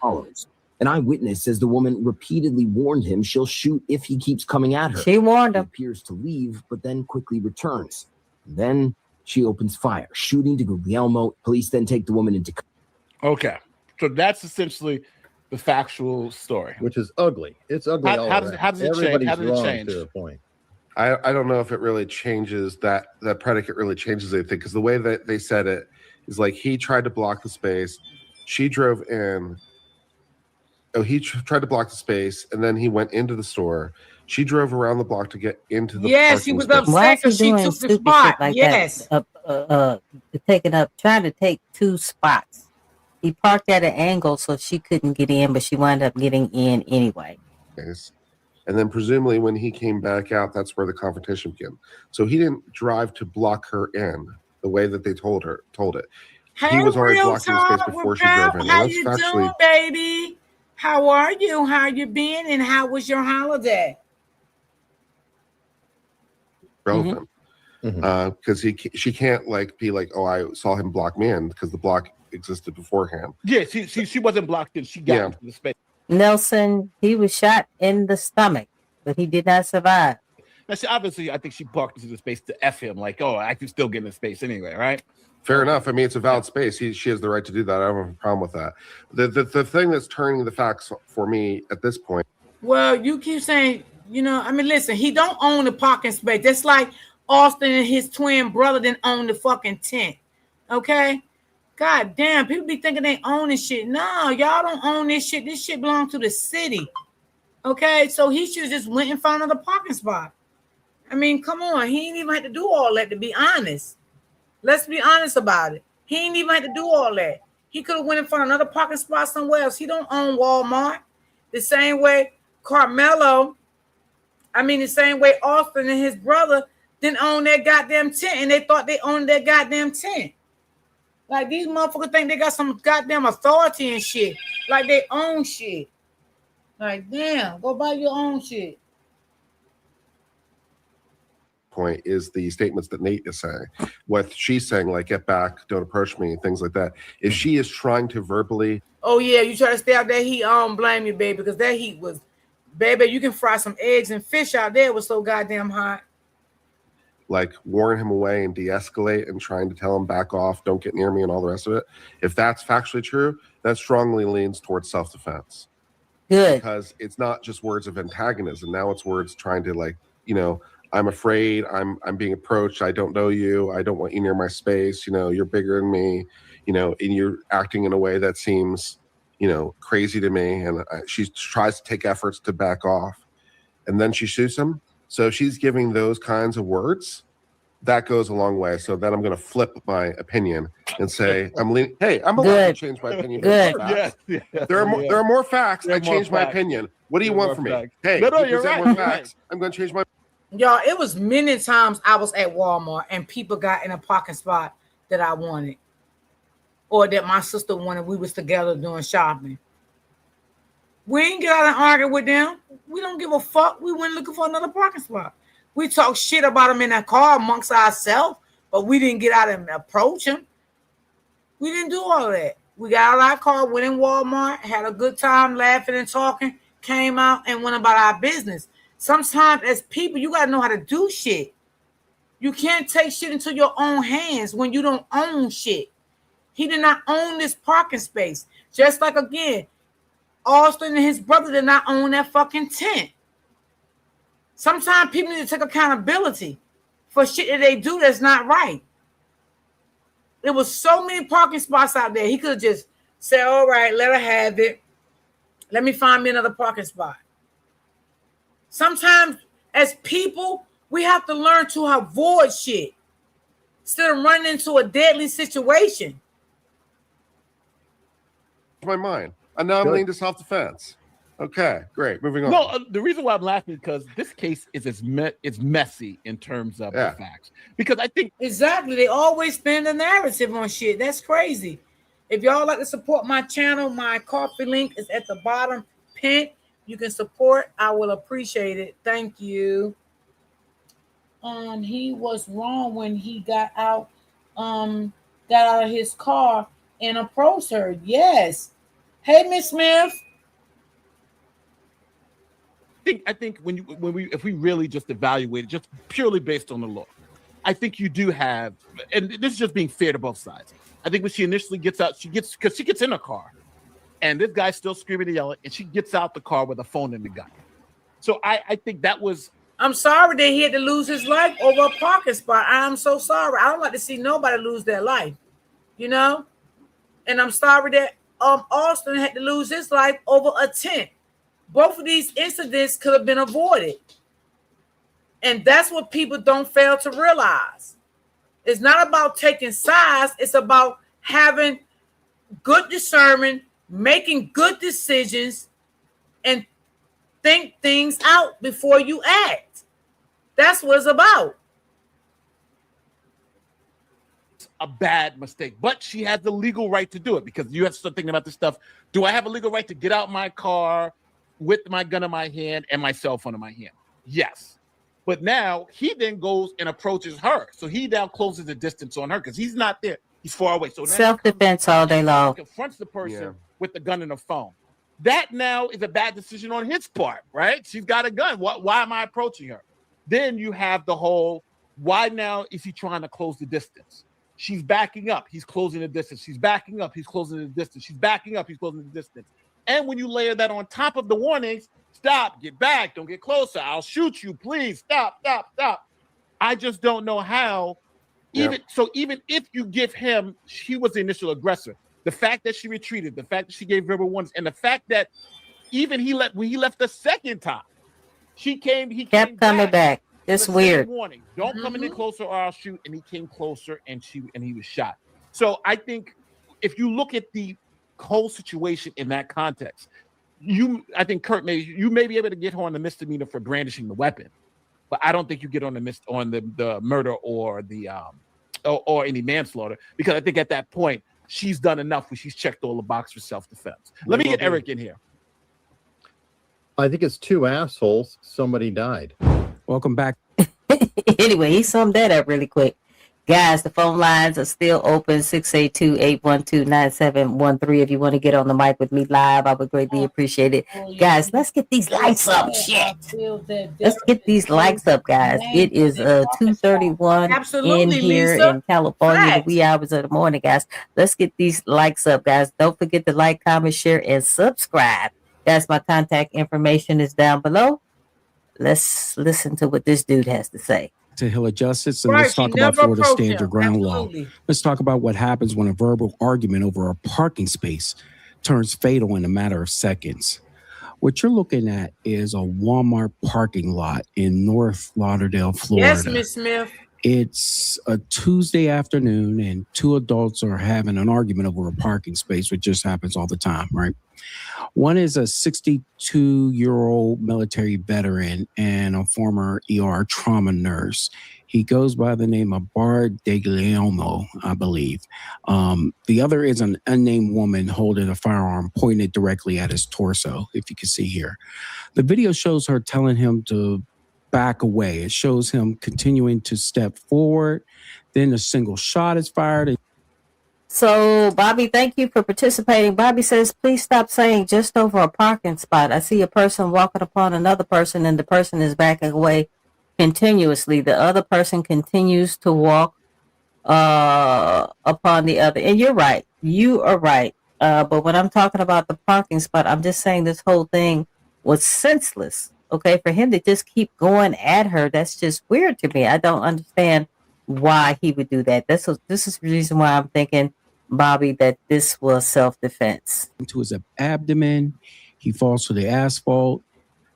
follows. An eyewitness says the woman repeatedly warned him she'll shoot if he keeps coming at her. She warned him. He appears to leave, but then quickly returns. Then she opens fire, shooting DeGuglielmo. Police then take the woman into Okay, so that's essentially the factual story, which is ugly. It's ugly. How does it change? Everybody's How does it wrong change? to a point. I don't know if it really changes that predicate really changes anything, because the way that they said it is like he tried to block the space, she drove in. Oh, he tried to block the space, and then he went into the store. She drove around the block to get into the. Yes, she parking was space. upset Why is he because she doing took the stupid spot. shit like Yes. that? Trying to take two spots. He parked at an angle so she couldn't get in, but she wound up getting in anyway. Yes. And then presumably when he came back out, that's where the confrontation began. So he didn't drive to block her in the way that they told it. He was already blocking the space before she drove in. How And you that's doing, baby? How are you? How you been? And how was your holiday? relevant. Because she can't like be like, oh, I saw him block me in, because the block existed beforehand. Yeah, she wasn't blocked in. She got into the space. Nelson, he was shot in the stomach, but he did not survive. Now, obviously, I think she parked into the space to F him, like, oh, I can still get in the space anyway, right? Fair enough. I mean, it's a valid space. She has the right to do that. I don't have a problem with that. The thing that's turning the facts for me at this point. Well, you keep saying, I mean, listen, he don't own the parking space. Just like Austin and his twin brother didn't own the fucking tent. Okay? God damn, people be thinking they own this shit. No, y'all don't own this shit. This shit belongs to the city. Okay? So he should just went and found another parking spot. I mean, come on. He ain't even had to do all that, to be honest. Let's be honest about it. He ain't even had to do all that. He could have went and found another parking spot somewhere else. He don't own Walmart. The same way the same way Austin and his brother didn't own their goddamn tent, and they thought they owned their goddamn tent. Like, these motherfuckers think they got some goddamn authority and shit. Like, they own shit. Like, damn, go buy your own shit. Point is the statements that Nate is saying. What she's saying, like, get back, don't approach me, things like that. If she is trying to verbally... Oh, yeah, you try to stay out that heat, I don't blame you, baby, because that heat was... Baby, you can fry some eggs and fish out there. It was so goddamn hot. Like, warn him away and de-escalate and trying to tell him back off, don't get near me and all the rest of it. If that's factually true, that strongly leans towards self-defense. Good. Because it's not just words of antagonism. Now it's words trying to, like, I'm afraid, I'm being approached, I don't know you, I don't want you near my space, you're bigger than me, and you're acting in a way that seems, crazy to me. And she tries to take efforts to back off. And then she shoots him. So she's giving those kinds of words. That goes a long way. So then I'm going to flip my opinion and say, I'm allowed to change my opinion. Good. Yes. There are more facts. I changed my opinion. What do you want from me? Facts. Hey, No, you you're present right. more You're facts. I'm going to change my. Y'all, it was many times I was at Walmart and people got in a parking spot that I wanted, or that my sister wanted. We was together doing shopping. We ain't get out and argue with them. We don't give a fuck. We went looking for another parking spot. We talk shit about them in that car amongst ourselves, but we didn't get out and approach them. We didn't do all that. We got out of our car, went in Walmart, had a good time laughing and talking, came out and went about our business. Sometimes as people, you got to know how to do shit. You can't take shit into your own hands when you don't own shit. He did not own this parking space. Just like, again, Austin and his brother did not own that fucking tent. Sometimes people need to take accountability for shit that they do that's not right. There was so many parking spots out there. He could have just said, all right, let her have it. Let me find me another parking spot. Sometimes as people, we have to learn to avoid shit instead of running into a deadly situation. My mind. And now I'm leaning to self-defense. Okay, great. Moving on. No, the reason why I'm laughing is because this case is it's messy in terms of the facts. Because I think exactly they always spin the narrative on shit. That's crazy. If y'all like to support my channel, my coffee link is at the bottom pinned. You can support. I will appreciate it. Thank you. He was wrong when he got out of his car and approached her. Yes. Hey, Miss Smith. I think if we really just evaluate it just purely based on the law, I think you do have, and this is just being fair to both sides. I think when she initially gets out, she gets in a car, and this guy's still screaming and yelling, and she gets out the car with a phone and a gun. So I think that was. I'm sorry that he had to lose his life over a parking spot. I'm so sorry. I don't like to see nobody lose their life, And I'm sorry that Austin had to lose his life over a tent. Both of these incidents could have been avoided. And that's what people don't fail to realize. It's not about taking sides. It's about having good discernment, making good decisions, and think things out before you act. That's what it's about. A bad mistake, but she had the legal right to do it, because you have to start thinking about this stuff. Do I have a legal right to get out my car with my gun in my hand and my cell phone in my hand? Yes. But now he then goes and approaches her. So he now closes the distance on her because he's not there. He's far away. So self-defense all day long. Confronts the person with the gun and the phone. That now is a bad decision on his part, right? She's got a gun. Why am I approaching her? Then you have the whole, why now is he trying to close the distance? She's backing up. He's closing the distance. She's backing up. He's closing the distance. She's backing up. He's closing the distance. And when you layer that on top of the warnings, stop, get back, don't get closer. I'll shoot you. Please stop. I just don't know how. Even if you give him, she was the initial aggressor. The fact that she retreated, the fact that she gave verbal warnings, and the fact that even when he left the second time, he kept coming back. It's weird. Warning. Don't come any closer or I'll shoot. And he came closer and he was shot. So I think if you look at the whole situation in that context, I think Kurt you may be able to get her on the misdemeanor for brandishing the weapon, but I don't think you get on the murder or the or any manslaughter, because I think at that point she's done enough where she's checked all the boxes for self-defense. Let me get Eric in here. I think it's two assholes. Somebody died. Welcome back. Anyway, he summed that up really quick. Guys, the phone lines are still open, 682-812-9713. If you want to get on the mic with me live, I would greatly appreciate it. Guys, let's get these lights up, shit. Let's get these likes up, guys. It is 2:31 in here in California, the wee hours of the morning, guys. Let's get these likes up, guys. Don't forget to like, comment, share, and subscribe. Guys, my contact information is down below. Let's listen to what this dude has to say. To Hill of Justice, and let's talk about Florida Stand Your Ground law. Let's talk about what happens when a verbal argument over a parking space turns fatal in a matter of seconds. What you're looking at is a Walmart parking lot in North Lauderdale, Florida. Yes, Miss Smith. It's a Tuesday afternoon, and two adults are having an argument over a parking space, which just happens all the time, right? One is a 62-year-old military veteran and a former ER trauma nurse. He goes by the name of Bard DeGuglielmo, I believe. The other is an unnamed woman holding a firearm pointed directly at his torso, if you can see here. The video shows her telling him to back away. It shows him continuing to step forward. Then a single shot is fired. So, Bobby, thank you for participating. Bobby says, please stop saying just over a parking spot. I see a person walking upon another person and the person is backing away continuously. The other person continues to walk upon the other. And you're right. You are right. But when I'm talking about the parking spot, I'm just saying this whole thing was senseless. Okay, for him to just keep going at her, that's just weird to me. I don't understand why he would do that. This is the reason why I'm thinking, Bobby, that this was self-defense. To his abdomen, he falls to the asphalt,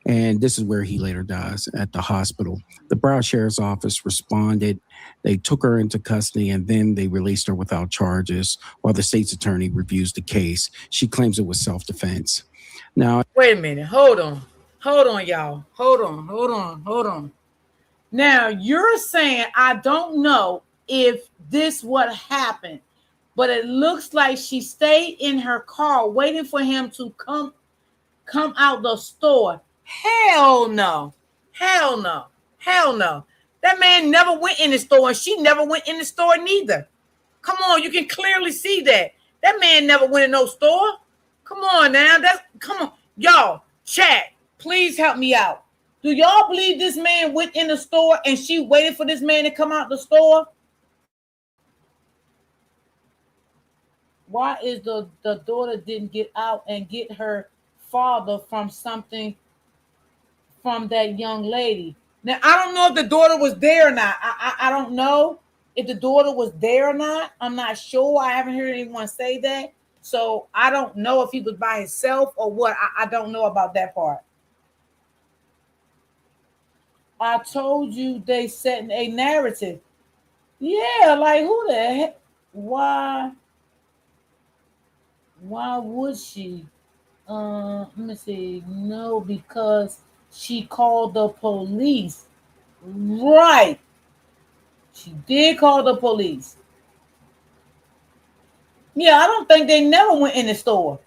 and this is where he later dies at the hospital. The Broward Sheriff's Office responded. They took her into custody, and then they released her without charges while the state's attorney reviews the case. She claims it was self-defense. Now, wait a minute. Hold on, y'all. Hold on. Now, you're saying, I don't know if this what happened, but it looks like she stayed in her car waiting for him to come out the store. Hell no. That man never went in the store, and she never went in the store neither. Come on, you can clearly see that. That man never went in no store. Come on now. Come on. Y'all, chat, please help me out. Do y'all believe this man went in the store and she waited for this man to come out the store? Why is the daughter didn't get out and get her father from something from that young lady? Now, I don't know if the daughter was there or not. I don't know if the daughter was there or not. I'm not sure. I haven't heard anyone say that. So I don't know if he was by himself or what. I don't know about that part. I told you they set a narrative. Yeah, like who the heck? Why would she? Let me see. No, because she called the police. Right. She did call the police. Yeah, I don't think they never went in the store.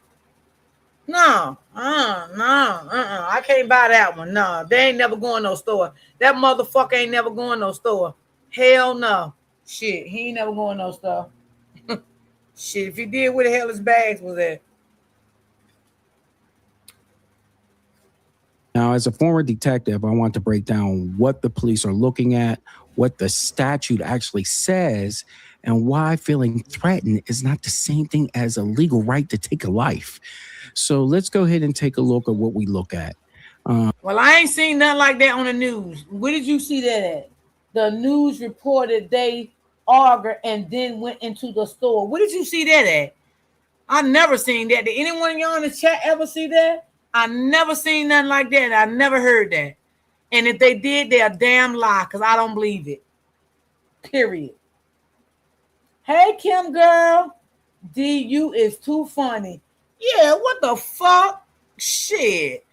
No, I can't buy that one. No, they ain't never going no store. That motherfucker ain't never going no store. Hell no. Shit, he ain't never going no store. Shit, if he did, where the hell his bags was at? Now, as a former detective, I want to break down what the police are looking at, what the statute actually says, and why feeling threatened is not the same thing as a legal right to take a life. So let's go ahead and take a look at what we look at. Well, I ain't seen nothing like that on the news. Where did you see that at? The news reported they argued and then went into the store. Where did you see that at? I never seen that. Did anyone of y'all in the chat ever see that? I never seen nothing like that. I never heard that. And if they did, they're a damn lie, because I don't believe it. Period. Hey, Kim girl. DU is too funny. Yeah, what the fuck? Shit.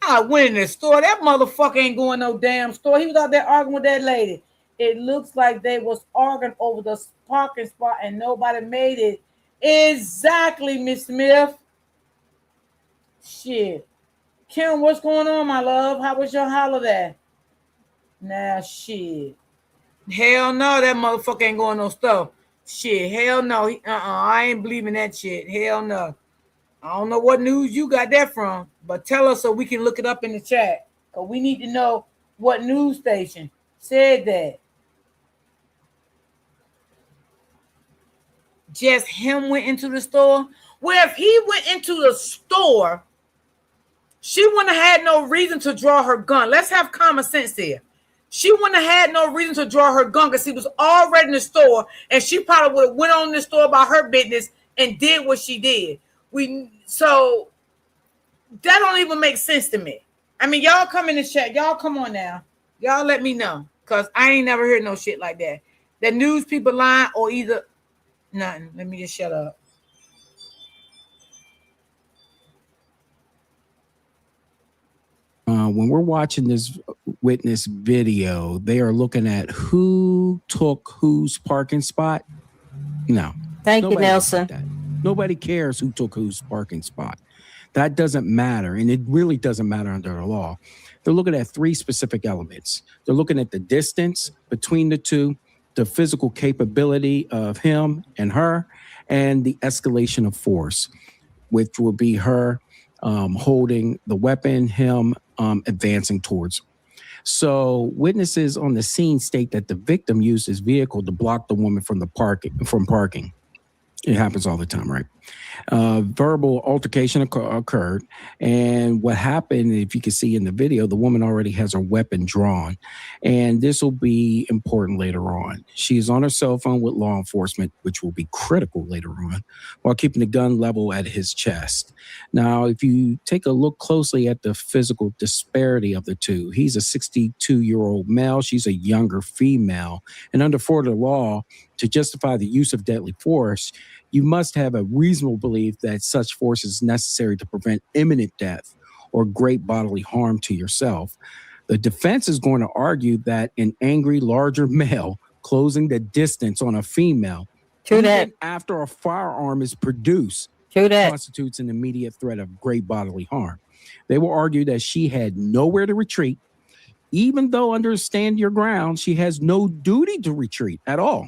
I went in the store. That motherfucker ain't going no damn store. He was out there arguing with that lady. It looks like they was arguing over the parking spot and nobody made it. Exactly, Miss Smith. Shit. Kim, what's going on, my love? How was your holiday? Nah, shit. Hell no, that motherfucker ain't going no stuff. Shit, hell no. I ain't believing that shit. Hell no. I don't know what news you got that from, but tell us so we can look it up in the chat. Because we need to know what news station said that. Just him went into the store? Well, if he went into the store, she wouldn't have had no reason to draw her gun. Let's have common sense here. She wouldn't have had no reason to draw her gun because he was already in the store, and she probably would have went on in the store about her business and did what she did. So that don't even make sense to me. I mean, y'all come in the chat. Y'all come on now. Y'all let me know, because I ain't never heard no shit like that. The news people lying or either nothing. Let me just shut up. When we're watching this witness video, they are looking at who took whose parking spot. No. Thank you, Nelson. Nobody cares who took whose parking spot. That doesn't matter. And it really doesn't matter under the law. They're looking at three specific elements. They're looking at the distance between the two, the physical capability of him and her, and the escalation of force, which will be her holding the weapon, him advancing towards him. So witnesses on the scene state that the victim used his vehicle to block the woman from parking. It happens all the time, right? Verbal altercation occurred. And what happened, if you can see in the video, the woman already has her weapon drawn. And this will be important later on. She's on her cell phone with law enforcement, which will be critical later on, while keeping the gun level at his chest. Now, if you take a look closely at the physical disparity of the two, he's a 62-year-old male. She's a younger female. And under Florida law, to justify the use of deadly force, you must have a reasonable belief that such force is necessary to prevent imminent death or great bodily harm to yourself. The defense is going to argue that an angry, larger male closing the distance on a female, even after a firearm is produced, constitutes an immediate threat of great bodily harm. They will argue that she had nowhere to retreat, even though under stand your ground, she has no duty to retreat at all.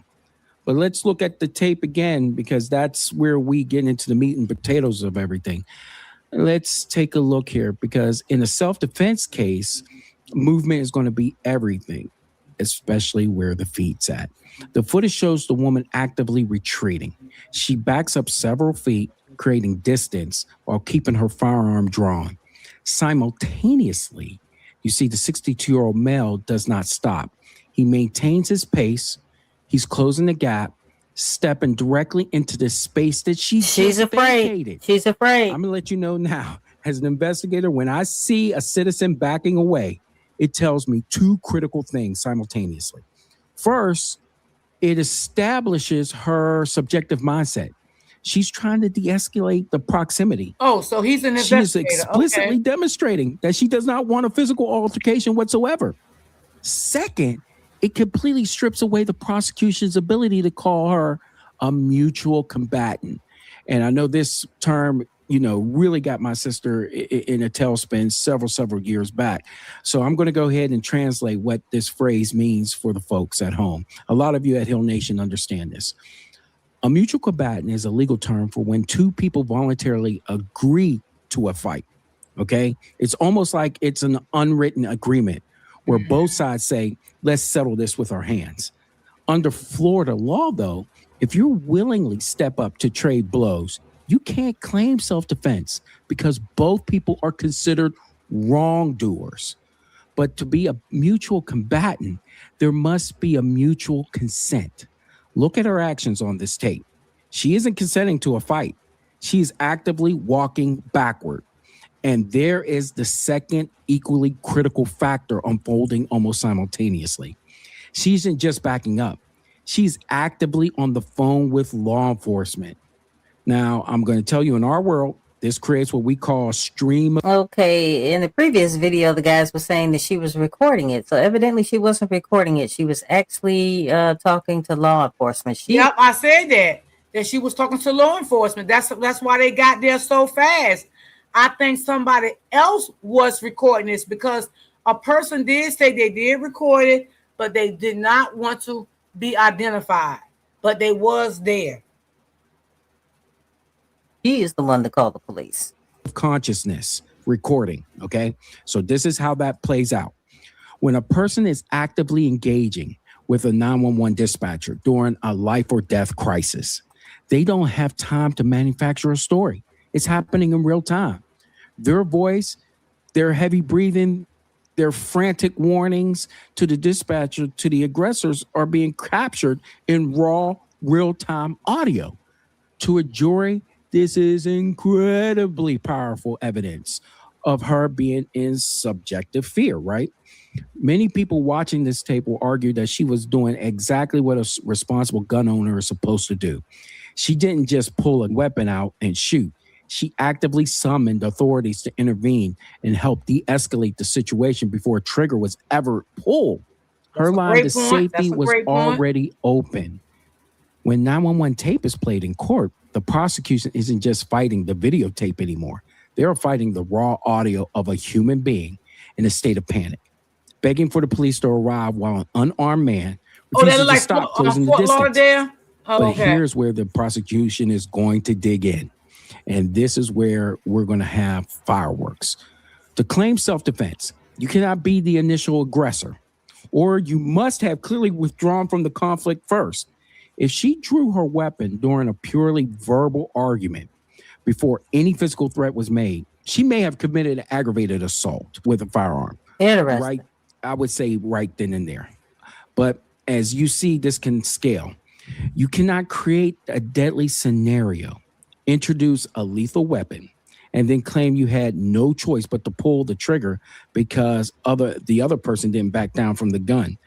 But let's look at the tape again, because that's where we get into the meat and potatoes of everything. Let's take a look here, because in a self-defense case, movement is going to be everything, especially where the feet's at. The footage shows the woman actively retreating. She backs up several feet, creating distance while keeping her firearm drawn. Simultaneously, you see the 62-year-old male does not stop. He maintains his pace. He's closing the gap, stepping directly into the space that she's afraid. Vacated. She's afraid. I'm going to let you know now, as an investigator, when I see a citizen backing away, it tells me two critical things simultaneously. First, it establishes her subjective mindset. She's trying to de-escalate the proximity. Oh, so he's an She is investigator. explicitly demonstrating that she does not want a physical altercation whatsoever. Second, it completely strips away the prosecution's ability to call her a mutual combatant. And I know this term, really got my sister in a tailspin several years back. So I'm going to go ahead and translate what this phrase means for the folks at home. A lot of you at Hill Nation understand this. A mutual combatant is a legal term for when two people voluntarily agree to a fight. Okay? It's almost like it's an unwritten agreement where both sides say, let's settle this with our hands. Under Florida law, though, If you willingly step up to trade blows, you can't claim self-defense because both people are considered wrongdoers. But to be a mutual combatant, there must be a mutual consent. Look at her actions on this tape. She isn't consenting to a fight. She is actively walking backward. And there is the second equally critical factor unfolding almost simultaneously. She isn't just backing up. She's actively on the phone with law enforcement. Now, I'm going to tell you, in our world, this creates what we call a stream. Okay, in the previous video, the guys were saying that she was recording it. So evidently she wasn't recording it. She was actually talking to law enforcement. Yep, I said that she was talking to law enforcement. That's why they got there so fast. I think somebody else was recording this because a person did say they did record it, but they did not want to be identified. But they was there. She is the one to call the police. Consciousness recording. Okay. So this is how that plays out. When a person is actively engaging with a 911 dispatcher during a life or death crisis, they don't have time to manufacture a story. It's happening in real time. Their voice, their heavy breathing, their frantic warnings to the dispatcher, to the aggressors are being captured in raw, real-time audio. To a jury, this is incredibly powerful evidence of her being in subjective fear, right? Many people watching this tape will argue that she was doing exactly what a responsible gun owner is supposed to do. She didn't just pull a weapon out and shoot. She actively summoned authorities to intervene and help de-escalate the situation before a trigger was ever pulled. Her line to safety was already open. When 911 tape is played in court, the prosecution isn't just fighting the videotape anymore. They are fighting the raw audio of a human being in a state of panic, begging for the police to arrive while an unarmed man refuses to stop closing the distance. But here's where the prosecution is going to dig in. And this is where we're going to have fireworks. To claim self-defense, you cannot be the initial aggressor, or you must have clearly withdrawn from the conflict first. If she drew her weapon during a purely verbal argument before any physical threat was made, she may have committed an aggravated assault with a firearm. Interesting. Right? I would say right then and there. But as you see, this can scale. You cannot create a deadly scenario, introduce a lethal weapon, and then claim you had no choice but to pull the trigger because the other person didn't back down from the gun.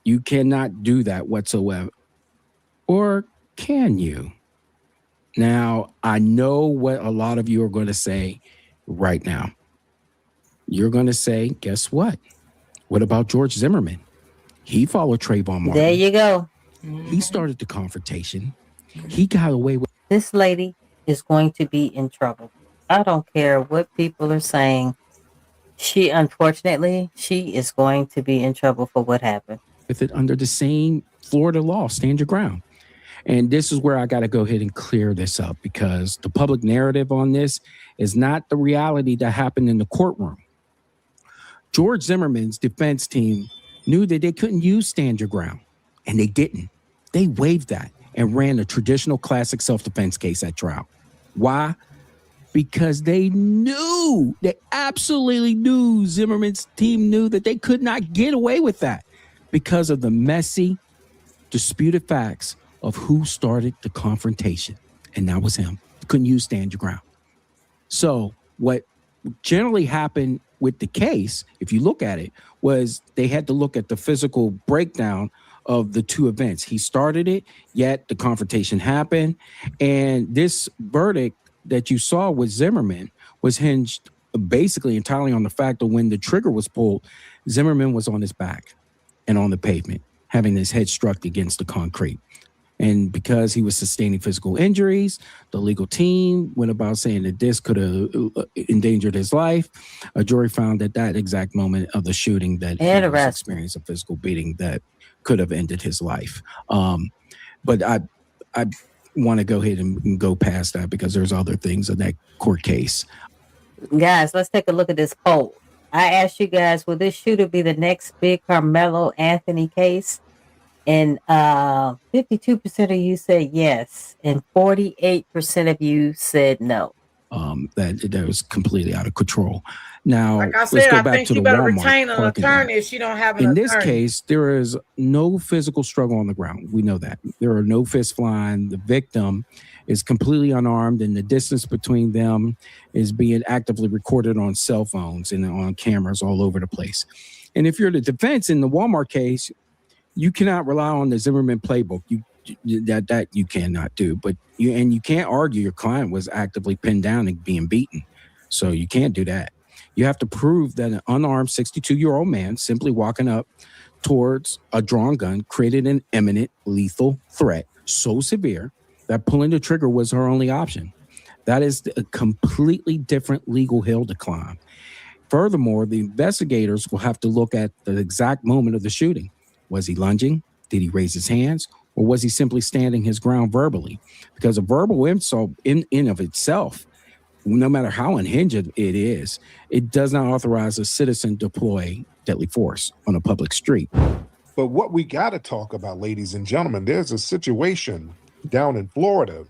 You cannot do that whatsoever. Or can you? Now, I know what a lot of you are going to say right now. You're going to say, guess what? What about George Zimmerman? He followed Trayvon Martin. There you go. He started the confrontation. He got away with. This lady is going to be in trouble. I don't care what people are saying. Unfortunately, she is going to be in trouble for what happened. With it under the same Florida law, stand your ground. And this is where I got to go ahead and clear this up because the public narrative on this is not the reality that happened in the courtroom. George Zimmerman's defense team knew that they couldn't use stand your ground, and they didn't. They waived that and ran a traditional classic self-defense case at trial. Why? Because they absolutely knew, Zimmerman's team knew that they could not get away with that because of the messy, disputed facts of who started the confrontation. And that was him. Couldn't use stand your ground. So what generally happened with the case, if you look at it, was they had to look at the physical breakdown of the two events. He started it, yet the confrontation happened. And this verdict that you saw with Zimmerman was hinged basically entirely on the fact that when the trigger was pulled, Zimmerman was on his back and on the pavement, having his head struck against the concrete. And because he was sustaining physical injuries, the legal team went about saying that this could have endangered his life. A jury found at that exact moment of the shooting that he was experiencing a physical beating that could have ended his life. But I want to go ahead and go past that because there's other things in that court case. Guys, let's take a look at this poll. I asked you guys, will this shooter be the next big Carmelo Anthony case? And 52% of you said yes, and 48% of you said no. That was completely out of control. Now, Like I let's said, go I back think to she the better Walmart retain an parking lot. attorney if she don't have an In attorney. this case, there is no physical struggle on the ground. We know that. There are no fists flying. The victim is completely unarmed, and the distance between them is being actively recorded on cell phones and on cameras all over the place. And if you're the defense in the Walmart case, you cannot rely on the Zimmerman playbook. That you cannot do. But you can't argue your client was actively pinned down and being beaten. So you can't do that. You have to prove that an unarmed 62-year-old man simply walking up towards a drawn gun created an imminent lethal threat so severe that pulling the trigger was her only option. That is a completely different legal hill to climb. Furthermore, the investigators will have to look at the exact moment of the shooting. Was he lunging? Did he raise his hands? Or was he simply standing his ground verbally? Because a verbal insult in of itself, no matter how unhinged it is, it does not authorize a citizen to deploy deadly force on a public street. But what we got to talk about, ladies and gentlemen, there's a situation down in Florida.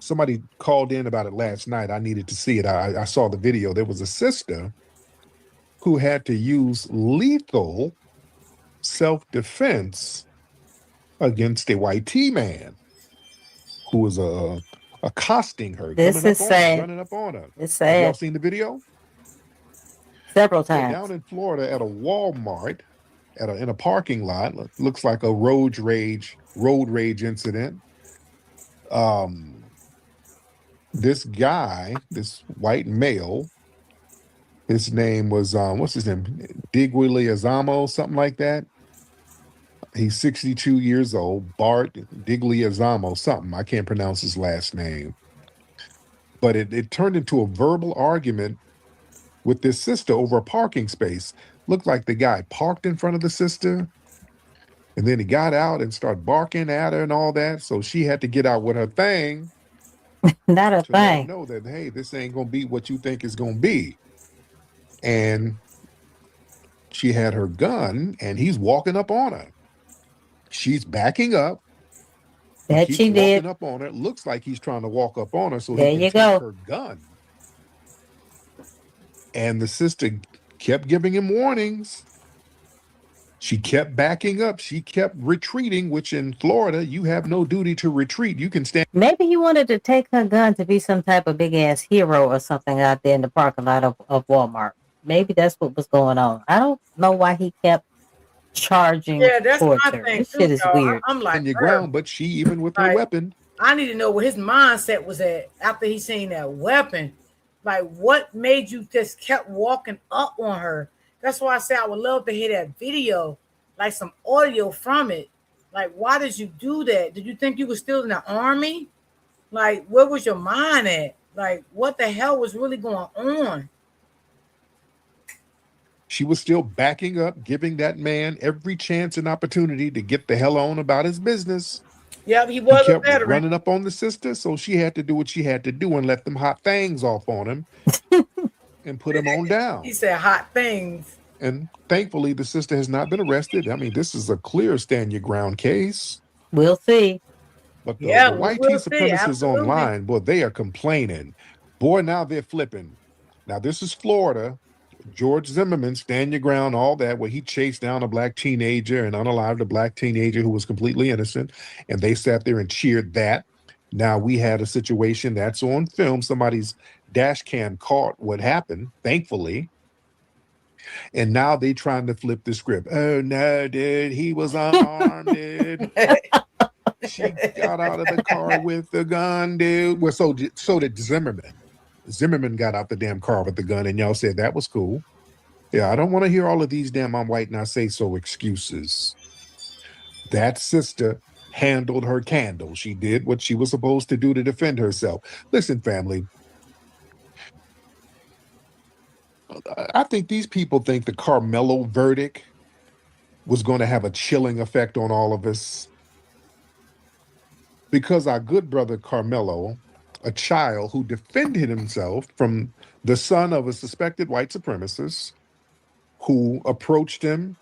Somebody called in about it last night. I needed to see it. I saw the video. There was a sister who had to use lethal self-defense against a white man who was accosting her. This is sad. Running up on her. It's Have y'all sad. seen the video? Several Yeah, times. down in Florida at a Walmart, in a parking lot, looks like a road rage incident. This guy, this white male, his name was what's his name? Diguiliazamo, something like that. He's 62 years old, Bart Digliazamo, something. I can't pronounce his last name. But it turned into a verbal argument with this sister over a parking space. Looked like the guy parked in front of the sister, and then he got out and started barking at her and all that. So she had to get out with her thing. Not a to let her thing. know that, hey, this ain't going to be what you think it's going to be. And she had her gun, and he's walking up on her. She's backing up. That Keeps she did. walking up on her. Looks like he's trying to walk up on her so There he can you take go. her gun. And the sister kept giving him warnings. She kept backing up. She kept retreating, which in Florida, you have no duty to retreat. You can stand. Maybe he wanted to take her gun to be some type of big ass hero or something out there in the parking lot of Walmart. Maybe that's what was going on. I don't know why he kept charging Yeah, that's towards my her. thing This too, shit is y'all. weird. I'm like, On your her. ground, but she, even with her Like, weapon, I need to know where his mindset was at after he seen that weapon. Like, what made you just kept walking up on her? That's why I say I would love to hear that video, like some audio from it. Like, why did you do that? Did you think you were still in the army? Like, where was your mind at? Like, what the hell was really going on? she was still backing up, giving that man every chance and opportunity to get the hell on about his business. Yeah, he He was a kept veteran. running up on the sister, so she had to do what she had to do and let them hot things off on him and put him on down. He said hot things. And thankfully, the sister has not been arrested. I mean, this is a clear stand your ground case. We'll see. But the, Yeah, the white we'll tea see, supremacists absolutely. online, boy, they are complaining. Boy, now they're flipping. Now, this is Florida. George Zimmerman, stand your ground, all that, where he chased down a black teenager and unalived a black teenager who was completely innocent. And they sat there and cheered that. Now we had a situation that's on film. Somebody's dash cam caught what happened, thankfully. And now they trying to flip the script. Oh, no, dude, he was unarmed, dude. She got out of the car with the gun, dude. Well, so did Zimmerman. Zimmerman got out the damn car with the gun, and y'all said that was cool. Yeah, I don't want to hear all of these damn I'm white and I say so excuses. That sister handled her candle. She did what she was supposed to do to defend herself. Listen, family, I think these people think the Carmelo verdict was going to have a chilling effect on all of us. Because our good brother Carmelo, a child who defended himself from the son of a suspected white supremacist who approached him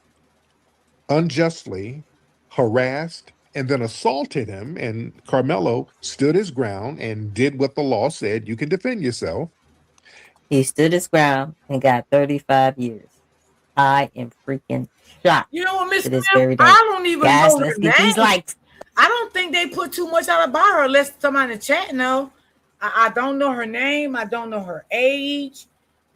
unjustly harassed, and then assaulted him. And Carmelo stood his ground and did what the law said. You can defend yourself. He stood his ground and got 35 years. I am freaking shocked. You know what, Miss to this Smith? very day. I don't even Guys, know let's her get these name. likes. I don't think they put too much out about her unless somebody in the chat know. I don't know her name. I don't know her age.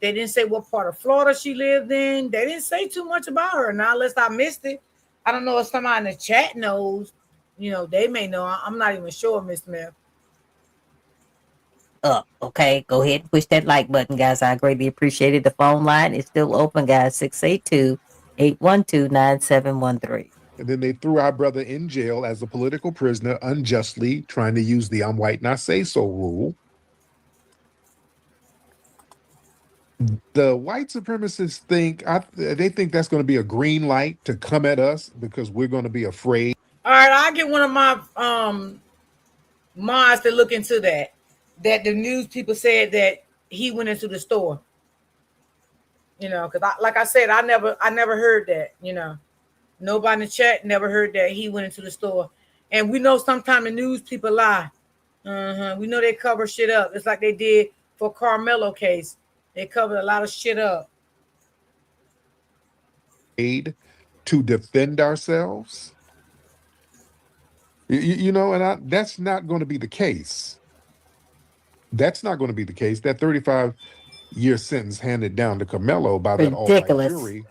They didn't say what part of Florida she lived in. They didn't say too much about her. Now, unless I missed it. I don't know if somebody in the chat knows. You know, they may know. I'm not even sure, Miss Smith. Up. Okay, go ahead and push that like button, guys. I greatly appreciate it. The phone line is still open, guys. 682-812-9713. And then they threw our brother in jail as a political prisoner unjustly, trying to use the I'm white, not say so rule. The white supremacists think they think that's going to be a green light to come at us because we're going to be afraid. All right, I'll get one of my mods to look into that. That the news people said that he went into the store. You know, because like I said, I never heard that. You know, nobody in the chat never heard that he went into the store. And we know sometimes the news people lie. We know they cover shit up. It's like they did for Carmelo case. They covered a lot of shit up. To defend ourselves. You know, and that's not going to be the case. That's not going to be the case. That 35-year sentence handed down to Carmelo by that all-white jury,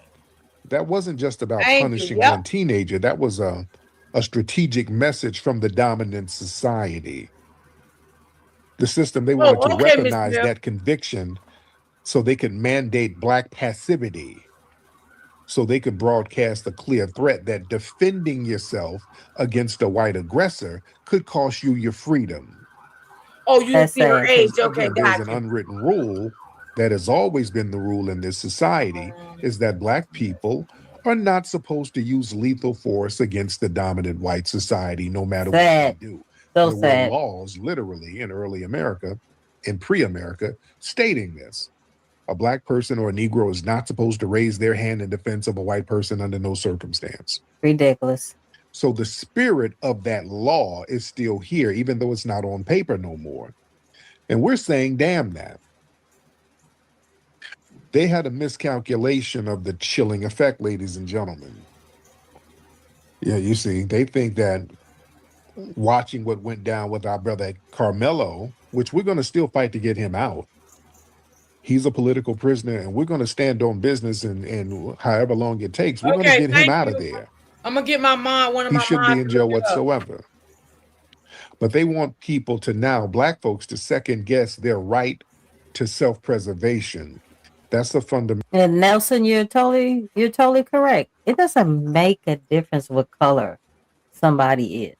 that wasn't just about punishing one teenager. That was a strategic message from the dominant society. The system, they wanted to weaponize that conviction so they could mandate black passivity, so they could broadcast a clear threat that defending yourself against a white aggressor could cost you your freedom. Oh, you see her age. Okay, there's an unwritten rule that has always been the rule in this society is that black people are not supposed to use lethal force against the dominant white society, no matter what they do. There were laws literally in early America, in pre-America, stating this. A black person or a Negro is not supposed to raise their hand in defense of a white person under no circumstance. Ridiculous. So the spirit of that law is still here, even though it's not on paper no more. And we're saying, damn that. They had a miscalculation of the chilling effect, ladies and gentlemen. Yeah, you see, they think that watching what went down with our brother Carmelo, which we're going to still fight to get him out. He's a political prisoner, and we're going to stand on business and however long it takes. We're going to get him out of there. I'm going to get my mom, one of my moms. He shouldn't be in jail whatsoever. But they want people to now, black folks, to second guess their right to self-preservation. That's the fundamental. And Nelson, you're totally correct. It doesn't make a difference what color somebody is.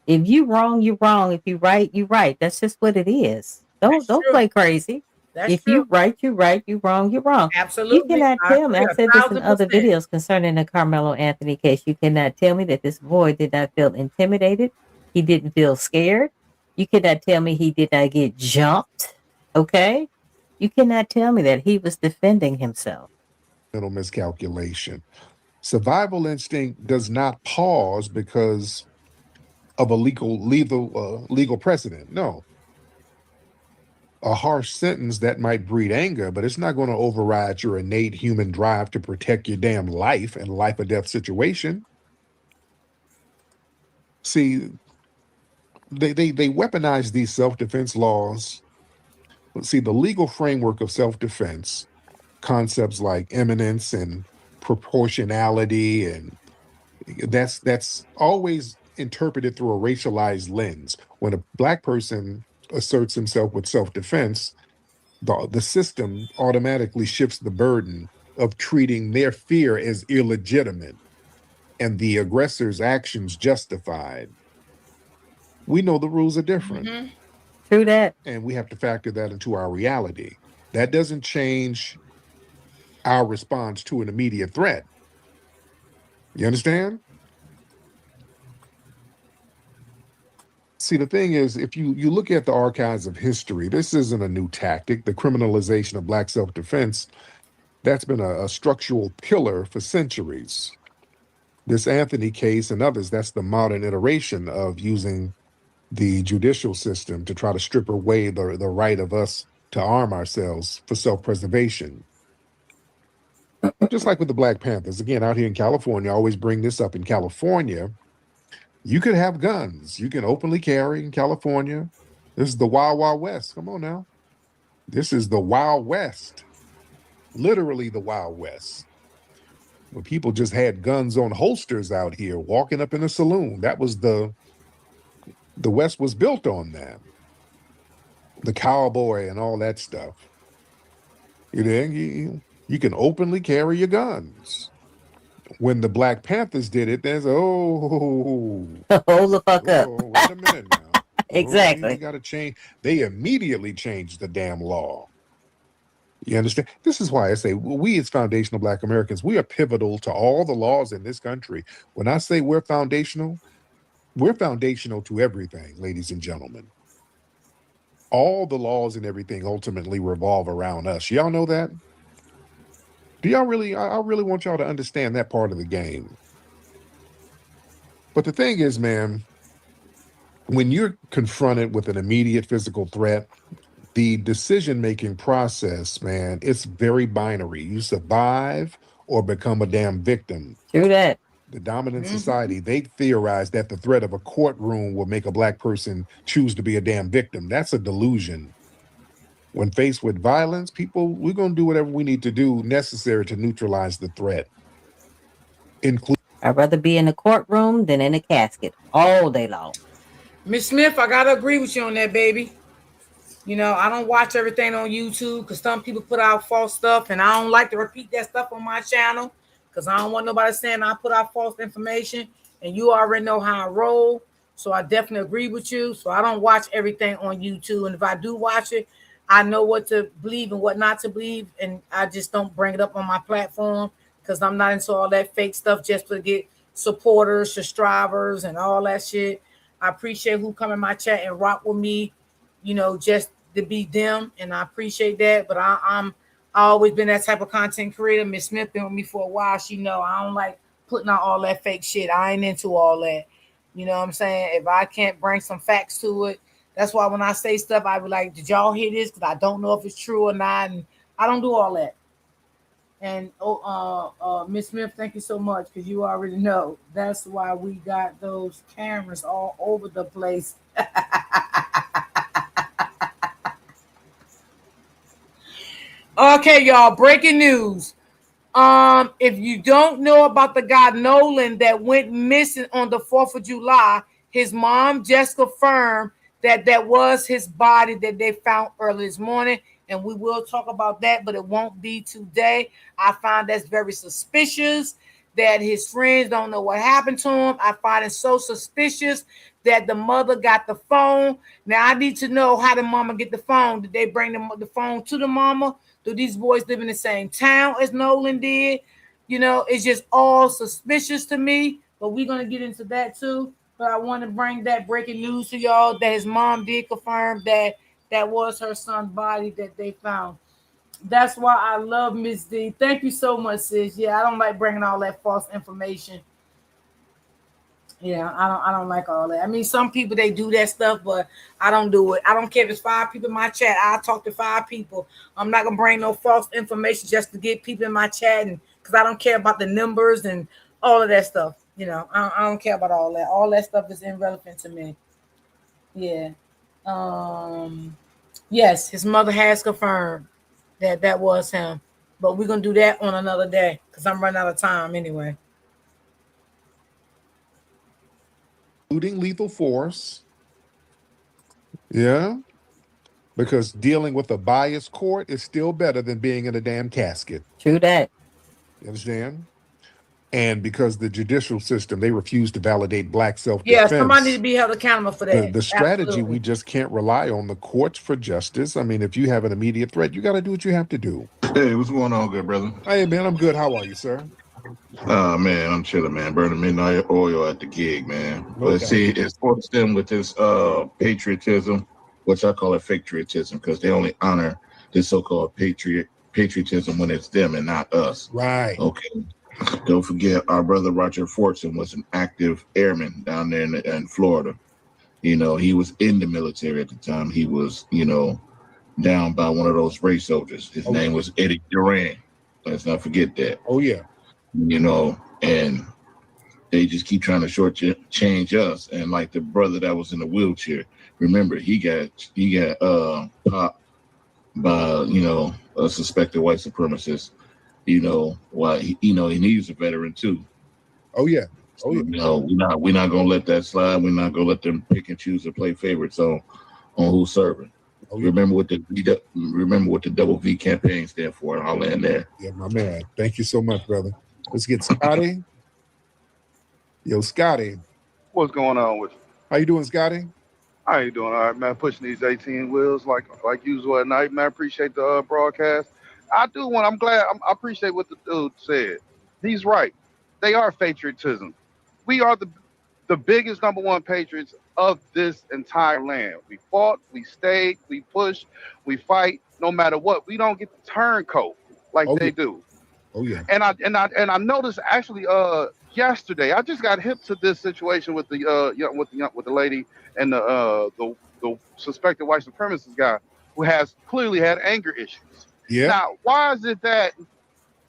If you wrong, you're wrong. If you right, you right. That's just what it is. Don't play crazy. If you right, you right. You wrong, you're wrong. Absolutely. You cannot tell me. I said this in other videos concerning the Carmelo Anthony case. You cannot tell me that this boy did not feel intimidated. He didn't feel scared. You cannot tell me he did not get jumped. Okay? You cannot tell me that he was defending himself. Little miscalculation. Survival instinct does not pause because of a legal precedent. No. A harsh sentence that might breed anger, but it's not going to override your innate human drive to protect your damn life in a life or death situation. See, they weaponize these self-defense laws. See, the legal framework of self-defense, concepts like imminence and proportionality, and that's always interpreted through a racialized lens. When a black person asserts himself with self-defense, the system automatically shifts the burden of treating their fear as illegitimate and the aggressor's actions justified. We know the rules are different. Mm-hmm. True that. And we have to factor that into our reality. That doesn't change our response to an immediate threat. You understand? See, the thing is, if you look at the archives of history, this isn't a new tactic. The criminalization of black self-defense, that's been a structural pillar for centuries. This Anthony case and others, that's the modern iteration of using the judicial system to try to strip away the right of us to arm ourselves for self-preservation. Just like with the Black Panthers. Again, out here in California, I always bring this up. In California, you could have guns. You can openly carry in California. This is the Wild Wild West. Come on now. This is the Wild West. Literally the Wild West. When people just had guns on holsters out here, walking up in a saloon. That was the West was built on that. The cowboy and all that stuff. You can openly carry your guns. When the Black Panthers did it, there's hold the fuck up. Wait a minute now. Exactly. You got to change. They immediately changed the damn law. You understand? This is why I say we as foundational Black Americans, we are pivotal to all the laws in this country. When I say we're foundational to everything, ladies and gentlemen. All the laws and everything ultimately revolve around us. Y'all know that? Do y'all really? I really want y'all to understand that part of the game. But the thing is, man, when you're confronted with an immediate physical threat, the decision-making process, man, it's very binary. You survive or become a damn victim. True that. The dominant society, they theorize that the threat of a courtroom will make a Black person choose to be a damn victim. That's a delusion. When faced with violence, we're going to do whatever we need to do necessary to neutralize the threat. I'd rather be in a courtroom than in a casket all day long. Miss Smith, I got to agree with you on that, baby. You know, I don't watch everything on YouTube because some people put out false stuff, and I don't like to repeat that stuff on my channel because I don't want nobody saying I put out false information, and you already know how I roll. So I definitely agree with you. So I don't watch everything on YouTube, and if I do watch it, I know what to believe and what not to believe, and I just don't bring it up on my platform because I'm not into all that fake stuff just to get supporters, subscribers, and all that shit. I appreciate who come in my chat and rock with me, you know, just to be them, and I appreciate that. But I always been that type of content creator. Miss Smith been with me for a while. She know I don't like putting out all that fake shit. I ain't into all that. You know what I'm saying? If I can't bring some facts to it, that's why when I say stuff, I be like, did y'all hear this? Because I don't know if it's true or not. And I don't do all that. And Miss Smith, thank you so much, because you already know that's why we got those cameras all over the place. Okay, y'all, breaking news. If you don't know about the guy Nolan that went missing on the 4th of July, his mom just confirmed that was his body that they found early this morning, and we will talk about that, but it won't be today. I find that's very suspicious that his friends don't know what happened to him. I find it so suspicious that the mother got the phone. Now, I need to know how the mama get the phone. Did they bring the phone to the mama? Do these boys live in the same town as Nolan did? You know, it's just all suspicious to me, but we're going to get into that too. But I want to bring that breaking news to y'all that his mom did confirm that was her son's body that they found. That's why I love Miss D. Thank you so much, sis. Yeah, I don't like bringing all that false information. Yeah, I don't like all that. I mean, some people, they do that stuff, but I don't do it. I don't care if it's 5 people in my chat. I'll talk to 5 people. I'm not going to bring no false information just to get people in my chat, and because I don't care about the numbers and all of that stuff. You know, I don't care about all that. All that stuff is irrelevant to me. Yeah. Yes, his mother has confirmed that was him. But we're going to do that on another day because I'm running out of time anyway. Including lethal force. Yeah. Because dealing with a biased court is still better than being in a damn casket. True that. You understand? And because the judicial system, they refuse to validate Black self-defense. Yeah, somebody need to be held accountable for that. The strategy, Absolutely. we just can't rely on the courts for justice. I mean, if you have an immediate threat, you got to do what you have to do. Hey, what's going on, good brother? Hey, man, I'm good. How are you, sir? Man, I'm chilling, man. Burning midnight oil at the gig, man. But Okay. see, it sports them with this patriotism, which I call it fake patriotism, because they only honor this so-called patriotism when it's them and not us. Right. Okay. Don't forget, our brother Roger Fortson was an active airman down there in Florida. You know, he was in the military at the time. He was, you know, down by one of those race soldiers. His name was Eddie Duran. Let's not forget that. Oh, yeah. You know, and they just keep trying to shortchange us. And like the brother that was in the wheelchair, remember, he got popped by, you know, a suspected white supremacist. You know, why he was a veteran too. Oh yeah. Oh yeah. You know, we're not gonna let that slide. We're not gonna let them pick and choose and play favorites on who's serving. Oh, yeah. Remember what the double V campaign stand for, and I'll land there. Yeah, my man. Thank you so much, brother. Let's get Scotty. Yo, Scotty. What's going on with you? How you doing, Scotty? How you doing? All right, man. Pushing these 18 wheels like usual at night, man. Appreciate the broadcast. I appreciate what the dude said. He's right. They are patriotism. We are the biggest number one patriots of this entire land. We fought, we stayed, we pushed, we fight, no matter what. We don't get the turncoat like they do. Oh yeah. And I noticed actually yesterday, I just got hip to this situation with the lady and the suspected white supremacist guy who has clearly had anger issues. Yeah. Now, why is it that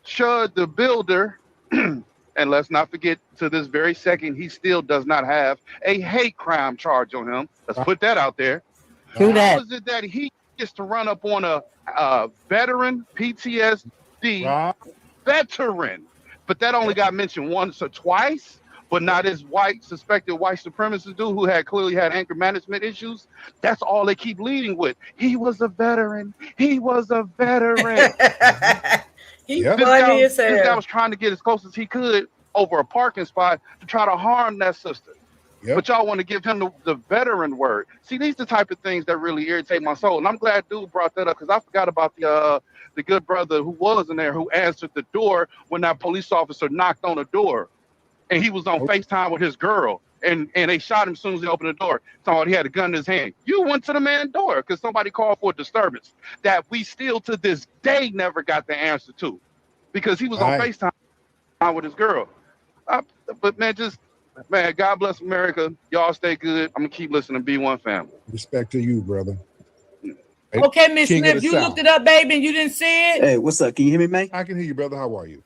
Shud the builder, and let's not forget to this very second, he still does not have a hate crime charge on him. Let's put that out there. True that. How is it that he gets to run up on a veteran PTSD veteran, but that only got mentioned once or twice? But not his suspected white supremacist dude who had clearly had anger management issues. That's all they keep leading with. He was a veteran. He was a veteran. He's funny as hell. This guy was trying to get as close as he could over a parking spot to try to harm that sister. Yep. But y'all want to give him the veteran word. See, these are the type of things that really irritate my soul. And I'm glad dude brought that up because I forgot about the good brother who was in there who answered the door when that police officer knocked on the door. And he was on FaceTime with his girl, and they shot him as soon as he opened the door. So he had a gun in his hand. You went to the man's door because somebody called for a disturbance that we still to this day never got the answer to, because he was on FaceTime with his girl. But man, God bless America. Y'all stay good. I'm gonna keep listening to B1 family. Respect to you, brother. Okay, Miss Smith, you looked it up, baby, and you didn't see it? Hey, what's up? Can you hear me, man? I can hear you, brother. How are you?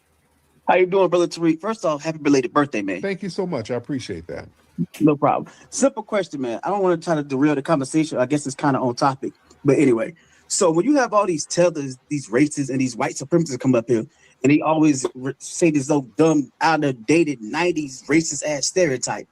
How you doing, brother Tariq? First off, happy belated birthday, man. Thank you so much. I appreciate that. No problem. Simple question, man. I don't want to try to derail the conversation. I guess it's kind of on topic. But anyway, so when you have all these tethers, these racists, and these white supremacists come up here, and they always say this old dumb, out-of-dated 90s racist ass stereotype,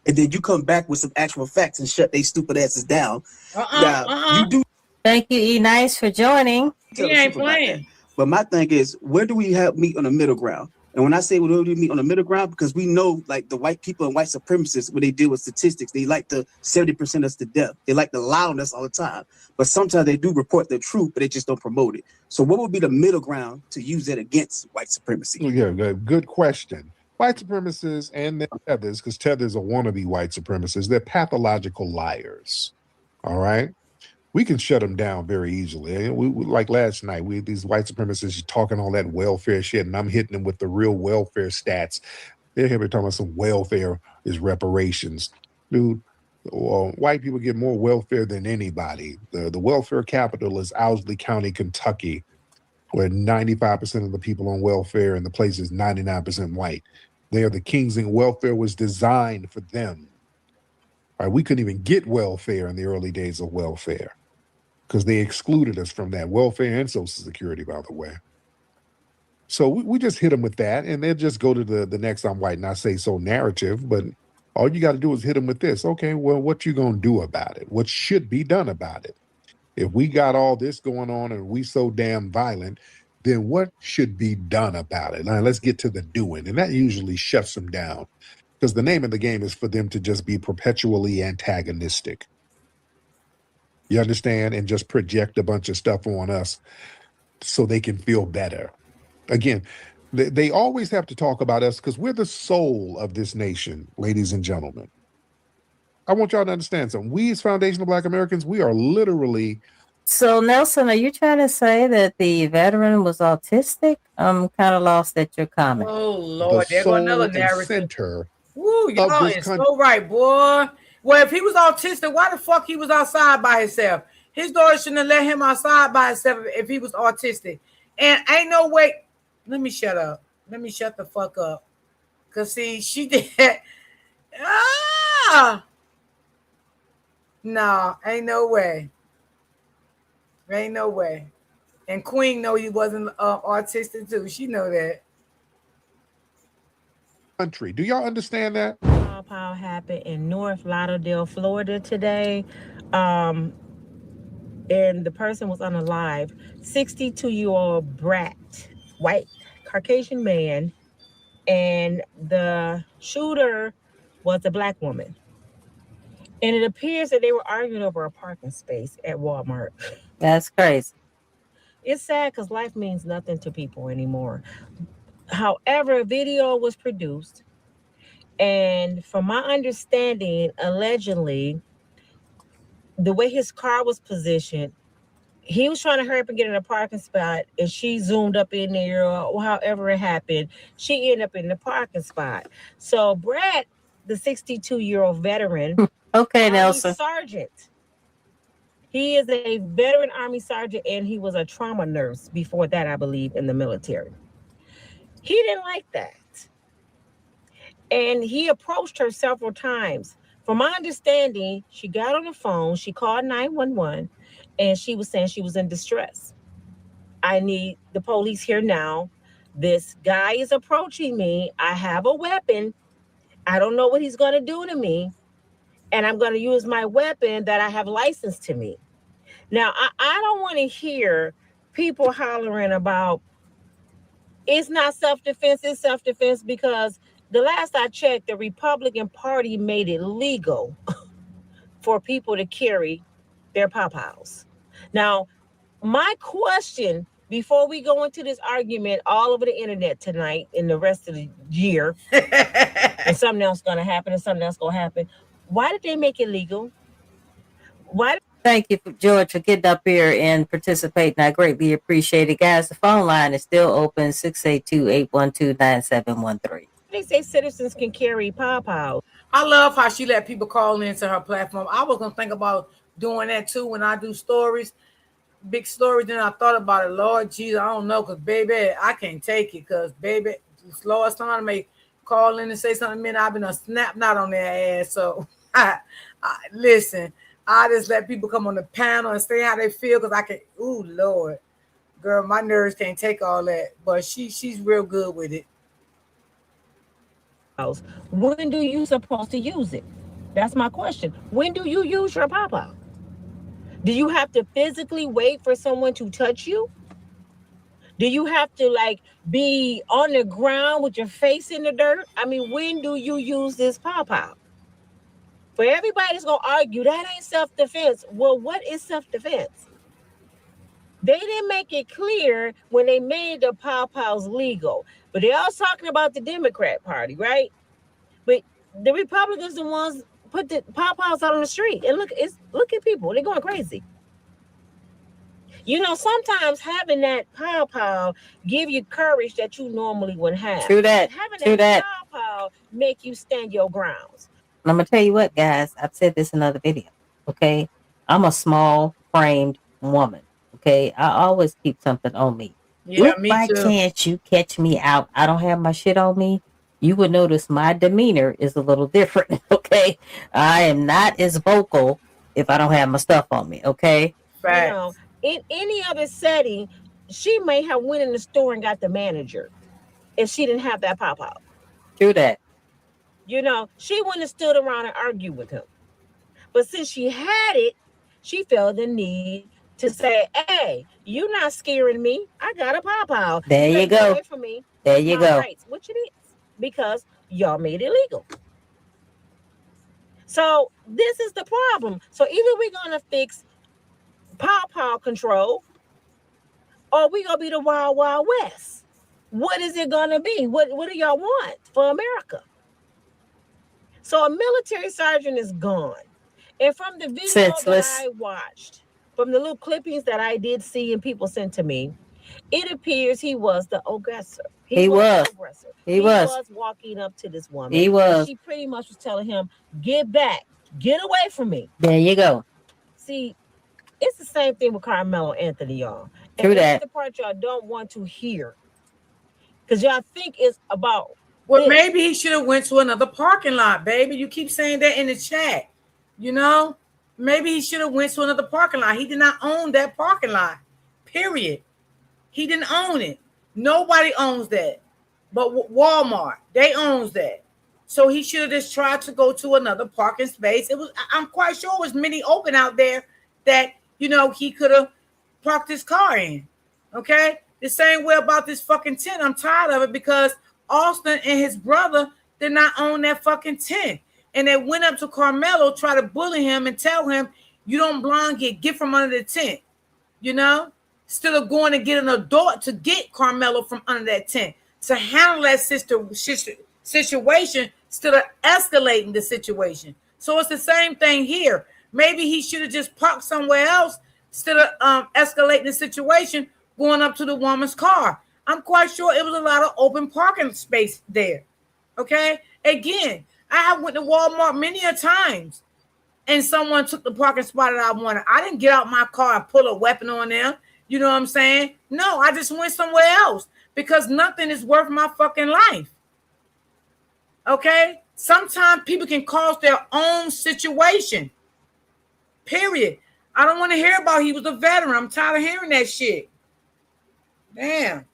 and then you come back with some actual facts and shut they stupid asses down. You do. Thank you, E Nice, for joining. He ain't playing. But my thing is, where do we have meet on the middle ground? And when I say where do we meet on the middle ground, because we know, like, the white people and white supremacists, when they deal with statistics, they like to 70% us to death. They like to lie on us all the time. But sometimes they do report the truth, but they just don't promote it. So what would be the middle ground to use it against white supremacy? Yeah, good question. White supremacists and their tethers, because tethers are wannabe white supremacists, they're pathological liars. All right? We can shut them down very easily. We like last night, we had these white supremacists talking all that welfare shit, and I'm hitting them with the real welfare stats. They're here talking about some welfare is reparations. Dude, white people get more welfare than anybody. The welfare capital is Owsley County, Kentucky, where 95% of the people on welfare, and the place is 99% white. They are the kings, and welfare was designed for them. All right, we couldn't even get welfare in the early days of welfare because they excluded us from that. Welfare and Social Security, by the way. So we just hit them with that, and they'll just go to the next I'm white, and I say so narrative, but all you got to do is hit them with this. Okay, well, what you going to do about it? What should be done about it? If we got all this going on and we so damn violent, then what should be done about it? Now, let's get to the doing, and that usually shuts them down. Because the name of the game is for them to just be perpetually antagonistic. You understand? And just project a bunch of stuff on us so they can feel better. Again, they always have to talk about us because we're the soul of this nation, ladies and gentlemen. I want y'all to understand something. We as foundational Black Americans, we are literally So Nelson, are you trying to say that the veteran was autistic? I'm kind of lost at your comment. Oh The Lord, there go another soul and narrative. center Woo, of y'all this is country. so right, boy. Well, if he was autistic, why the fuck he was outside by himself? His daughter shouldn't have let him outside by himself if he was autistic. And ain't no way. Let me shut up. Let me shut the fuck up. Cause see, she did. Nah, ain't no way. Ain't no way. And Queen know he wasn't autistic too. She know that. Country. Do y'all understand that? Pow happened in North Lauderdale, Florida today. And the person was unalive. 62-year-old brat, white Caucasian man, and the shooter was a black woman. And it appears that they were arguing over a parking space at Walmart. That's crazy. It's sad because life means nothing to people anymore. However, a video was produced, and from my understanding, allegedly, the way his car was positioned, he was trying to hurry up and get in a parking spot, and she zoomed up in there, or however it happened. She ended up in the parking spot. So Brad, the 62-year-old veteran, Okay, Army Nelson. sergeant. He is a veteran Army sergeant, and he was a trauma nurse before that, I believe, in the military. He didn't like that. And he approached her several times. From my understanding, she got on the phone, she called 911, and she was saying she was in distress. I need the police here now. This guy is approaching me. I have a weapon. I don't know what he's going to do to me. And I'm going to use my weapon that I have licensed to me. Now, I don't want to hear people hollering about it's not self-defense, it's self-defense, because the last I checked, the Republican Party made it legal for people to carry their pop-outs. Now, my question, before we go into this argument all over the internet tonight and the rest of the year, and something else going to happen and something else going to happen, why did they make it legal? Why? Thank you, George, for getting up here and participating. I greatly appreciate it. Guys, the phone line is still open, 682-812-9713. They say citizens can carry pop-outs. I love how she let people call into her platform. I was going to think about doing that too when I do stories, big stories. Then I thought about it. Lord Jesus, I don't know, because, baby, I can't take it, because, baby, Lord, someone may call in and say something, man, I've been a snap knot on their ass. So, listen. I just let people come on the panel and say how they feel, because I can. Ooh, Lord, girl, my nerves can't take all that. But she's real good with it. When do you supposed to use it? That's my question. When do you use your pop-out? Do you have to physically wait for someone to touch you? Do you have to be on the ground with your face in the dirt? I mean, when do you use this pop-out? For everybody's going to argue, that ain't self-defense. Well, what is self-defense? They didn't make it clear when they made the pop-outs legal. But they're all talking about the Democrat Party, right? But the Republicans, the ones put the pop-outs out on the street. And look at people. They're going crazy. You know, sometimes having that pow-pow give you courage that you normally wouldn't have. True that. Having True that. pow-pow make you stand your grounds. I'm going to tell you what, guys. I've said this in another video, okay? I'm a small-framed woman, okay? I always keep something on me. Yeah, if me by too. chance you catch me out, I don't have my shit on me, you would notice my demeanor is a little different, okay? I am not as vocal if I don't have my stuff on me, okay? You know, in any other setting, she may have went in the store and got the manager if she didn't have that pop-out. True that. You know, she wouldn't have stood around and argued with him. But since she had it, she felt the need to say, hey, you're not scaring me. I got a pop-out. There you can't go. away from me. There you My go. rights, which it is, because y'all made it legal. So this is the problem. So either we're going to fix pop-out control, or we're going to be the Wild Wild West. What is it going to be? What do y'all want for America? So a military sergeant is gone. And from the video I watched, from the little clippings that I did see and people sent to me, it appears he was the aggressor. He was. The aggressor. He was walking up to this woman. He was. And she pretty much was telling him, "Get back, get away from me." There you go. See, it's the same thing with Carmelo Anthony, y'all. True And that. that's the part y'all don't want to hear, because y'all think it's about. Well, this. maybe he should have went to another parking lot, baby. You keep saying that in the chat. You know, maybe he should have went to another parking lot. He did not own that parking lot. Period. He didn't own it. Nobody owns that, but Walmart, they owns that. So he should have just tried to go to another parking space. I'm quite sure it was many open out there that, you know, he could have parked his car in. Okay. The same way about this fucking tent. I'm tired of it because Austin and his brother did not own that fucking tent. And they went up to Carmelo, try to bully him and tell him, you don't blind get from under the tent. You know, instead of going and get an adult to get Carmelo from under that tent to handle that situation instead of escalating the situation. So it's the same thing here. Maybe he should have just parked somewhere else instead of escalating the situation, going up to the woman's car. I'm quite sure it was a lot of open parking space there. Okay. Again, I have went to Walmart many a times and someone took the parking spot that I wanted. I didn't get out my car and pull a weapon on them. You know what I'm saying? No, I just went somewhere else because nothing is worth my fucking life. Okay. Sometimes people can cause their own situation. Period. I don't want to hear about he was a veteran. I'm tired of hearing that shit. Damn.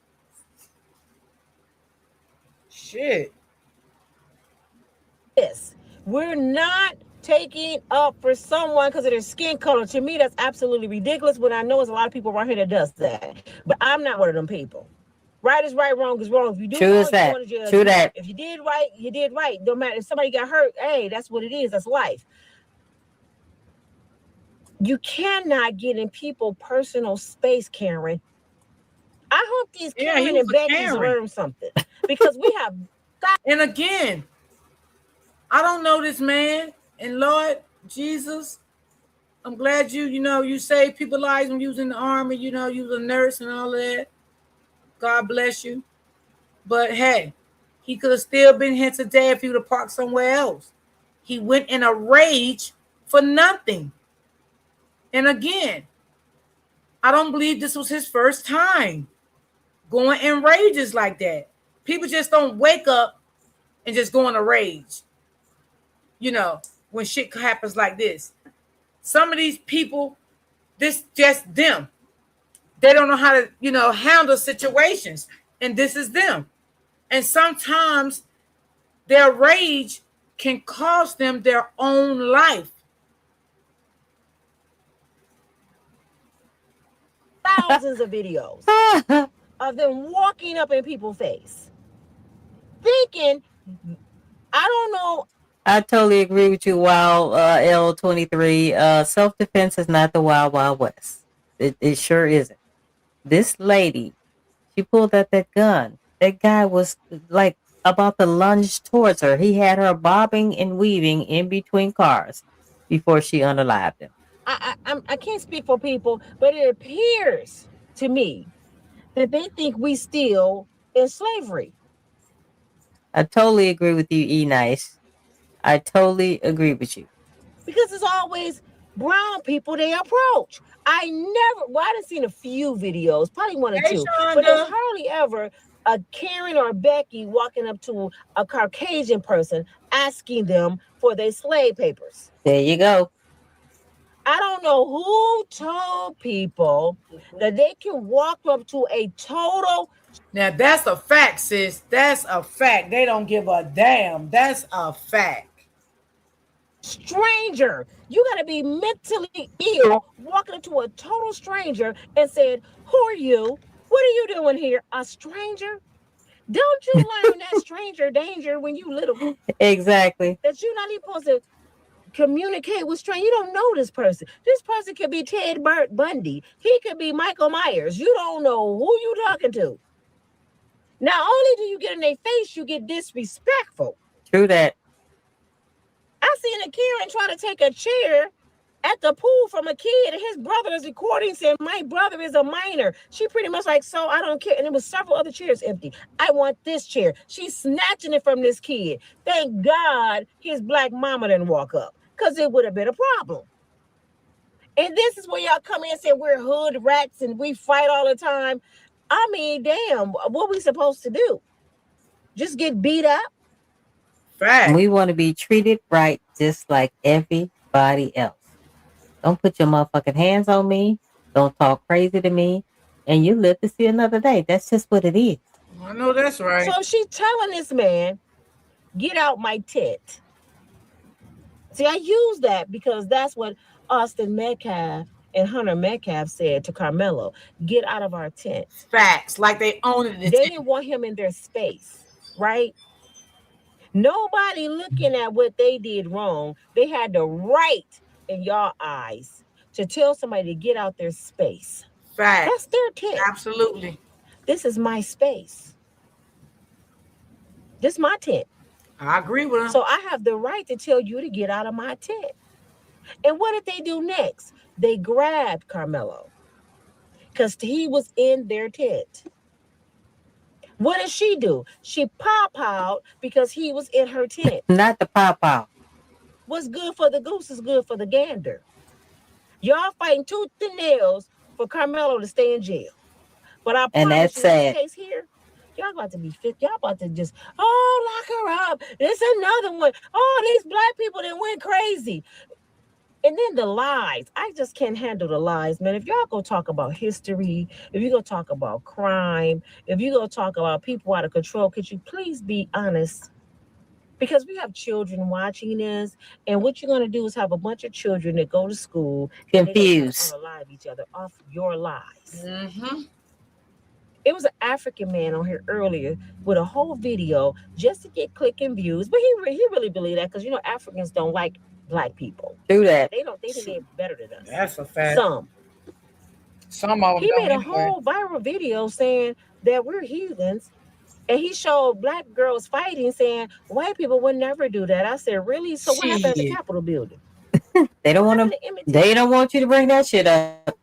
Shit. Yes, we're not taking up for someone because of their skin color. To me, that's absolutely ridiculous. But I know there's a lot of people around here that does that. But I'm not one of them people. Right is right, wrong is wrong. If you do True wrong, as that. you want to judge. True that. If you did right, you did right. No matter if somebody got hurt, hey, that's what it is. That's life. You cannot get in people's personal space, Karen. I hope these Karen and Becky's learn something because we have. And again, I don't know this man. And Lord Jesus, I'm glad you saved people's lives when you was in the army. You know, you was a nurse and all that. God bless you. But hey, he could have still been here today if he would have parked somewhere else. He went in a rage for nothing. And again, I don't believe this was his first time going in rages like that. People just don't wake up and just go in a rage. You know, when shit happens like this. Some of these people, this just them. They don't know how to, handle situations. And this is them. And sometimes their rage can cost them their own life. Thousands of videos of them walking up in people's face, thinking, I don't know. I totally agree with you, L23. Self-defense is not the Wild Wild West. It sure isn't. This lady, she pulled out that gun. That guy was like about to lunge towards her. He had her bobbing and weaving in between cars before she unalived him. I can't speak for people, but it appears to me that they think we still in slavery. I totally agree with you, E-Nice. I totally agree with you. Because it's always brown people they approach. I done seen a few videos, probably one or two, but there's hardly ever a Karen or a Becky walking up to a Caucasian person asking them for their slave papers. There you go. I don't know who told people that they can walk up to a total. Now that's a fact, sis. That's a fact. They don't give a damn. That's a fact. Stranger. You got to be mentally ill walking up to a total stranger and said, who are you? What are you doing here? A stranger? Don't you learn that stranger danger when you little? Exactly. That you're not even supposed to communicate with strangers. You don't know this person. This person could be Ted Bundy. He could be Michael Myers. You don't know who you talking to. Not only do you get in their face, you get disrespectful. True that. I seen a Karen try to take a chair at the pool from a kid, and his brother is recording saying, my brother is a minor. She pretty much like, so I don't care. And there was several other chairs empty. I want this chair. She's snatching it from this kid. Thank God his black mama didn't walk up, because it would have been a problem. And this is where y'all come in and say we're hood rats and we fight all the time. I mean, damn, what we supposed to do? Just get beat up? Fact. We want to be treated right just like everybody else. Don't put your motherfucking hands on me. Don't talk crazy to me. And you live to see another day. That's just what it is. I know that's right. So she's telling this man, get out my tent. See, I use that because that's what Austin Metcalf and Hunter Metcalf said to Carmelo. Get out of our tent. Facts. Like they own it. They didn't want him in their space, right? Nobody looking at what they did wrong. They had the right in your eyes to tell somebody to get out their space. Facts. That's their tent. Absolutely. This is my space. This is my tent. I agree with him. So I have the right to tell you to get out of my tent. And what did they do next? They grabbed Carmelo because he was in their tent. What did she do? She pop-out because he was in her tent. Not the pop-out. What's good for the goose is good for the gander. Y'all fighting tooth and nails for Carmelo to stay in jail. But I And promise that's you, sad. this case here, y'all about to be fit. Y'all about to just, lock her up. It's another one. Oh, these black people that went crazy. And then the lies. I just can't handle the lies, man. If y'all go talk about history, if you go talk about crime, if you go talk about people out of control, could you please be honest? Because we have children watching this, and what you're going to do is have a bunch of children that go to school Confused. and lie to each other off your lies. Mm-hmm. It was an African man on here earlier with a whole video just to get click and views, but he really believed that because Africans don't like black people. Do that. They think they're better than us. That's a fact. Some of them he don't made a anyway. whole viral video saying that we're heathens, and he showed black girls fighting, saying white people would never do that. I said, really? So what happened at the Shit. Capitol building? They don't want to. They don't want you to bring that shit up.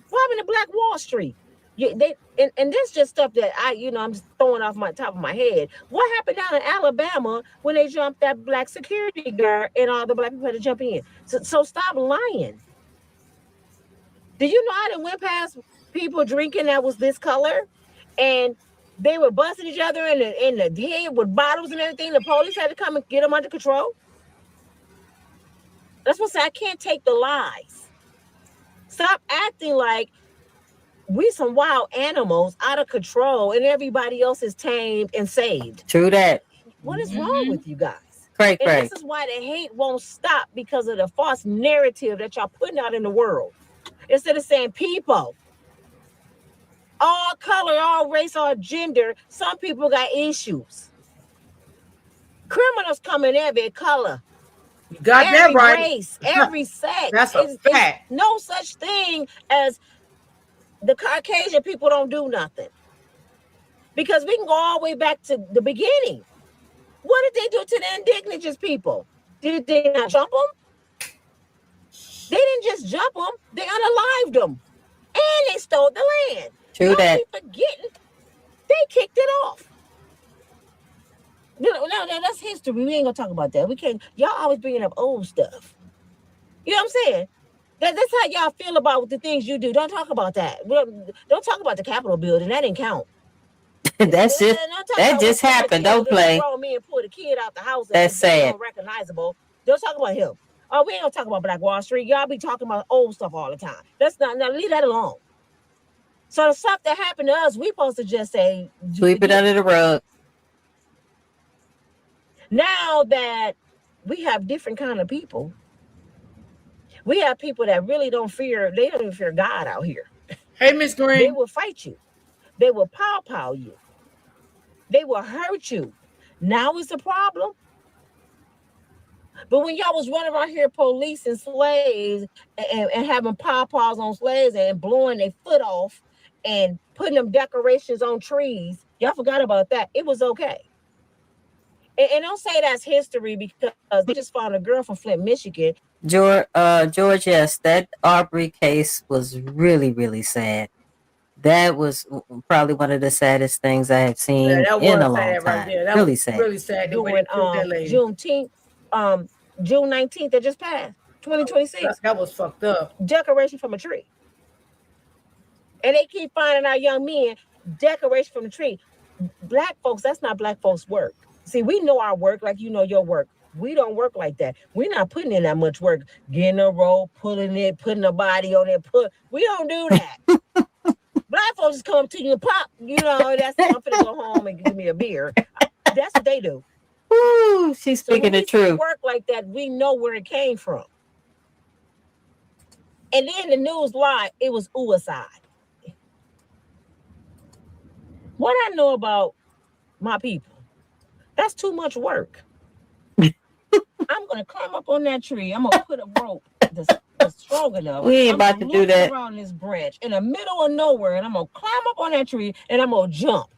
What happened to Black Wall Street? And this just stuff that I'm just throwing off my top of my head. What happened down in Alabama when they jumped that black security guard and all the black people had to jump in? So stop lying. Do you know I done went past people drinking that was this color, and they were busting each other in the head with bottles and everything? The police had to come and get them under control. That's what I say. I can't take the lies. Stop acting like we some wild animals out of control and everybody else is tamed and saved. True that. What is wrong with you guys? Right, And right. this is why the hate won't stop, because of the false narrative that y'all putting out in the world. Instead of saying people, all color, all race, all gender, some people got issues. Criminals come in every color. You got that every right. race, every sex. That's a It's fact. no such thing as the Caucasian people don't do nothing. Because we can go all the way back to the beginning. What did they do to the indigenous people? Did they not jump them? They didn't just jump them, they unalived them. And they stole the land. True Y'all that. keep forgetting, they kicked it off. No, that's history. We ain't gonna talk about that. We can't. Y'all always bringing up old stuff. You know what I'm saying? That's how y'all feel about the things you do. Don't talk about that. Don't talk about the Capitol building. That didn't count. That's just that just happened. Don't play. Grown men pulled a kid out the house. That's sad. Unrecognizable. Don't talk about him. Oh, we ain't gonna talk about Black Wall Street. Y'all be talking about old stuff all the time. That's not. Now leave that alone. So the stuff that happened to us, we supposed to just say Sweep it under the rug. Now that we have different kind of people, we have people that really don't fear. They don't even fear God out here. Hey, Miss Green. They will fight you. They will pow you. They will hurt you. Now it's a problem. But when y'all was running around here policing slaves and having pow-pows on slaves and blowing their foot off and putting them decorations on trees, y'all forgot about that. It was okay. And don't say that's history because they just found a girl from Flint, Michigan. George, yes, that Aubrey case was really, really sad. That was probably one of the saddest things I have seen in a long time. Right there. That really was sad. really sad. The way they killed that lady. Juneteenth, June 19th that just passed, 2026. That was fucked up. Decoration from a tree. And they keep finding our young men decoration from the tree. Black folks, that's not black folks' work. See, we know our work like you know your work. We don't work like that. We're not putting in that much work. Getting a rope, pulling it, putting a body on it. We don't do that. Black folks just come to you and pop. You know, that's I'm finna go home and give me a beer. That's what they do. Woo, she's speaking the truth. Work like that, we know where it came from. And then the news lied, it was suicide. What I know about my people, that's too much work. I'm gonna climb up on that tree. I'm gonna put a rope that's strong enough. We ain't about to do that. Around this branch in the middle of nowhere, and I'm gonna climb up on that tree and I'm gonna jump.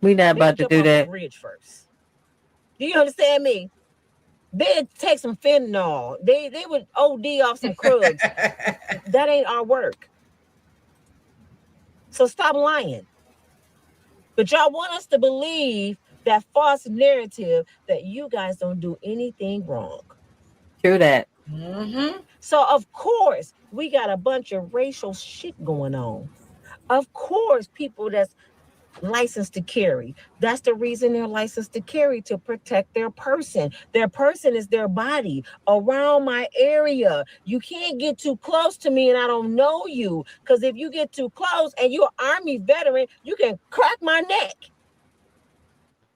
We not about to do that. Bridge first. Do you understand me? They'd take some fentanyl. They would OD off some drugs. That ain't our work. So stop lying. But y'all want us to believe that false narrative that you guys don't do anything wrong. True that. Mm-hmm. So of course we got a bunch of racial shit going on. Of course, people that's licensed to carry. That's the reason they're licensed to carry, to protect their person. Their person is their body around my area. You can't get too close to me and I don't know you. Because if you get too close and you're an Army veteran, you can crack my neck.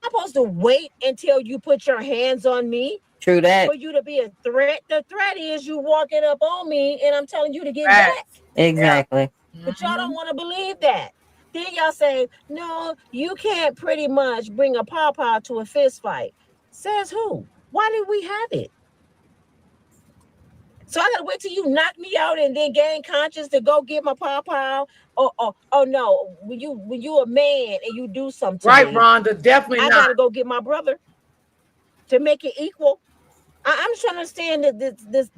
I'm supposed to wait until you put your hands on me. True that. For you to be a threat. The threat is you walking up on me and I'm telling you to get back. Exactly. But y'all don't want to believe that. Then y'all say, no, you can't pretty much bring a pawpaw to a fist fight. Says who? Why did we have it? So I gotta wait till you knock me out and then gain conscience to go get my pawpaw? Oh no, when you a man and you do something, right, Rhonda, definitely I not. gotta go get my brother to make it equal. I'm just trying to understand this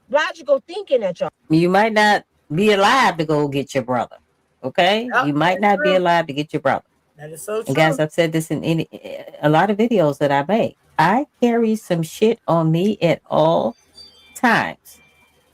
logical thinking that y'all. You might not be alive to go get your brother. Okay, Yep, you might not be alive to get your brother. That is so true. And guys, I've said this in a lot of videos that I make. I carry some shit on me at all times.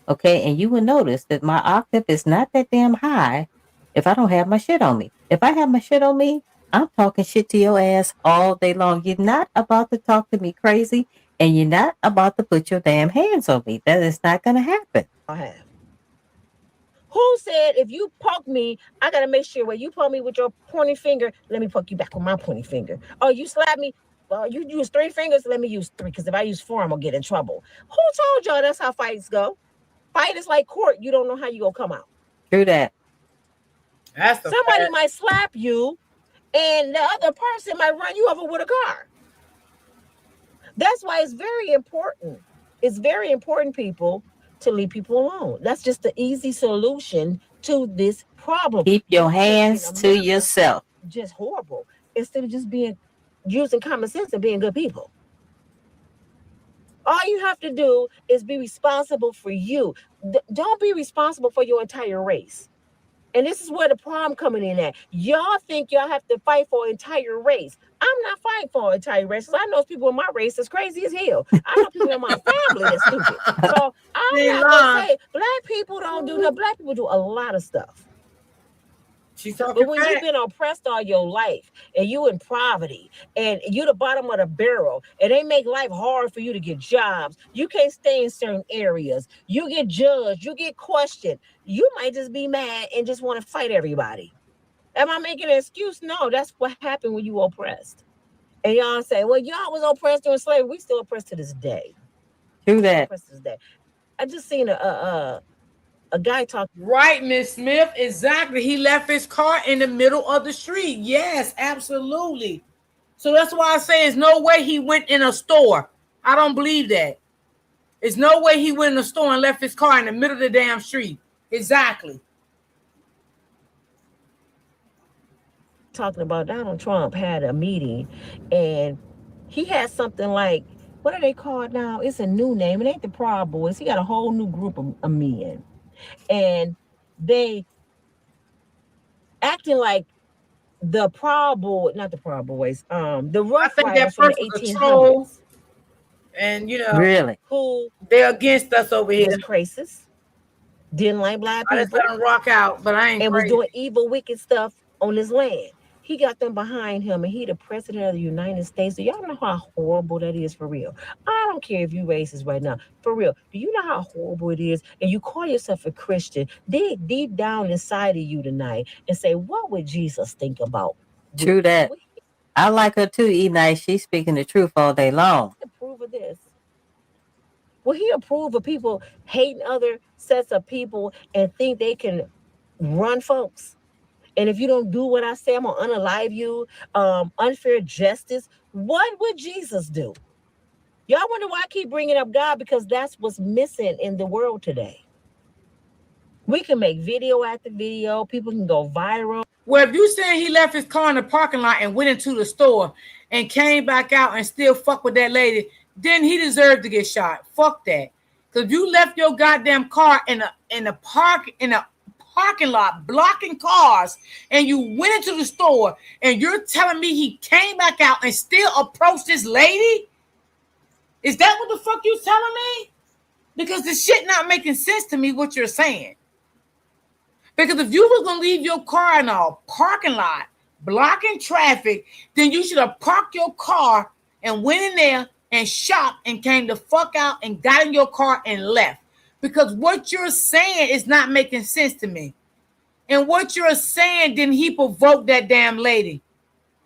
Okay, and you will notice that my octave is not that damn high if I don't have my shit on me. If I have my shit on me, I'm talking shit to your ass all day long. You're not about to talk to me crazy, and you're not about to put your damn hands on me. That is not going to happen. I have. Who said if you poke me, I gotta make sure when you poke me with your pointing finger, let me poke you back with my pointing finger. Oh, you slap me, well, you use 3 fingers, let me use 3, because if I use 4, I'm gonna get in trouble. Who told y'all that's how fights go? Fight is like court, you don't know how you gonna come out. True that. That's the Somebody fact. might slap you, and the other person might run you over with a car. That's why it's very important. It's very important, people, to leave people alone. That's just the easy solution to this problem. Keep your hands to yourself. Just horrible. Instead of just using common sense and being good people. All you have to do is be responsible for you. Don't be responsible for your entire race. And this is where the problem coming in at. Y'all think y'all have to fight for an entire race. I'm not fighting for an entire race. I know people in my race that's crazy as hell. I know people in my family that's stupid. So I'm not gonna say black people don't do nothing. Black people do a lot of stuff. She's talking But when back. you've been oppressed all your life and you in poverty and you the bottom of the barrel and they make life hard for you to get jobs, you can't stay in certain areas, you get judged, you get questioned, you might just be mad and just want to fight everybody. Am I making an excuse? No, that's what happened when you were oppressed. And y'all say, well, y'all was oppressed during slavery. We still oppressed to this day. True that. Oppressed to this day. I just seen a guy talk. Right, Miss Smith. Exactly. He left his car in the middle of the street. Yes, absolutely. So that's why I say there's no way he went in a store. I don't believe that. There's no way he went in a store and left his car in the middle of the damn street. Exactly. talking about Donald Trump had a meeting, and he had something like, what are they called now? It's a new name. It ain't the Proud Boys. He got a whole new group of men, and they acting like the Proud Boy, not the Proud Boys, the Rough Riders from the 1800s. And you know, Really? Who they're against us over here. was racist, didn't like black I just people, let them rock out, but I ain't and was crazy. doing evil, wicked stuff on his land. He got them behind him, and he the president of the United States. Do y'all know how horrible that is for real? I don't care if you racist right now. For real, do you know how horrible it is? And you call yourself a Christian, dig deep down inside of you tonight and say, what would Jesus think about? True that. I like her too, E-Nice. She's speaking the truth all day long. Approve of this? Will he approve of people hating other sets of people and think they can run folks? And if you don't do what I say, I'm gonna unalive you. Unfair justice. What would Jesus do? Y'all wonder why I keep bringing up God? Because that's what's missing in the world today. We can make video after video. People can go viral. Well, if you saying he left his car in the parking lot and went into the store and came back out and still fuck with that lady, then he deserved to get shot. Fuck that. Because you left your goddamn car in a parking lot blocking cars, and you went into the store, and you're telling me he came back out and still approached this lady? Is that what the fuck you telling me? Because the shit not making sense to me what you're saying. Because if you was gonna leave your car in a parking lot blocking traffic, then you should have parked your car and went in there and shopped and came the fuck out and got in your car and left. Because what you're saying is not making sense to me. And what you're saying, then he provoked that damn lady.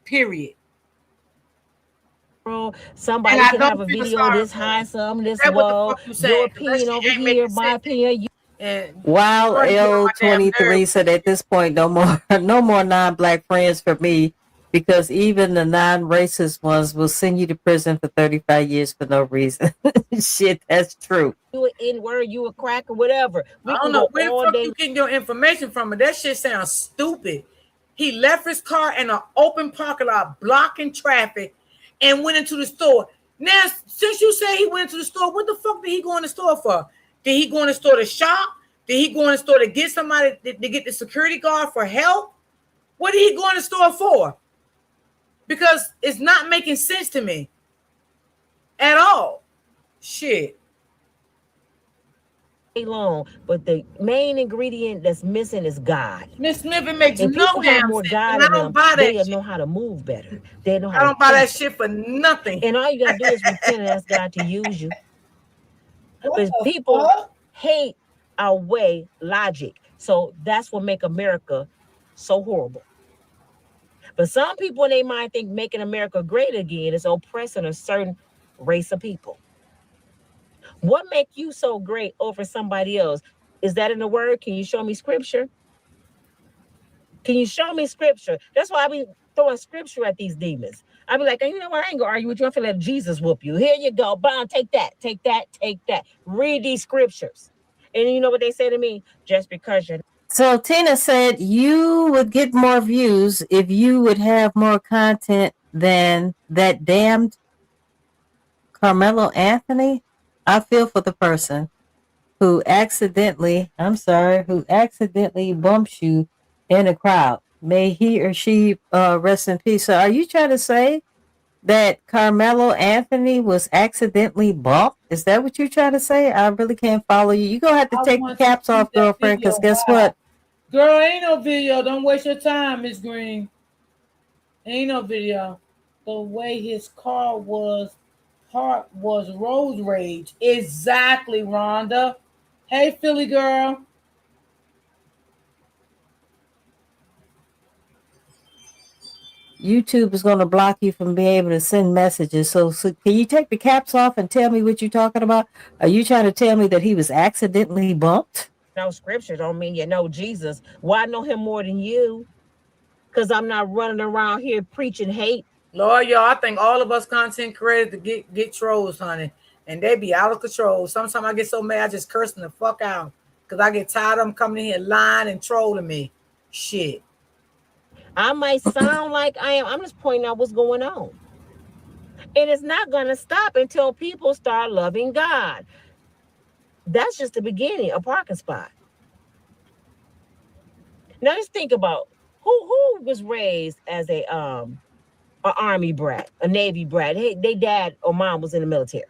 Period. Somebody can have a video this high, some this low. Your opinion over here, my opinion. While L23 said at this point, no more non-black friends for me, because even the non-racist ones will send you to prison for 35 years for no reason. Shit, that's true. You an N-word, you a crack or whatever. I don't know where the fuck you getting your information from, but that shit sounds stupid. He left his car in an open parking lot blocking traffic and went into the store. Now, since you say he went into the store, what the fuck did he go in the store for? Did he go in the store to shop? Did he go in the store to get somebody to get the security guard for help? What did he go in the store for? Because it's not making sense to me at all. Shit. Long, but the main ingredient that's missing is God. Miss Smith, it makes if no damn more sense. God And I don't buy that they'll shit. know how to move better. They know how I don't to buy that think. shit for nothing. And all you gotta do is repent and ask God to use you. But people hate our way logic, so that's what make America so horrible. But some people in their mind think making America great again is oppressing a certain race of people. What make you so great over somebody else? Is that in the word? Can you show me scripture? Can you show me scripture? That's why I be throwing scripture at these demons. I be like, you know what? I ain't gonna argue with you. I feel like Jesus whoop you. Here you go. Bound, take that, take that, take that. Read these scriptures. And you know what they say to me? Just because you're So Tina said you would get more views if you would have more content than that damned Carmelo Anthony. I feel for the person who accidentally bumps you in a crowd. May he or she rest in peace. So are you trying to say that Carmelo Anthony was accidentally bumped? Is that what you're trying to say? I really can't follow you. You're going to have to take the caps off, girlfriend, because guess what? Girl, ain't no video. Don't waste your time, Miss Green. Ain't no video. The way his car was parked was road rage. Exactly, Rhonda. Hey, Philly girl. YouTube is going to block you from being able to send messages. So can you take the caps off and tell me what you're talking about? Are you trying to tell me that he was accidentally bumped? no scripture don't mean you know Jesus. Well, I know him more than you because I'm not running around here preaching hate. Lord, y'all, I think all of us content creators to get trolls, honey, and they be out of control. Sometimes I get so mad, I just curse them the fuck out because I get tired of them coming in here lying and trolling me. Shit. I might sound like I am. I'm just pointing out what's going on. And it's not going to stop until people start loving God. That's just the beginning, a parking spot. Now just think about who was raised as a army brat, a Navy brat. Hey, they dad or mom was in the military.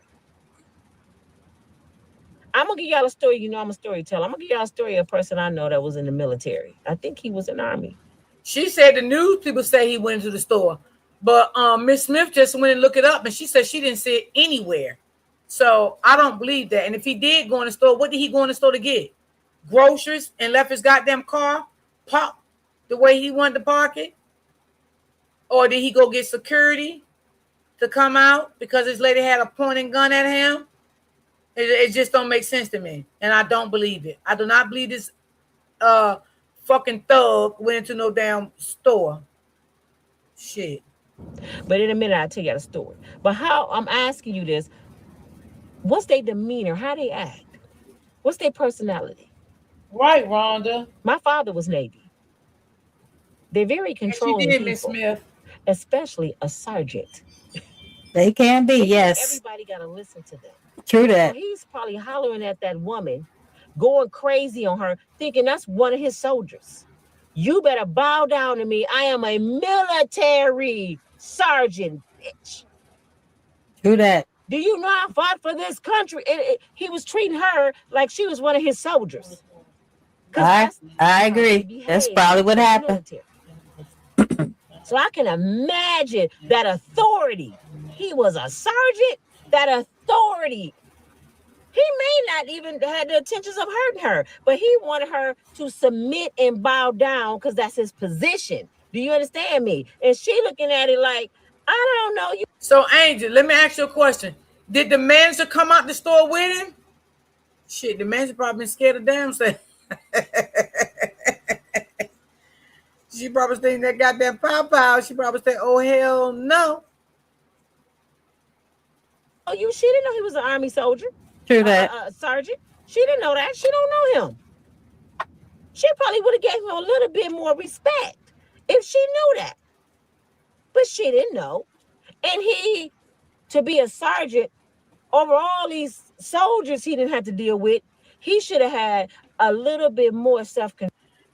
I'm gonna give y'all a story. You know, I'm a storyteller. I'm gonna give y'all a story of a person I know that was in the military. I think he was in the army. She said the news people say he went into the store, but Miss Smith just went and looked it up, and she said she didn't see it anywhere. So I don't believe that. And if he did go in the store, what did he go in the store to get? Groceries and left his goddamn car parked the way he wanted to park it? Or did he go get security to come out because his lady had a pointing gun at him? It just don't make sense to me, and I don't believe it. I do not believe this fucking thug went into no damn store. Shit. But in a minute, I'll tell you the story. But how I'm asking you this, what's their demeanor? How they act? What's their personality? Right, Rhonda. My father was Navy. They're very controlling did, people, Miss Smith. especially a sergeant. They can be, yes. Everybody got to listen to them. True that. So he's probably hollering at that woman, going crazy on her, thinking that's one of his soldiers. You better bow down to me. I am a military sergeant, bitch. True that. Do you know I fought for this country? He was treating her like she was one of his soldiers. I agree. That's probably what happened. So I can imagine that authority. He was a sergeant. That authority. He may not even had the intentions of hurting her, but he wanted her to submit and bow down because that's his position. Do you understand me? And she looking at it like, I don't know you. So, Angel, let me ask you a question. Did the manager come out the store with him? Shit, the manager probably been scared of damn self. She probably thinking that goddamn pow. She probably said, oh, hell no. Oh, she didn't know he was an army soldier. True that. Sergeant. She didn't know that. She don't know him. She probably would have gave him a little bit more respect if she knew that. But she didn't know. And he, to be a sergeant, over all these soldiers he didn't have to deal with, he should have had a little bit more self-control.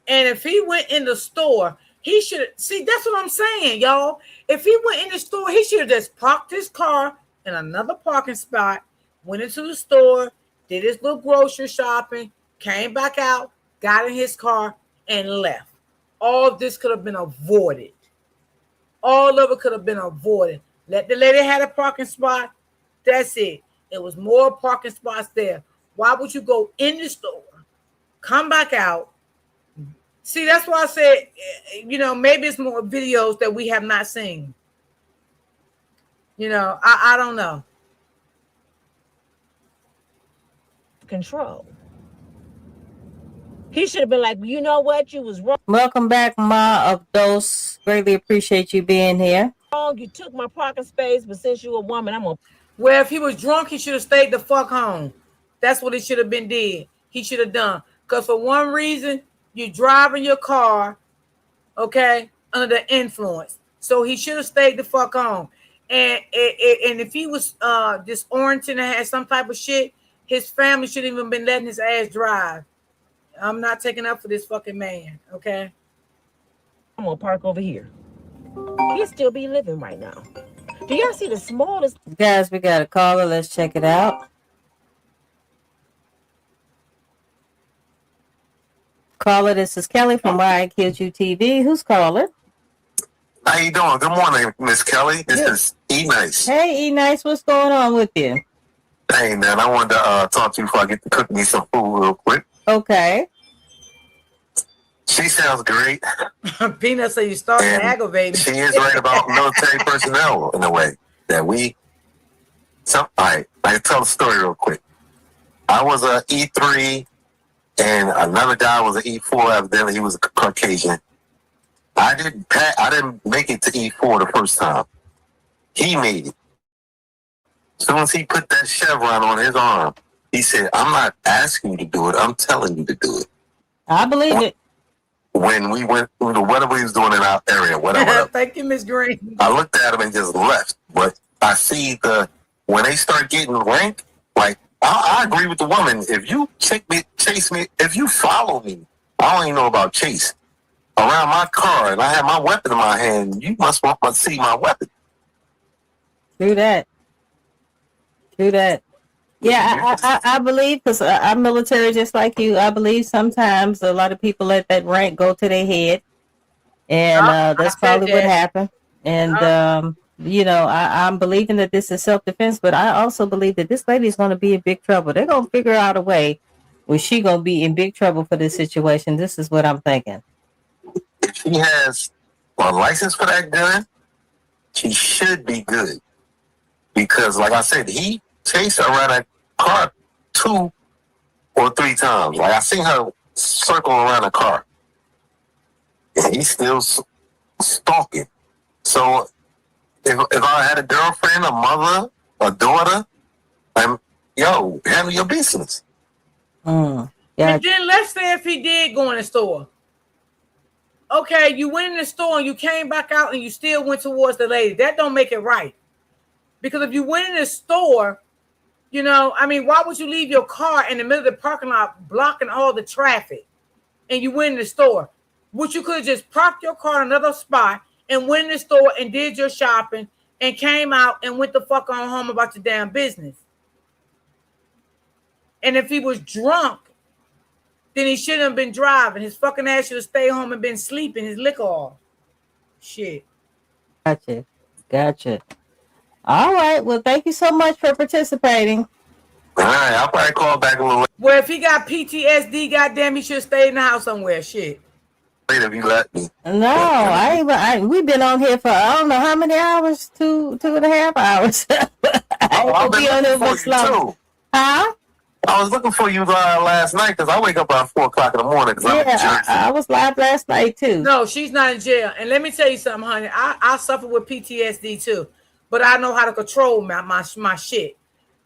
And if he went in the store, he should see. That's what I'm saying, y'all. If he went in the store, he should have just parked his car in another parking spot, went into the store, did his little grocery shopping, came back out, got in his car, and left. All of this could have been avoided. All of it could have been avoided. Let the lady have a parking spot. That's it. It was more parking spots there. Why would you go in the store, come back out? See, that's why I said, maybe it's more videos that we have not seen. I don't know. Control. He should have been like, you know what? You was wrong. Welcome back, Ma of Dos. Greatly appreciate you being here. You took my parking space, but since you're a woman, I'm gonna. Well, if he was drunk, he should have stayed the fuck home. That's what he should have been did. He should have done. Because for one reason, you're driving your car, okay, under the influence. So he should have stayed the fuck home. And if he was disoriented and had some type of shit, his family shouldn't even been letting his ass drive. I'm not taking up for this fucking man, okay? I'm gonna park over here. He'll still be living right now. Do y'all see the smallest? Guys, we got a caller. Let's check it out. Caller, this is Kelly from Why I Killed You TV. Who's caller? How you doing? Good morning, Miss Kelly. This is E Nice. Hey, E Nice, what's going on with you? Hey man, I wanted to talk to you before I get to cook me some food real quick. Okay. She sounds great. Peanut said you started aggravating. She is right about military personnel in a way that all right, I can tell the story real quick. I was a E3 and another guy was an E4. Evidently, he was a Caucasian. I didn't make it to E4 the first time. He made it. As soon as he put that chevron on his arm, he said, I'm not asking you to do it. I'm telling you to do it. I believe it. when we went through whatever he was doing in our area, whatever. Thank you, Miss Green. I looked at him and just left. But I see when they start getting rank, like I agree with the woman. If you chase me, if you follow me, I don't even know about chase around my car, and I have my weapon in my hand. You must want to see my weapon. True that. Yeah, I believe, because I'm military just like you. I believe sometimes a lot of people let that rank go to their head, and that's probably what happened. And I'm believing that this is self-defense, but I also believe that this lady is going to be in big trouble. They're going to figure out a way where she going to be in big trouble for this situation. This is what I'm thinking. If she has a license for that gun, she should be good. Because, like I said, he chased her around that car 2 or 3 times. Like, I seen her circle around the car. And he's still stalking. So, if I had a girlfriend, a mother, a daughter, handle your business. And then let's say if he did go in the store. Okay, you went in the store and you came back out and you still went towards the lady. That don't make it right. Because if you went in the store, why would you leave your car in the middle of the parking lot blocking all the traffic and you went in the store? Which you could have just parked your car in another spot and went in the store and did your shopping and came out and went the fuck on home about your damn business. And if he was drunk, then he shouldn't have been driving. His fucking ass should have stayed home and been sleeping his liquor off. Shit. Gotcha. All right. Well, thank you so much for participating. All right. I'll probably call back a little later. Well, if he got PTSD, goddamn, he should stay in the house somewhere. Shit. If you let me. No, we've been on here for I don't know how many hours, 2.5 hours. I've been looking for you too. Huh? I was looking for you last night because I wake up around 4 o'clock in the morning. I was live last night too. No, she's not in jail. And let me tell you something, honey. I suffer with PTSD too, but I know how to control my shit.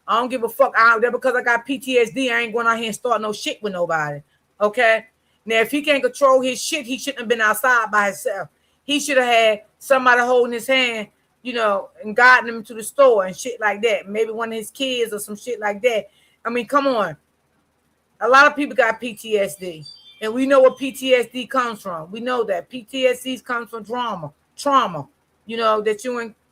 I don't give a fuck. Because I got PTSD, I ain't going out here and start no shit with nobody. Okay. Now, if he can't control his shit, he shouldn't have been outside by himself. He should have had somebody holding his hand, and guiding him to the store and shit like that. Maybe one of his kids or some shit like that. I mean, come on. A lot of people got PTSD, and we know where PTSD comes from. We know that PTSD comes from trauma, that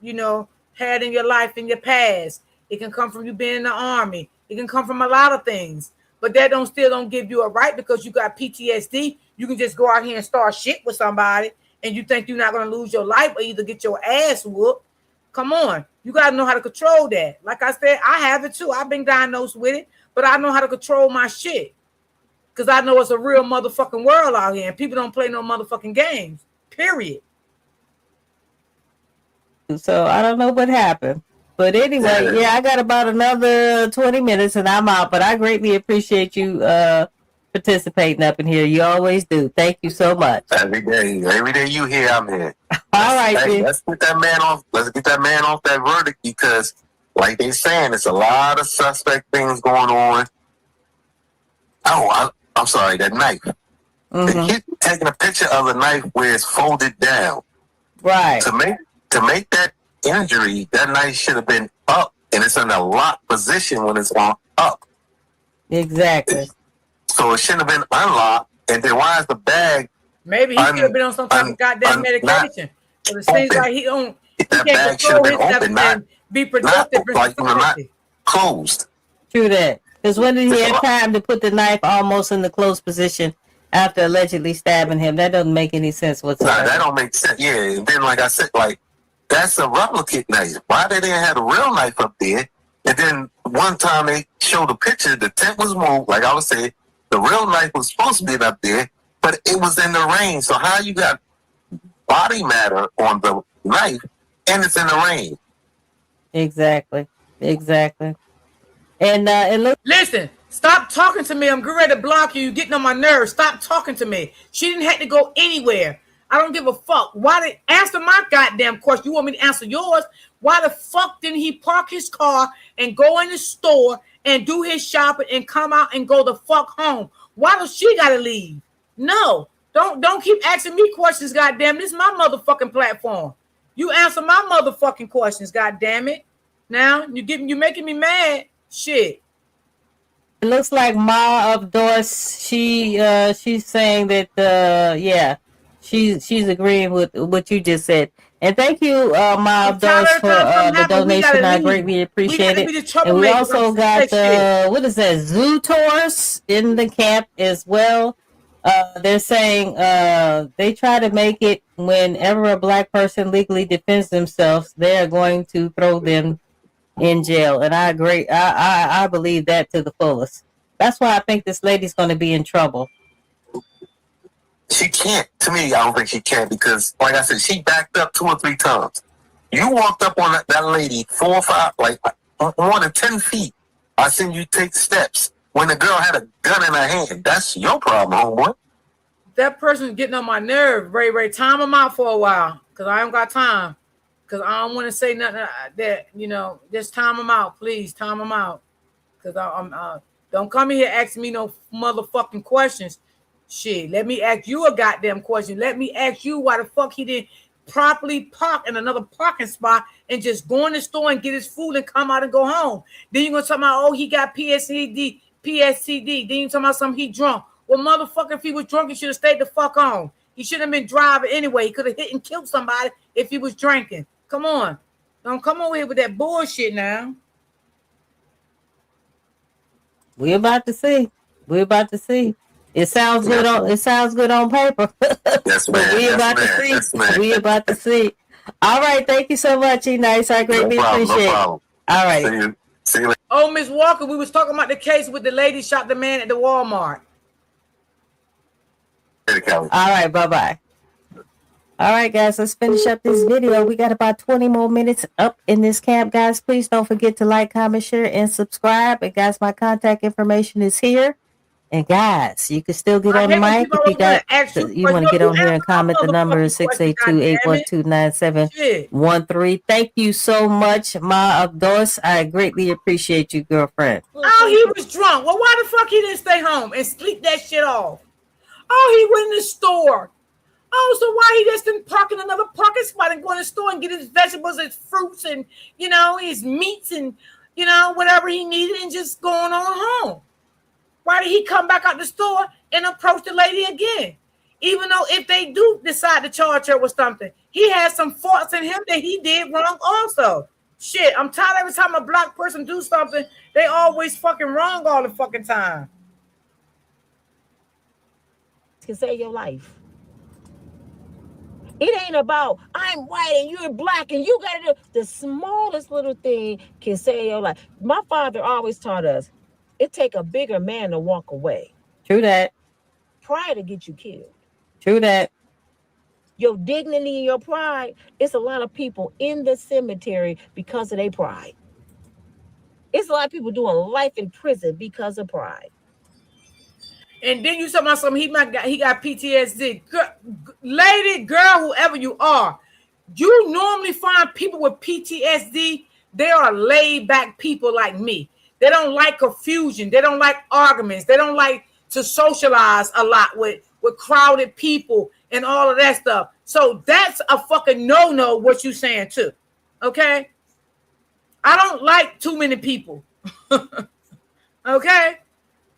you had in your life in your past. It can come from you being in the army. It can come from a lot of things. But that still don't give you a right because you got PTSD. You can just go out here and start shit with somebody and you think you're not going to lose your life or either get your ass whooped. Come on. You got to know how to control that. Like I said, I have it too. I've been diagnosed with it, but I know how to control my shit because I know it's a real motherfucking world out here and people don't play no motherfucking games, period. So I don't know what happened. But anyway, I got about another 20 minutes and I'm out. But I greatly appreciate you participating up in here. You always do. Thank you so much. Every day you here, I'm here. All right, let's get that man off. Let's get that man off that verdict because, like they saying, it's a lot of suspect things going on. Oh, I'm sorry, that knife. The kid taking a picture of the knife where it's folded down. Right. To make that injury, that knife should have been up, and it's in a locked position when it's on up. Exactly. So it shouldn't have been unlocked. And then why is the bag? Maybe he could have been on some type of goddamn medication. But it seems like he can't control himself and be productive. Not closed. True that. Because when did he have time to put the knife almost in the closed position after allegedly stabbing him? That doesn't make any sense whatsoever. Nah, that don't make sense. Yeah, and then like I said, that's a replicate knife. Why they didn't have a real knife up there? And then one time they showed a picture, the tent was moved. Like I was saying, the real knife was supposed to be up there, but it was in the rain. So how you got body matter on the knife and it's in the rain? Exactly. And look, listen, stop talking to me. I'm getting ready to block you. You're getting on my nerves. Stop talking to me. She didn't have to go anywhere. I don't give a fuck. Answer my goddamn question? You want me to answer yours? Why the fuck didn't he park his car and go in the store and do his shopping and come out and go the fuck home? Why does she gotta leave? No, Don't keep asking me questions, goddamn. This is my motherfucking platform. You answer my motherfucking questions, goddamn it. Now you making me mad. Shit. It looks like Ma of Doris. She's saying that she's agreeing with what you just said. And thank you, Ma of Doris, for the donation. I greatly appreciate it. And we also got what is that? Zoo tours in the camp as well. They're saying they try to make it whenever a black person legally defends themselves, they are going to throw them in jail. And I agree. I believe that to the fullest. That's why I think this lady's going to be in trouble. She can't. To me, I don't think she can because, like I said, she backed up 2 or 3 times. You walked up on that lady 4 or 5, like more than 10 feet. I seen you take steps when the girl had a gun in her hand. That's your problem, homeboy. That person's getting on my nerve. Ray, time them out for a while because I ain't got time. Because I don't want to say nothing that, just time them out. Please, time them out. Because don't come in here asking me no motherfucking questions. Shit, let me ask you a goddamn question. Let me ask you why the fuck he didn't properly park in another parking spot and just go in the store and get his food and come out and go home. Then you're going to talk about, he got PSCD. Then you talking about something he drunk. Well, motherfucker, if he was drunk, he should have stayed the fuck on. He should have been driving anyway. He could have hit and killed somebody if he was drinking. Come on. Don't come over here with that bullshit now. We're about to see. It sounds good on paper. Yes, man. We're about to see. All right. Thank you so much, E-Nice. I greatly appreciate it. All right. See you later. Oh, Miss Walker, we was talking about the case with the lady shot the man at the Walmart. All right. Bye-bye. All right, guys, let's finish up this video. We got about 20 more minutes up in this camp, guys. Please don't forget to like, comment, share, and subscribe. And guys, my contact information is here. And guys, you can still get on the mic if you want to get on here and comment. The number is 682-812-9713. Thank you so much, Ma Abdos. I greatly appreciate you, girlfriend. Oh, he was drunk. Well, why the fuck he didn't stay home and sleep that shit off? Oh, he went in the store. Oh, so why he just didn't park in another parking spot and go in the store and get his vegetables, his fruits, and his meats and whatever he needed and just going on home? Why did he come back out the store and approach the lady again? Even though if they do decide to charge her with something, he has some faults in him that he did wrong also. Shit, I'm tired every time a black person do something, they always fucking wrong all the fucking time. Can save your life. It ain't about I'm white and you're black and you gotta do the smallest little thing can save your life. My father always taught us it take a bigger man to walk away. True that. Pride to get you killed. True that. Your dignity and your pride, it's a lot of people in the cemetery because of their pride. It's a lot of people doing life in prison because of pride. And then you talking about something he got PTSD. Lady, girl, whoever you are, you normally find people with PTSD. They are laid back people like me. They don't like confusion. They don't like arguments. They don't like to socialize a lot with crowded people and all of that stuff. So that's a fucking no-no what you saying too. Okay? I don't like too many people. Okay?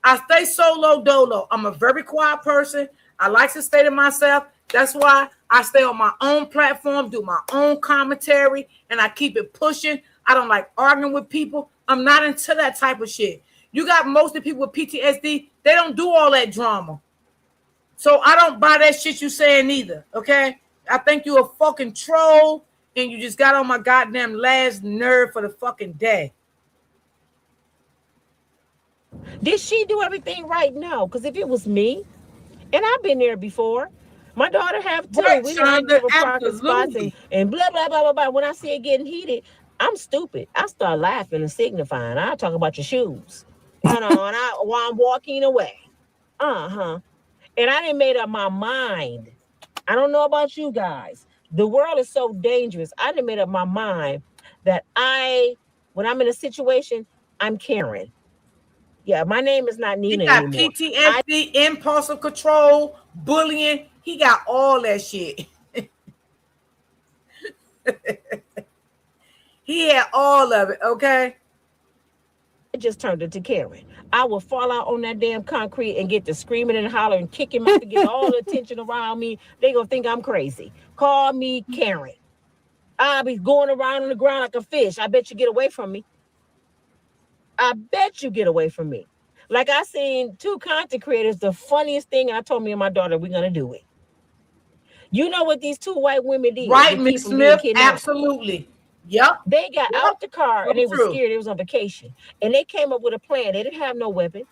I stay solo dolo. I'm a very quiet person. I like to stay to myself. That's why I stay on my own platform, do my own commentary, and I keep it pushing. I don't like arguing with people. I'm not into that type of shit. You got most of the people with PTSD, they don't do all that drama. So I don't buy that shit you saying either, okay? I think you a fucking troll, and you just got on my goddamn last nerve for the fucking day. Did she do everything right? No, because if it was me, and I've been there before, my daughter have too. Right, we didn't Shonda, have parking spots and blah, blah, blah, blah, blah. When I see it getting heated, I'm stupid. I start laughing and signifying. I talk about your shoes. And while I'm walking away. And I didn't made up my mind. I don't know about you guys. The world is so dangerous. I didn't made up my mind that when I'm in a situation, I'm caring. Yeah, my name is not He Nina got anymore. PTSD, impulsive control, bullying. He got all that shit. He had all of it, okay? I just turned into Karen. I will fall out on that damn concrete and get to screaming and hollering and kicking out to get all the attention around me. They gonna think I'm crazy. Call me Karen. I'll be going around on the ground like a fish. I bet you get away from me. I bet you get away from me. Like I seen 2 content creators, the funniest thing, I told me and my daughter, we're gonna do it. You know what these 2 white women did? Right, Miss Smith? Absolutely. Yep. They got out the car and they were True. scared. They was on vacation. And they came up with a plan. They didn't have no weapon.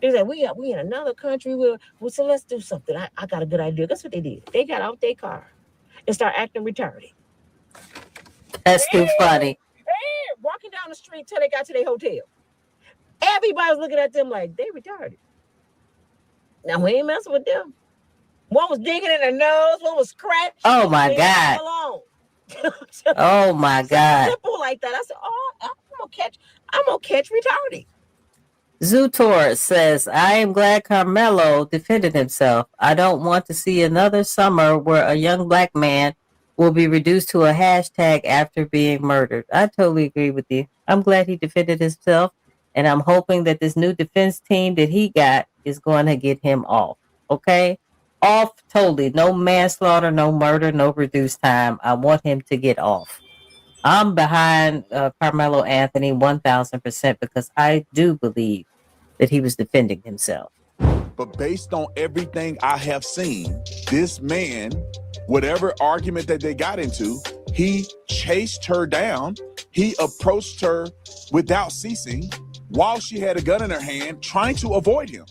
They said, we in another country. So let's do something. I got a good idea. That's what they did. They got out their car and started acting retarded. That's too funny. Walking down the street till they got to their hotel. Everybody was looking at them like, they retarded. Now, we ain't messing with them. One was digging in their nose. One was scratching. Oh, my Leave God. them alone. Oh, my God. Simple like that. I said, I'm gonna catch retarded. Zutor says, I am glad Carmelo defended himself. I don't want to see another summer where a young black man will be reduced to a hashtag after being murdered. I totally agree with you. I'm glad he defended himself, and I'm hoping that this new defense team that he got is going to get him off. Okay? Off totally. No manslaughter, no murder, no reduced time. I want him to get off. I'm behind Carmelo Anthony 1,000% because I do believe that he was defending himself. But based on everything I have seen, this man, whatever argument that they got into, he chased her down. He approached her without ceasing while she had a gun in her hand, trying to avoid him.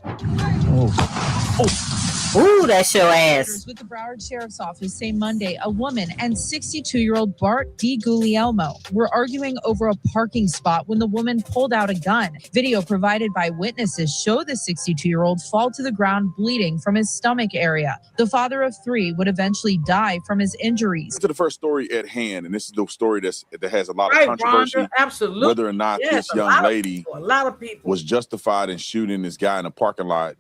Ooh, that's your ass. With the Broward Sheriff's Office say Monday, a woman and 62-year-old Bart DiGuglielmo were arguing over a parking spot when the woman pulled out a gun. Video provided by witnesses show the 62-year-old fall to the ground bleeding from his stomach area. The father of 3 would eventually die from his injuries. To the first story at hand, and this is the story that has a lot of Right, controversy, Rhonda, absolutely. whether or not Yes, this a young lot of lady people, a lot of people. was justified in shooting this guy in a parking lot.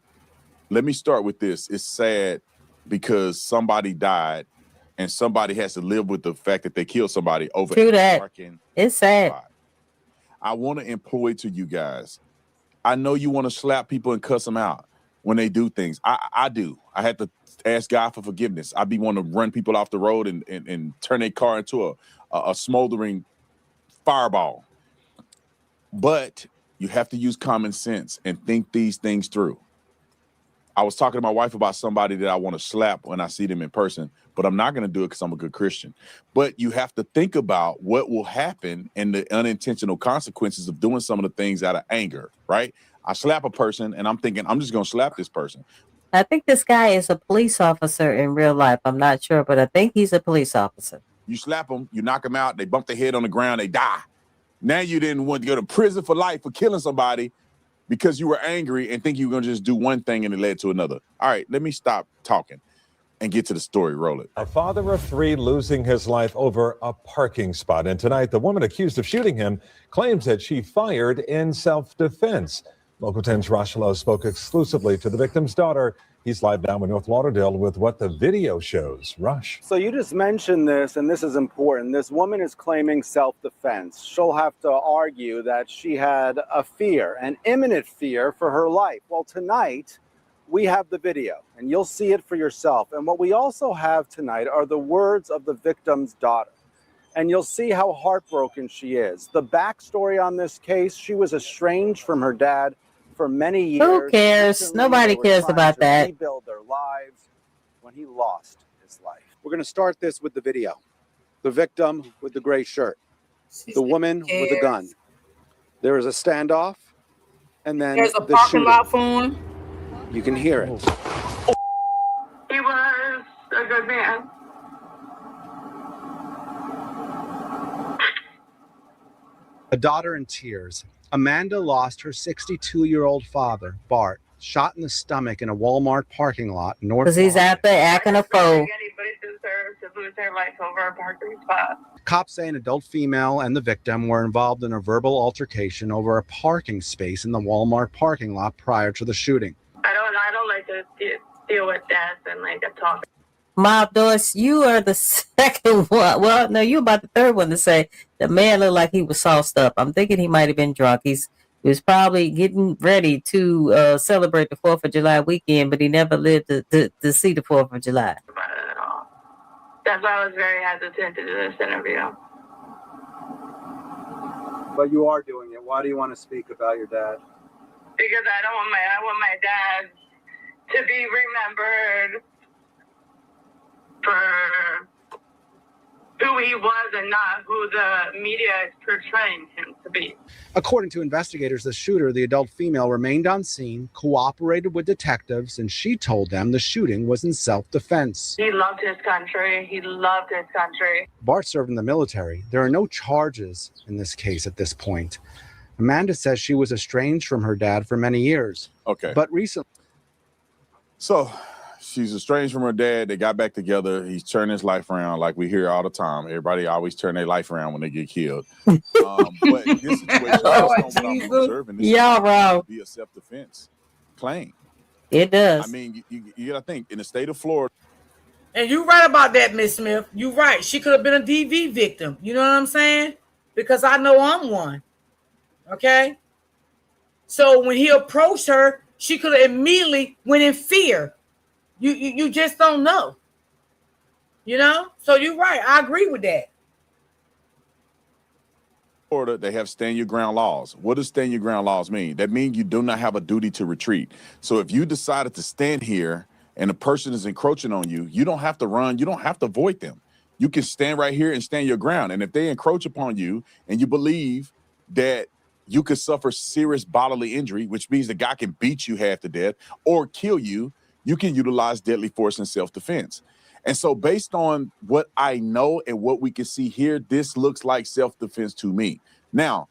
Let me start with this. It's sad because somebody died and somebody has to live with the fact that they killed somebody over True a that. parking It's sad. lot. I want to employ to you guys. I know you want to slap people and cuss them out when they do things. I do. I had to ask God for forgiveness. I be wanting to run people off the road and turn their car into a smoldering fireball. But you have to use common sense and think these things through. I was talking to my wife about somebody that I want to slap when I see them in person, but I'm not going to do it because I'm a good Christian. But you have to think about what will happen and the unintentional consequences of doing some of the things out of anger, right? I slap a person and I'm thinking, I'm just going to slap this person. I think this guy is a police officer in real life. I'm not sure, but I think he's a police officer. You slap them, you knock them out, they bump their head on the ground, they die. Now you didn't want to go to prison for life for killing somebody because you were angry and think you were going to just do one thing and it led to another. All right, let me stop talking and get to the story. Roll it. A father of 3 losing his life over a parking spot. And tonight, the woman accused of shooting him claims that she fired in self-defense. Local 10's Rochelle spoke exclusively to the victim's daughter. He's live now in North Lauderdale with what the video shows. Rush. So you just mentioned this, and this is important. This woman is claiming self-defense. She'll have to argue that she had a fear, an imminent fear for her life. Well, tonight, we have the video, and you'll see it for yourself. And what we also have tonight are the words of the victim's daughter. And you'll see how heartbroken she is. The backstory on this case, she was estranged from her dad for many years. Who cares? Recently, Nobody they were cares trying about to that. rebuild their lives when he lost his life. We're going to start this with the video. The victim with the gray shirt. The woman with a gun. There is a standoff, and then There's a the parking shooting. lot phone. You can hear it. He was a good man. A daughter in tears. Amanda lost her 62-year-old father, Bart, shot in the stomach in a Walmart parking lot in North Because he's out there acting a fool. Anybody deserves to lose their life over a parking spot. Cops say an adult female and the victim were involved in a verbal altercation over a parking space in the Walmart parking lot prior to the shooting. I don't like to deal with death and like talk. Mob Doris, you are the second one. Well, no, you about the third one to say the man looked like he was sauced up. I'm thinking he might have been drunk. He was probably getting ready to celebrate the 4th of July weekend, but he never lived to see the 4th of July. That's why I was very hesitant to do this interview. But you are doing it. Why do you want to speak about your dad? Because I want my dad to be remembered for who he was and not who the media is portraying him to be. According to investigators, the shooter, the adult female, remained on scene, cooperated with detectives, and she told them the shooting was in self-defense. He loved his country. He loved his country. Bart served in the military. There are no charges in this case at this point. Amanda says she was estranged from her dad for many years. Okay. But recently. So she's estranged from her dad. They got back together. He's turned his life around, like we hear all the time. Everybody always turn their life around when they get killed. But this situation, Y'all wrong. Be a self-defense claim. It does. I mean, you got to think in the state of Florida. And you're right about that, Miss Smith. You're right. She could have been a DV victim. You know what I'm saying? Because I know I'm one. Okay. So when he approached her, she could have immediately went in fear. You just don't know. You know? So you're right. I agree with that. Florida, they have stand your ground laws. What does stand your ground laws mean? That means you do not have a duty to retreat. So if you decided to stand here and a person is encroaching on you, you don't have to run. You don't have to avoid them. You can stand right here and stand your ground. And if they encroach upon you and you believe that you could suffer serious bodily injury, which means the guy can beat you half to death or kill you, you can utilize deadly force in self-defense. And so based on what I know and what we can see here, this looks like self-defense to me. Now,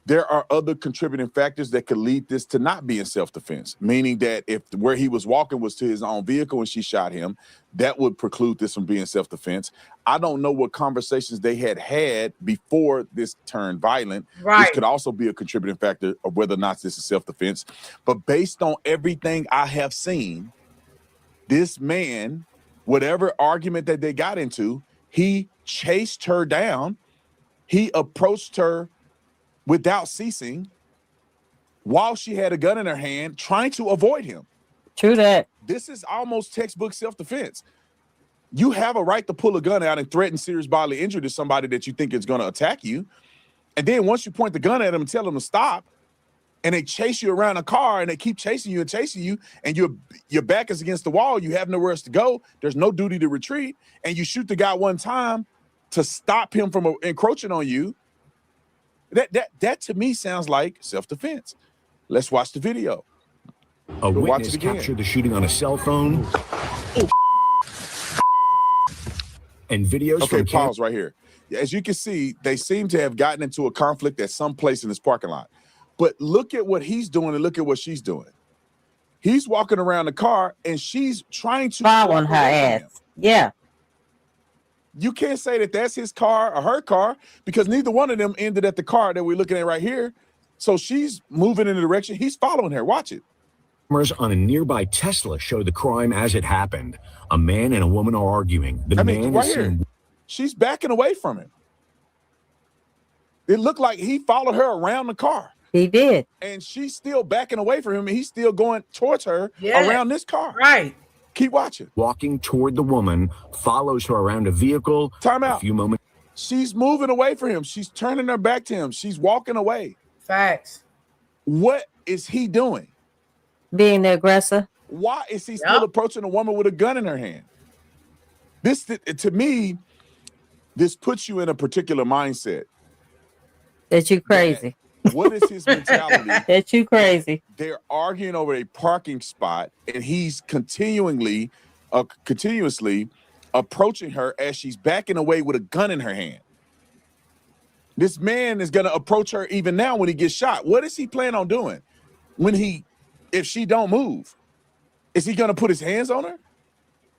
there are other contributing factors that could lead this to not being self-defense, meaning that if where he was walking was to his own vehicle and she shot him, that would preclude this from being self-defense. I don't know what conversations they had before this turned violent. Right. This could also be a contributing factor of whether or not this is self-defense. But based on everything I have seen, this man, whatever argument that they got into, he chased her down. He approached her without ceasing while she had a gun in her hand, trying to avoid him. True that. This is almost textbook self-defense. You have a right to pull a gun out and threaten serious bodily injury to somebody that you think is going to attack you. And then once you point the gun at them and tell them to stop, and they chase you around a car and they keep chasing you, and your back is against the wall, you have nowhere else to go, there's no duty to retreat, and you shoot the guy one time to stop him from encroaching on you, that to me sounds like self-defense. Let's watch the video. A witness captured the shooting on a cell phone. And videos. Okay, pause right here. As you can see, they seem to have gotten into a conflict at some place in this parking lot. But look at what he's doing and look at what she's doing. He's walking around the car and she's trying to following her ass. Yeah. You can't say that that's his car or her car because neither one of them ended at the car that we're looking at right here. So she's moving in the direction. He's following her. Watch it. Cameras on a nearby Tesla show the crime as it happened. A man and a woman are arguing. The man right is here. seen. She's backing away from him. It looked like he followed her around the car. He did. And she's still backing away from him and he's still going towards her around this car. Right. Keep watching. Walking toward the woman, follows her around a vehicle. Time out. A few moments. She's moving away from him. She's turning her back to him. She's walking away. Facts. What is he doing? Being the aggressor. Why is he still approaching a woman with a gun in her hand? This, to me, this puts you in a particular mindset. That you crazy. What is his mentality? That you crazy. They're arguing over a parking spot, and he's continuously approaching her as she's backing away with a gun in her hand. This man is going to approach her even now when he gets shot. What is he planning on doing if she don't move? Is he going to put his hands on her?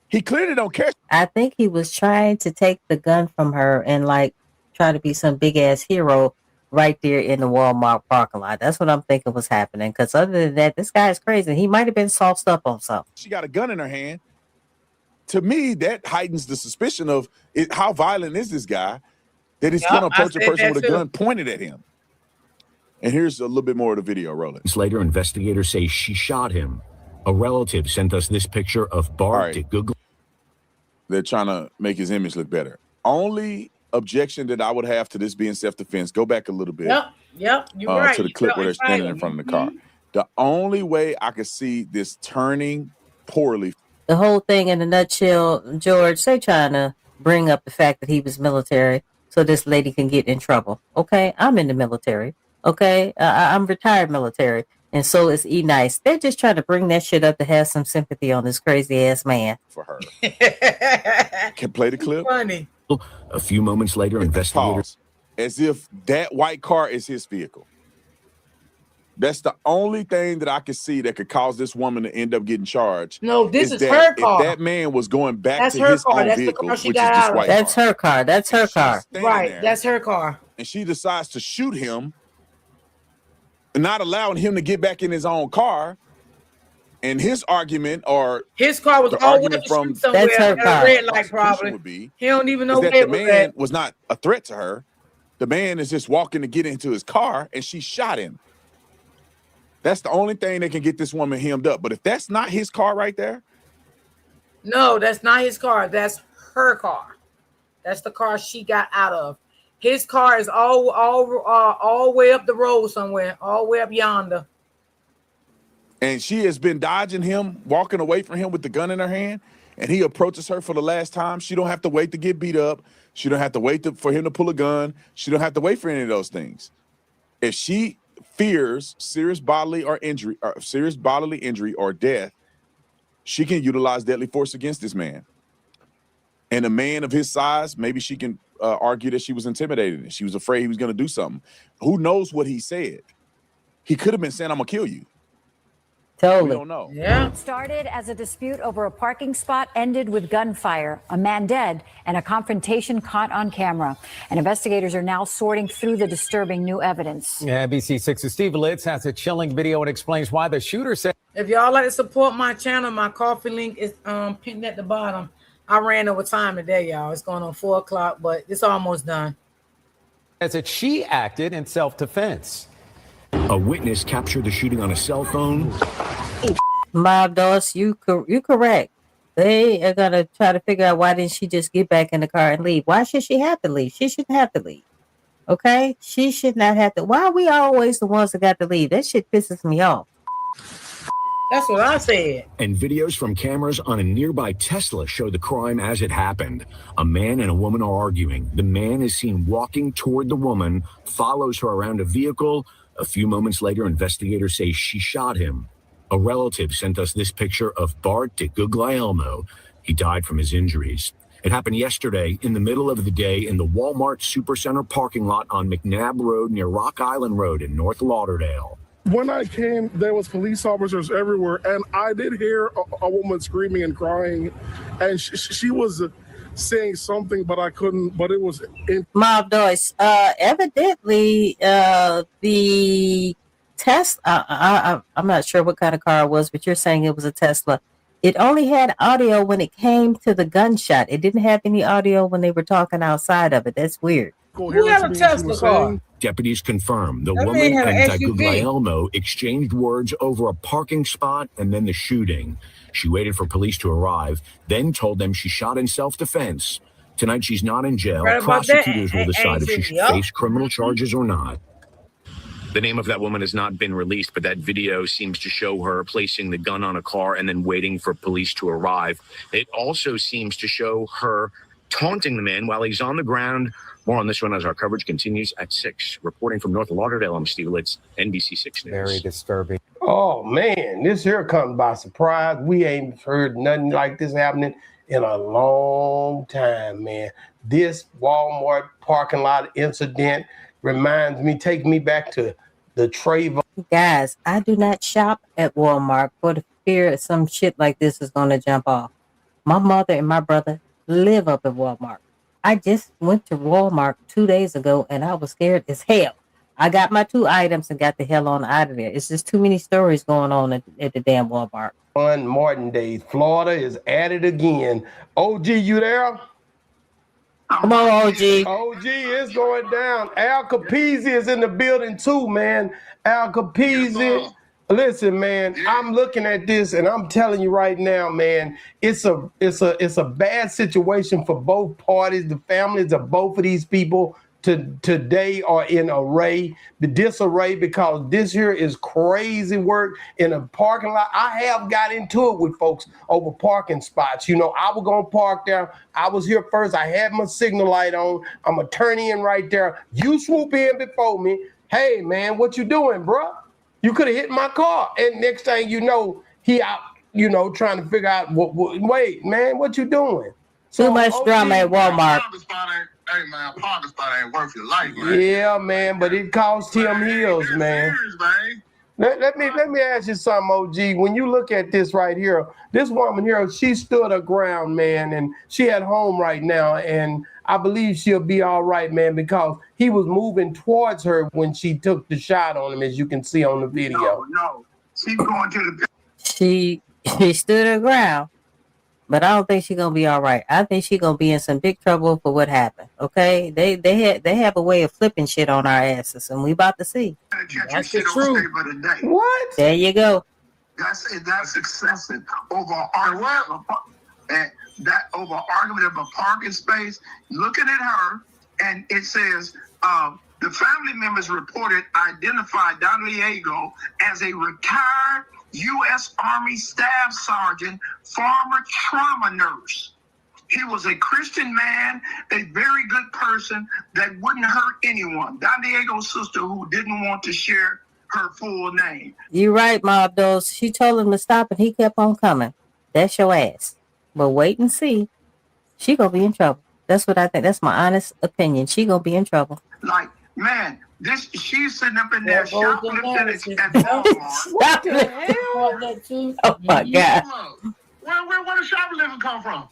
He clearly don't care. I think he was trying to take the gun from her and like try to be some big ass hero right there in the Walmart parking lot. That's what I'm thinking was happening. Because other than that, this guy is crazy. He might have been sauced up on something. She got a gun in her hand. To me, that heightens the suspicion of it, how violent is this guy that he's going to approach a person with a gun pointed at him. And here's a little bit more of the video rolling. Later, investigators say she shot him. A relative sent us this picture of Bart DeGuglielmo. They're trying to make his image look better. Only objection that I would have to this being self-defense, go back a little bit. Yep, you're right. To the clip where they're standing in front of the car. The only way I could see this turning poorly. The whole thing in a nutshell, George, they trying to bring up the fact that he was military so this lady can get in trouble. Okay, I'm in the military. Okay, I'm retired military. And so is E-Nice. They're just trying to bring that shit up to have some sympathy on this crazy ass man. For her. Can play the clip? Funny. A few moments later, investigators. As if that white car is his vehicle. That's the only thing that I could see that could cause this woman to end up getting charged. No, this is that her car. If that man was going back That's to her his car. own That's the vehicle, car she which got is this out of. white That's car. her car. That's her car. Right, there. that's her car. And she decides to shoot him, not allowing him to get back in his own car. And his argument, or his car was the always argument from somewhere That's her at car. a red light, probably. would be He don't even know is that where the it was man at. was not a threat to her. The man is just walking to get into his car, and she shot him. That's the only thing that can get this woman hemmed up. But if that's not his car right there, No, that's not his car. That's her car. That's the car she got out of. His car is all way up the road somewhere, all the way up yonder. and she has been dodging him, walking away from him with the gun in her hand, and he approaches her for the last time, she don't have to wait to get beat up. She don't have to wait for him to pull a gun. She don't have to wait for any of those things. If she fears serious bodily injury or death, she can utilize deadly force against this man. And a man of his size, maybe she can argue that she was intimidated and she was afraid he was going to do something. Who knows what he said? He could have been saying, "I'm gonna kill you." Totally. We don't know. Yeah. It started as a dispute over a parking spot, ended with gunfire, a man dead, and a confrontation caught on camera. And investigators are now sorting through the disturbing new evidence. NBC6's Steve Litz has a chilling video and explains why the shooter said. If y'all like to support my channel, my coffee link is pinned at the bottom. I ran over time today, y'all. It's going on 4 o'clock, but it's almost done. Says that she acted in self-defense. A witness captured the shooting on a cell phone. Mob Doss, you correct. They are gonna try to figure out why didn't she just get back in the car and leave? Why should she have to leave? She shouldn't have to leave. Okay? She should not have to. Why are we always the ones that got to leave? That shit pisses me off. That's what I said. And videos from cameras on a nearby Tesla show the crime as it happened. A man and a woman are arguing. The man is seen walking toward the woman, follows her around a vehicle. A few moments later, investigators say she shot him. A relative sent us this picture of Bart DeGuglielmo. He died from his injuries. It happened yesterday in the middle of the day in the Walmart Supercenter parking lot on McNabb Road near Rock Island Road in North Lauderdale. When I came, there was police officers everywhere, and I did hear a woman screaming and crying, and she was saying something, but I couldn't. But it was Mob Doss, evidently, the Tesla. I'm not sure what kind of car it was, but you're saying it was a Tesla. It only had audio when it came to the gunshot. It didn't have any audio when they were talking outside of it. That's weird. Who had a Tesla car? Deputies confirm the That woman man had and an SUV. DeGuglielmo exchanged words over a parking spot and then the shooting. She waited for police to arrive, then told them she shot in self-defense. Tonight, she's not in jail. Right about that, Prosecutors will decide if she should Yup. face criminal charges or not. The name of that woman has not been released, but that video seems to show her placing the gun on a car and then waiting for police to arrive. It also seems to show her taunting the man while he's on the ground. More on this one as our coverage continues at 6. Reporting from North Lauderdale, I'm Steve Litz, NBC6 News. Very disturbing. Oh man, this here comes by surprise. We ain't heard nothing like this happening in a long time, man. This Walmart parking lot incident reminds me, take me back to the Trayvon. Guys, I do not shop at Walmart for the fear some shit like this is going to jump off. My mother and my brother, live up at Walmart. I just went to Walmart 2 days ago and I was scared as hell. I got my 2 items and got the hell on out of there. It's just too many stories going on at the damn Walmart. On Martin Days, Florida is at it again. OG, you there? Come on, OG. OG is going down. Al Capizzi is in the building too, man. Al Capizzi. Listen, man, I'm looking at this and I'm telling you right now, man, it's a bad situation for both parties. The families of both of these people today are in disarray because this here is crazy work in a parking lot. I have got into it with folks over parking spots. You know, I was gonna park there. I was here first. I had my signal light on. I'm gonna turn in right there. You swoop in before me. Hey, man, what you doing, bro? You could have hit my car. And next thing you know, he out, you know, trying to figure out wait, man, what you doing? Too much drama at Walmart. Hey, man, parking spot ain't worth your life, man. Yeah, man, but it cost him heels, man. Let me ask you something, OG. When you look at this right here, this woman here, she stood her ground, man, and she at home right now, and I believe she'll be all right, man, because he was moving towards her when she took the shot on him, as you can see on the video. No, she's going to the... She stood her ground, but I don't think she's gonna be all right. I think she's gonna be in some big trouble for what happened. Okay, they have a way of flipping shit on our asses, and we about to see. That's the truth. What? There you go. That's excessive over argument. And that over argument of a parking space. Looking at her, and it says the family members reported identified Don Diego as a retired U.S. Army Staff Sergeant, former trauma nurse. He was a Christian man, a very good person that wouldn't hurt anyone. Don Diego's sister, who didn't want to share her full name. You're right, Mob Dose. She told him to stop, and he kept on coming. That's your ass. But wait and see. She gonna be in trouble. That's what I think. That's my honest opinion. She gonna be in trouble. Like, man, she's sitting up in there shoplifting at Walmart. What the hell? Oh my God. Where the shoplifting come from?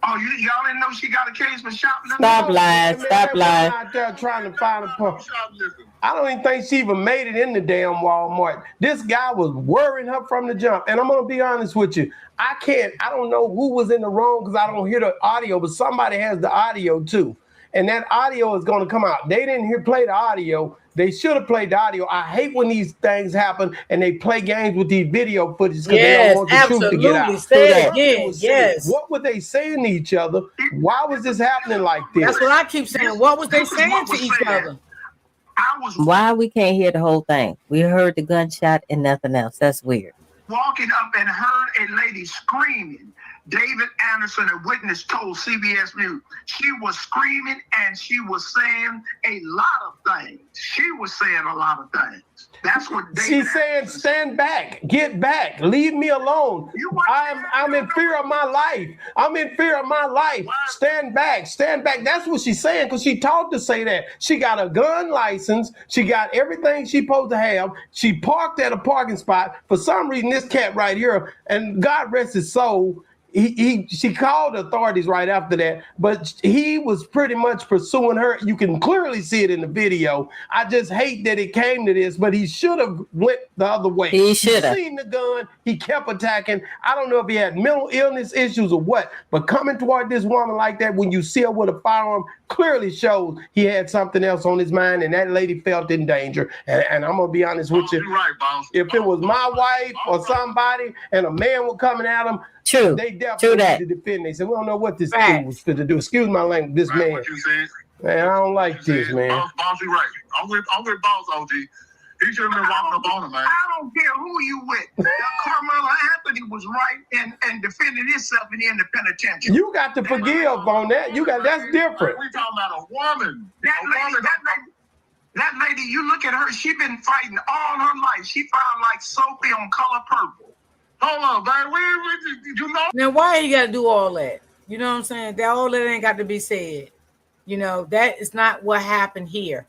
Oh, y'all didn't know she got a case for shoplifting? Stop lying. Stop lying. Out there trying to find a pump. I don't even think she even made it in the damn Walmart. This guy was worrying her from the jump. And I'm gonna be honest with you. I don't know who was in the wrong because I don't hear the audio, but somebody has the audio too. And that audio is going to come out. They didn't play the audio. They should have played the audio. I hate when these things happen and they play games with these video footage because they don't want the truth to get out. Say it again. Yes. What were they saying to each other? Why was this happening like this? That's what I keep saying. What was they saying to each other? Why we can't hear the whole thing? We heard the gunshot and nothing else. That's weird. Walking up and heard a lady screaming. David Anderson, a witness, told CBS News she was screaming and she was saying a lot of things. She was saying a lot of things. That's what she's saying. Stand back, get back, leave me alone. I'm in fear of my life. I'm in fear of my life. Stand back, stand back. That's what she's saying because she taught to say that. She got a gun license. She got everything she's supposed to have. She parked at a parking spot. For some reason, this cat right here, and God rest his soul, she called the authorities right after that, but he was pretty much pursuing her. You can clearly see it in the video. I just hate that it came to this, but he should have went the other way. He should have seen the gun. He kept attacking. I don't know if he had mental illness issues or what, but coming toward this woman like that when you see her with a firearm clearly shows he had something else on his mind, and that lady felt in danger. And I'm gonna be honest with you. Right, boss. If it was my wife or somebody and a man was coming at him, true. They definitely need to defend. They said, we don't know what this dude was going to do. Excuse my language, this man. What you said? Man, I don't like this, man. Boss, you right. I'm with Boss, OG. He should have been walking up on him, man. I don't care who you with. Carmelo Anthony was right and defending himself in the penitentiary. You got to forgive on that. That's different. We talking about a woman. That lady, you look at her, she been fighting all her life. She found like Sophie on Color Purple. Hold on, man. You know? Now, why you got to do all that? You know what I'm saying? That all that ain't got to be said. You know, that is not what happened here.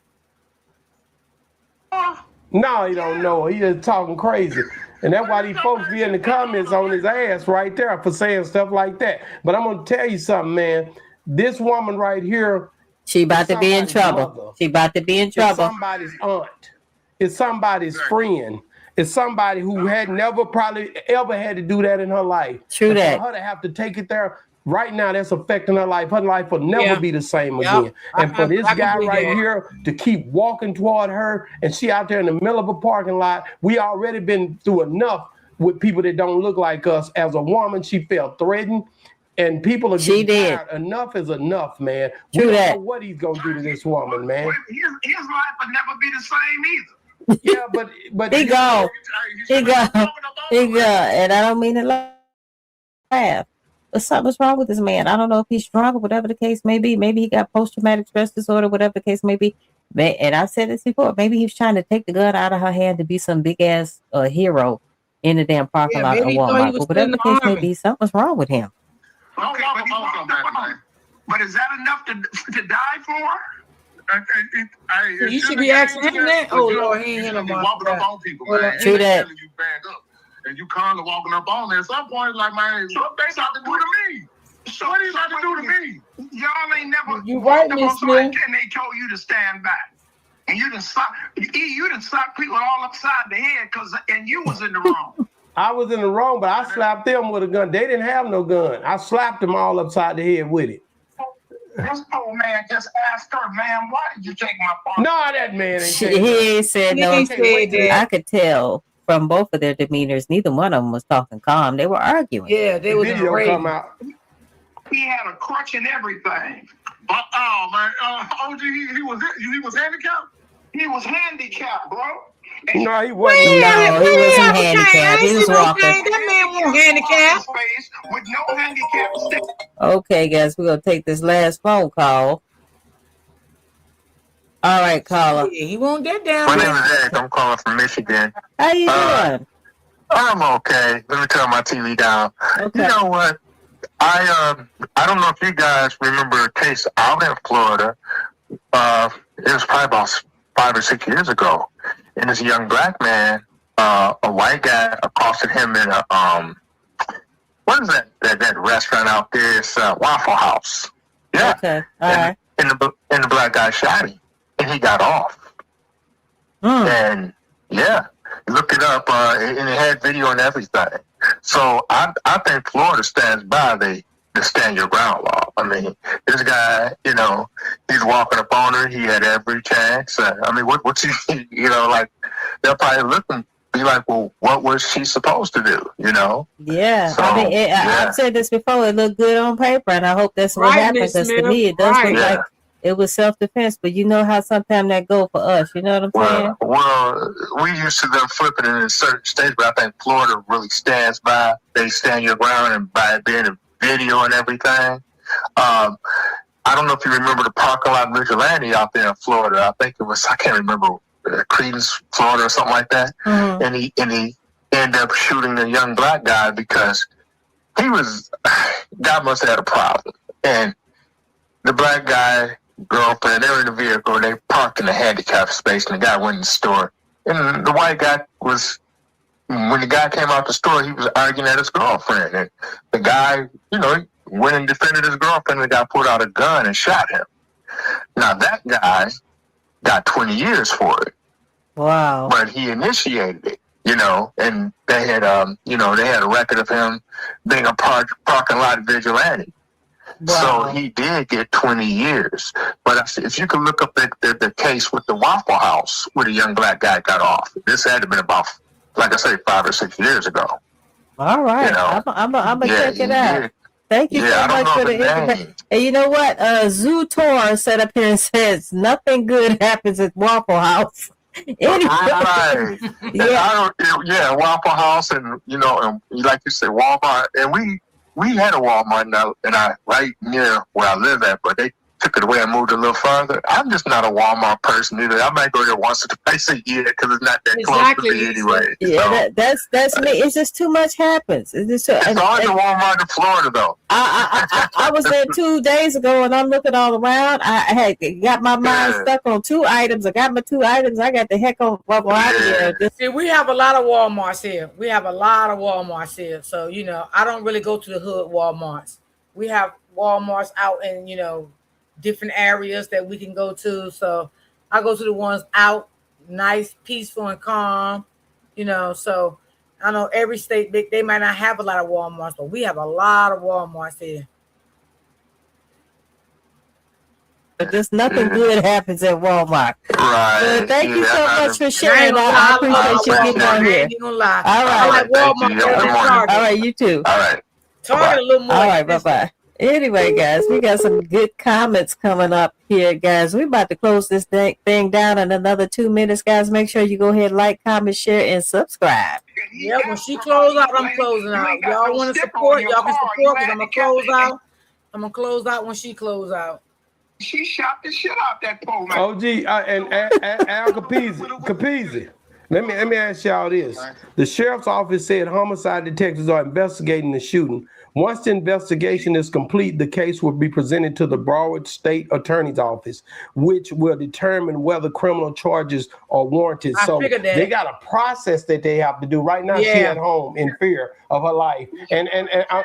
No, you don't know. He just talking crazy. And that's why these folks be in the comments on his ass right there for saying stuff like that. But I'm gonna tell you something, man. This woman right here, she about to be in trouble. Mother. She about to be in trouble. It's somebody's aunt. It's somebody's friend. It's somebody who had never probably ever had to do that in her life. True and that. For her to have to take it there right now, that's affecting her life. Her life will never be the same again. And for this guy right here to keep walking toward her, and she out there in the middle of a parking lot, we already been through enough with people that don't look like us. As a woman, she felt threatened. And people are getting tired. Enough is enough, man. We don't know what he's gonna do to this woman, man. His life will never be the same either. Yeah, but he go, and I don't mean to laugh, but something's wrong with this man. I don't know if he's drunk or whatever the case may be. Maybe he got post-traumatic stress disorder, whatever the case may be. And I've said this before. Maybe he's trying to take the gun out of her hand to be some big ass hero in the damn parking lot of Walmart. But whatever the case may be, something's wrong with him. Okay, but is that enough to die for? You should be asking him that. Oh Lord, he ain't hit him walking up on people, man. True that. You back up, and you constantly walking up on there. At some point, like, man, what they got to do to me? What he got to do to me? Y'all ain't never. You right, Miss Smith. And they told you to stand back, and you done slap people all upside the head and you was in the wrong. I was in the wrong, but I slapped them with a gun. They didn't have no gun. I slapped them all upside the head with it. This poor man just asked her, man, why did you take my phone? No, that man ain't He ain't said no. I could tell from both of their demeanors. Neither one of them was talking calm. They were arguing. Yeah, they was come out. He had a crutch and everything. Oh man, OG, he was handicapped. He was handicapped, bro. No, he wasn't. No, he wasn't handicapped. He was walking. That man was handicapped. With no handicap. Okay, guys, we're gonna take this last phone call. All right, caller. Yeah, he won't get down. My name is Eric. I'm calling from Michigan. How you doing? I'm okay. Let me turn my TV down. Okay. You know what? I don't know if you guys remember a case out in Florida. It was probably about 5 or 6 years ago. And this young black man, a white guy accosted him in a what is that restaurant out there? It's Waffle House. Yeah. Okay. All right. And the black guy shot him, and he got off. And yeah, look it up, and it had video and everything. So I think Florida stands by the stand your ground law. I mean, this guy, you know, he's walking up on her. He had every chance. I mean, what's he, you know, like, they'll probably look and be like, well, what was she supposed to do, you know? Yeah. So, I mean, I've said this before. It looked good on paper, and I hope that's what happens. Because to me, it does look like it was self-defense. But you know how sometimes that go for us. You know what I'm saying? Well, we used to them flipping it in certain states, but I think Florida really stands by. They stand your ground, and by it being a video and everything. I don't know if you remember the parking lot vigilante out there in Florida. I think it was, I can't remember, Credence, Florida or something like that. Mm-hmm. And he ended up shooting the young black guy because God must have had a problem. And the black guy, girlfriend, they were in the vehicle, and they parked in the handicap space, and the guy went in the store. And the white guy when the guy came out the store, he was arguing at his girlfriend. And the guy, you know, went and defended his girlfriend, and the guy pulled out a gun and shot him. Now, that guy got 20 years for it. Wow. But he initiated it, you know, and they had, you know, they had a record of him being a parking lot vigilante. Wow. So he did get 20 years. But if you can look up the case with the Waffle House where the young black guy got off, this had to been about, like I say, 5 or 6 years ago. All right. You know? I'm going to check it out. Thank you so much for the information. And you know what? Zoo Tour set up here and says nothing good happens at Waffle House. Anyway. Right. Yeah, Waffle House, and you know, and like you said, Walmart, and we had a Walmart right near where I live at, but they took it away and moved a little further. I'm just not a Walmart person either. I might go there once or twice a year because it's not that close to me anyway. Yeah, that's me. It's just too much happens. It's always a Walmart in Florida, though. I was there 2 days ago, and I'm looking all around. I had got my mind stuck on 2 items. I got my 2 items. I got the heck on out of there. See, we have a lot of Walmarts here. So, you know, I don't really go to the hood Walmarts. We have Walmarts out in, you know, different areas that we can go to. So I go to the ones out, nice, peaceful, and calm, you know. So I know every state, they might not have a lot of Walmarts, but we have a lot of Walmarts here. But just nothing good happens at Walmart. Right. Well, thank you so much for sharing. I appreciate you getting on here. All right. I like Walmart. All right, you too. All right. Target a little more. All right, bye-bye. Anyway, guys, we got some good comments coming up here, guys. We're about to close this thing down in another 2 minutes, guys. Make sure you go ahead, like, comment, share, and subscribe. Yeah, when she close out, I'm closing out. Y'all want to support? Y'all can support because I'm going to close out. I'm going to close out when she close out. She shot the shit out that pole, man. OG and Al Capizzi. Let me ask y'all this. The sheriff's office said homicide detectives are investigating the shooting. Once the investigation is complete, the case will be presented to the Broward State Attorney's Office, which will determine whether criminal charges are warranted. So they got a process that they have to do. Right now, she's at home in fear of her life. And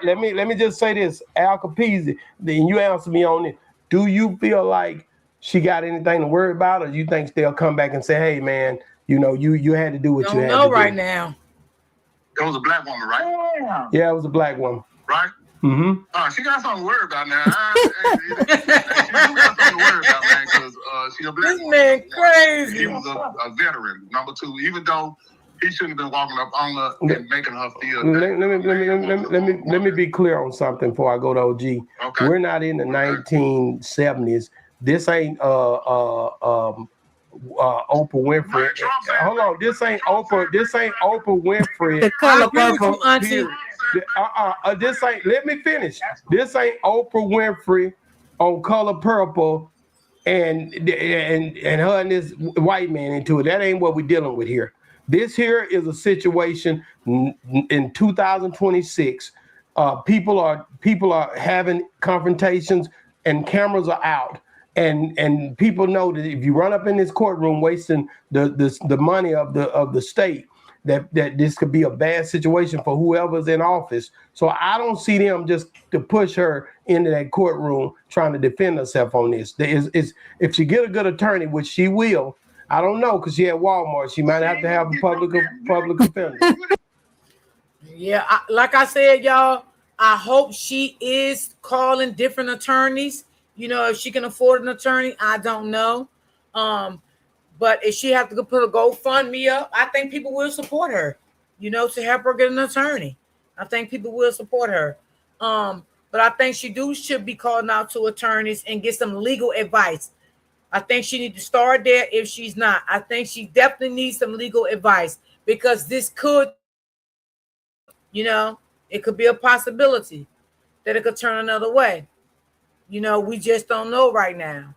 let me just say this, Al Capizzi, then you answer me on it. Do you feel like she got anything to worry about, or do you think they'll come back and say, hey, man, you know, you had to do what you had to do? Don't know right now. It was a black woman, right? Yeah, it was a black woman. Right? Mm-hmm. She got something to worry about now. She do got something to worry about, man, because she a black woman. This man crazy. He was a veteran. Number 2, even though he shouldn't have been walking up on her and making her feel. Let me be clear on something before I go to OG. Okay. We're not in the 1970s. This ain't Oprah Winfrey. Hold on, this ain't Oprah Winfrey. The Color Purple. This ain't. Let me finish. This ain't Oprah Winfrey on Color Purple, and her and this white man into it. That ain't what we're dealing with here. This here is a situation in 2026. People are having confrontations, and cameras are out. And people know that if you run up in this courtroom wasting the money of the state, that this could be a bad situation for whoever's in office. So I don't see them just to push her into that courtroom trying to defend herself on this. If she get a good attorney, which she will, I don't know, because she at Walmart, she might have to have a public defender. Yeah, like I said, y'all, I hope she is calling different attorneys. You know, if she can afford an attorney, I don't know. But if she have to put a GoFundMe up, I think people will support her, you know, to help her get an attorney. I think people will support her. But I think she should be calling out to attorneys and get some legal advice. I think she needs to start there if she's not. I think she definitely needs some legal advice, because this could, you know, it could be a possibility that it could turn another way. You know, we just don't know right now.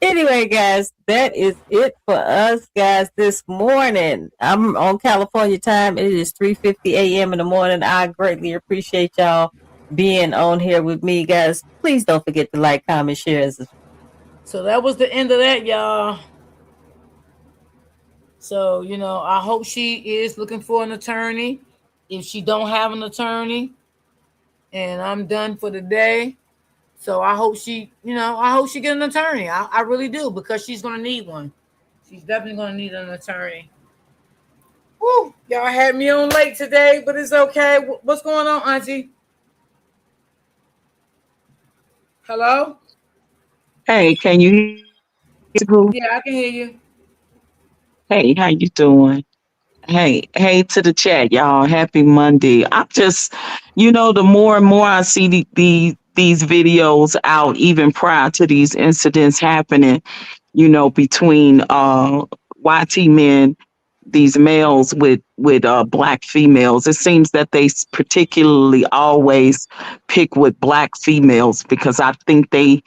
Anyway, guys, that is it for us, guys, this morning. I'm on California time. It is 3:50 a.m. in the morning. I greatly appreciate y'all being on here with me, guys. Please don't forget to like, comment, share. So that was the end of that, y'all. So, you know, I hope she is looking for an attorney. If she don't have an attorney, and I'm done for the day. So I hope she, you know, I hope she get an attorney. I really do, because she's going to need one. She's definitely going to need an attorney. Woo, y'all had me on late today, but it's okay. What's going on, Auntie? Hello? Hey, can you hear me? Yeah, I can hear you. Hey, how you doing? Hey to the chat, y'all. Happy Monday. I'm just, you know, the more and more I see these videos out, even prior to these incidents happening, you know, between YT men these males with black females. It seems that they particularly always pick with black females because I think they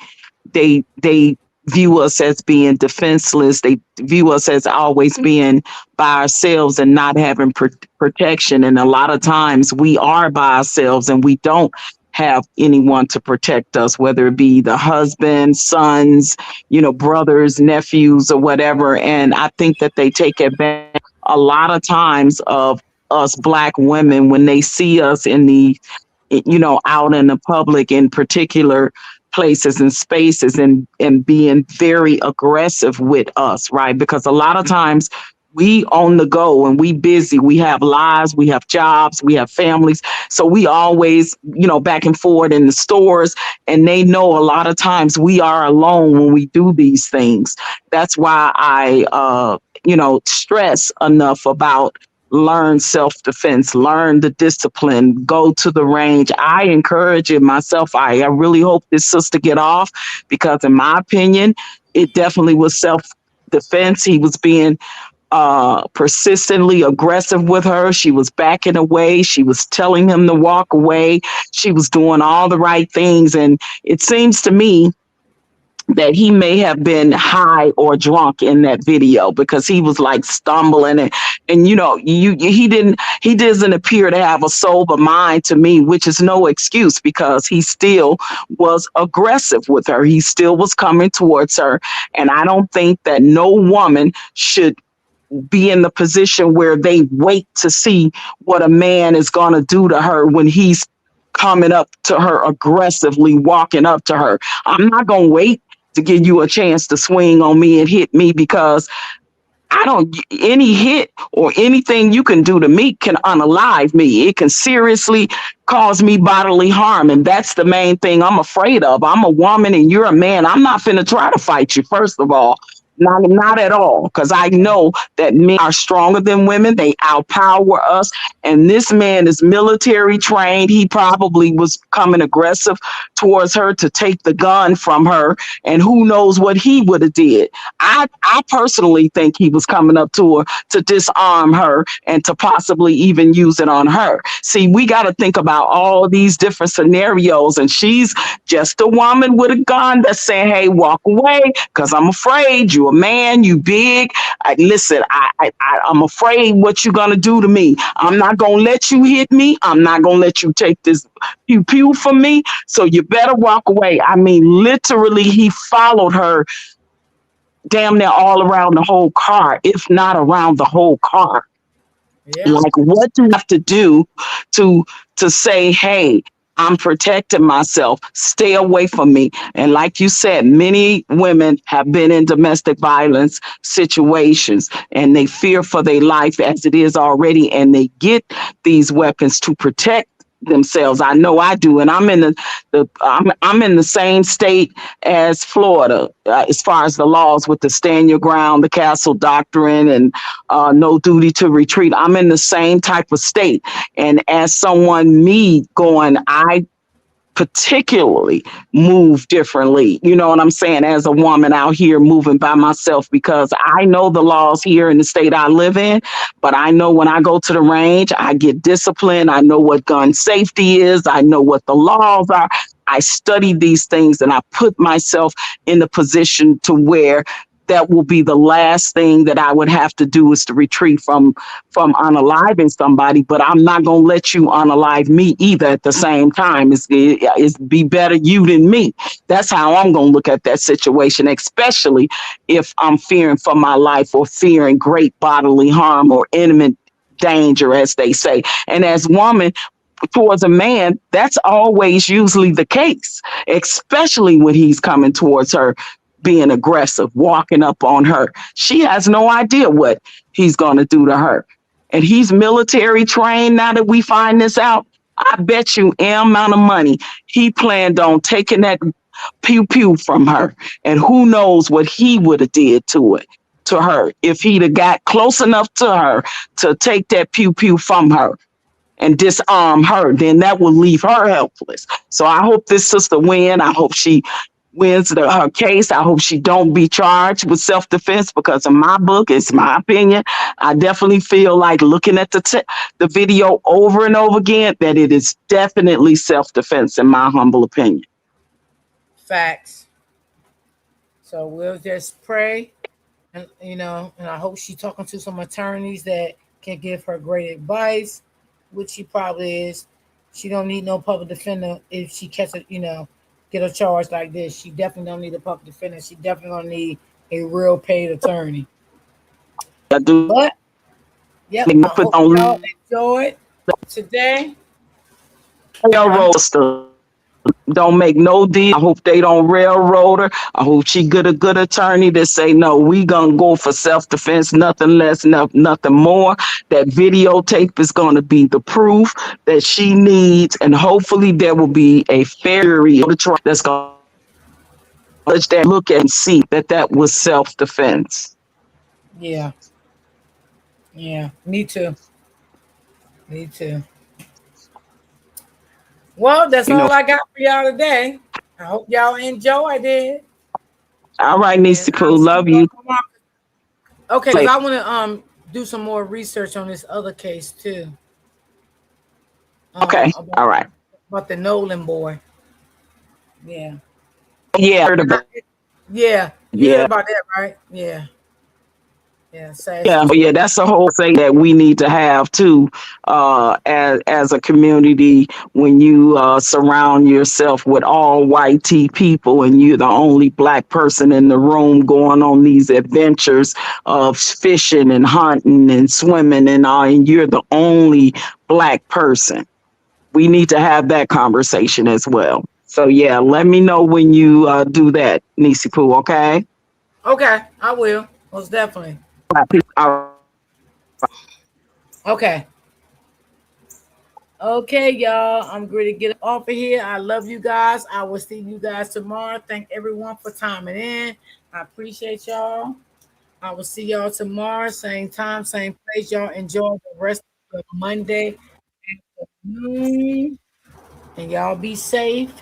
view us as being defenseless. They view us as always being by ourselves and not having protection. And a lot of times we are by ourselves and we don't have anyone to protect us, whether it be the husband, sons, brothers, nephews, or whatever. And I think that they take advantage a lot of times of us black women when they see us in the, out in the public in particular places and spaces and being very aggressive with us, right? Because a lot of times we on the go and we busy, we have lives, we have jobs, we have families. So we always, back and forth in the stores, and they know a lot of times we are alone when we do these things. That's why I, stress enough about learn self-defense, learn the discipline, go to the range. I encourage it myself. I really hope this sister get off because in my opinion, it definitely was self-defense. He was being persistently aggressive with her. She was backing away. She was telling him to walk away. She was doing all the right things. And it seems to me that he may have been high or drunk in that video because he was like stumbling and he doesn't appear to have a sober mind to me, which is no excuse because he still was aggressive with her. He still was coming towards her. And I don't think that no woman should be in the position where they wait to see what a man is going to do to her when he's coming up to her aggressively, walking up to her. I'm not going to wait to give you a chance to swing on me and hit me because any hit or anything you can do to me can unalive me. It can seriously cause me bodily harm. And that's the main thing I'm afraid of. I'm a woman and you're a man. I'm not finna try to fight you, first of all. Not at all, because I know that men are stronger than women. They outpower us. And this man is military trained. He probably was coming aggressive towards her to take the gun from her. And who knows what he would have did. I personally think he was coming up to her to disarm her and to possibly even use it on her. See, we got to think about all these different scenarios. And she's just a woman with a gun that's saying, hey, walk away because I'm afraid. You a man, you big. Listen, I'm afraid what you're going to do to me. I'm not going to let you hit me. I'm not going to let you take this pew pew from me. So you better walk away. I mean, literally, he followed her damn near all around the whole car, if not around the whole car. Yeah. Like, what do you have to do to say, hey, I'm protecting myself. Stay away from me. And like you said, many women have been in domestic violence situations and they fear for their life as it is already. And they get these weapons to protect themselves. I know I do. And I'm in I'm in the same state as Florida as far as the laws with the stand your ground, the castle doctrine, and no duty to retreat. I'm in the same type of state. And as someone, I particularly move differently. You know what I'm saying? As a woman out here moving by myself, because I know the laws here in the state I live in, but I know when I go to the range, I get disciplined. I know what gun safety is. I know what the laws are. I study these things and I put myself in the position to where that will be the last thing that I would have to do is to retreat from unaliving somebody. But I'm not going to let you unalive me either at the same time. It's be better you than me. That's how I'm going to look at that situation, especially if I'm fearing for my life or fearing great bodily harm or imminent danger, as they say. And as woman, towards a man, that's always usually the case, especially when he's coming towards her, being aggressive, walking up on her. She has no idea what he's going to do to her. And he's military trained. Now that we find this out, I bet you an amount of money he planned on taking that pew pew from her. And who knows what he would have did to her if he'd have got close enough to her to take that pew pew from her and disarm her. Then that will leave her helpless. So I hope this sister win. I hope she wins her case. I hope she don't be charged with self-defense, because in my book, it's my opinion, I definitely feel like looking at the video over and over again that it is definitely self-defense in my humble opinion. Facts. So we'll just pray, and and I hope she's talking to some attorneys that can give her great advice, which she probably is. She don't need no public defender if she catches, get a charge like this. She definitely don't need a public defender. She definitely gonna need a real paid attorney. I do. But yep, I hope y'all enjoyed today. Don't make no deal. I hope they don't railroad her. I hope she get a good attorney that say, no, we gonna go for self-defense, nothing less, nothing more. That videotape is gonna be the proof that she needs, and hopefully there will be a fair jury that's gonna look and see that was self-defense. Yeah, me too. Well, that's all I got for y'all today. I hope y'all enjoyed it. All right, Nisi Poo, love you. Okay, 'cause I want to do some more research on this other case too. Okay, all right. About the Nolan boy. Yeah. Yeah, I heard about it. Yeah, you heard about that, right? Yeah. Yeah, yeah, that's the whole thing that we need to have too, as a community. When you surround yourself with all white people, and you're the only black person in the room going on these adventures of fishing and hunting and swimming and all, and you're the only black person, we need to have that conversation as well. So yeah, let me know when you do that, Nisi Poo. Okay. Okay, I will. Most definitely. Okay. Okay, y'all. I'm going to get off of here. I love you guys. I will see you guys tomorrow. Thank everyone for timing in. I appreciate y'all. I will see y'all tomorrow. Same time, same place. Y'all enjoy the rest of Monday afternoon. And y'all be safe.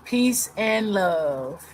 Peace and love.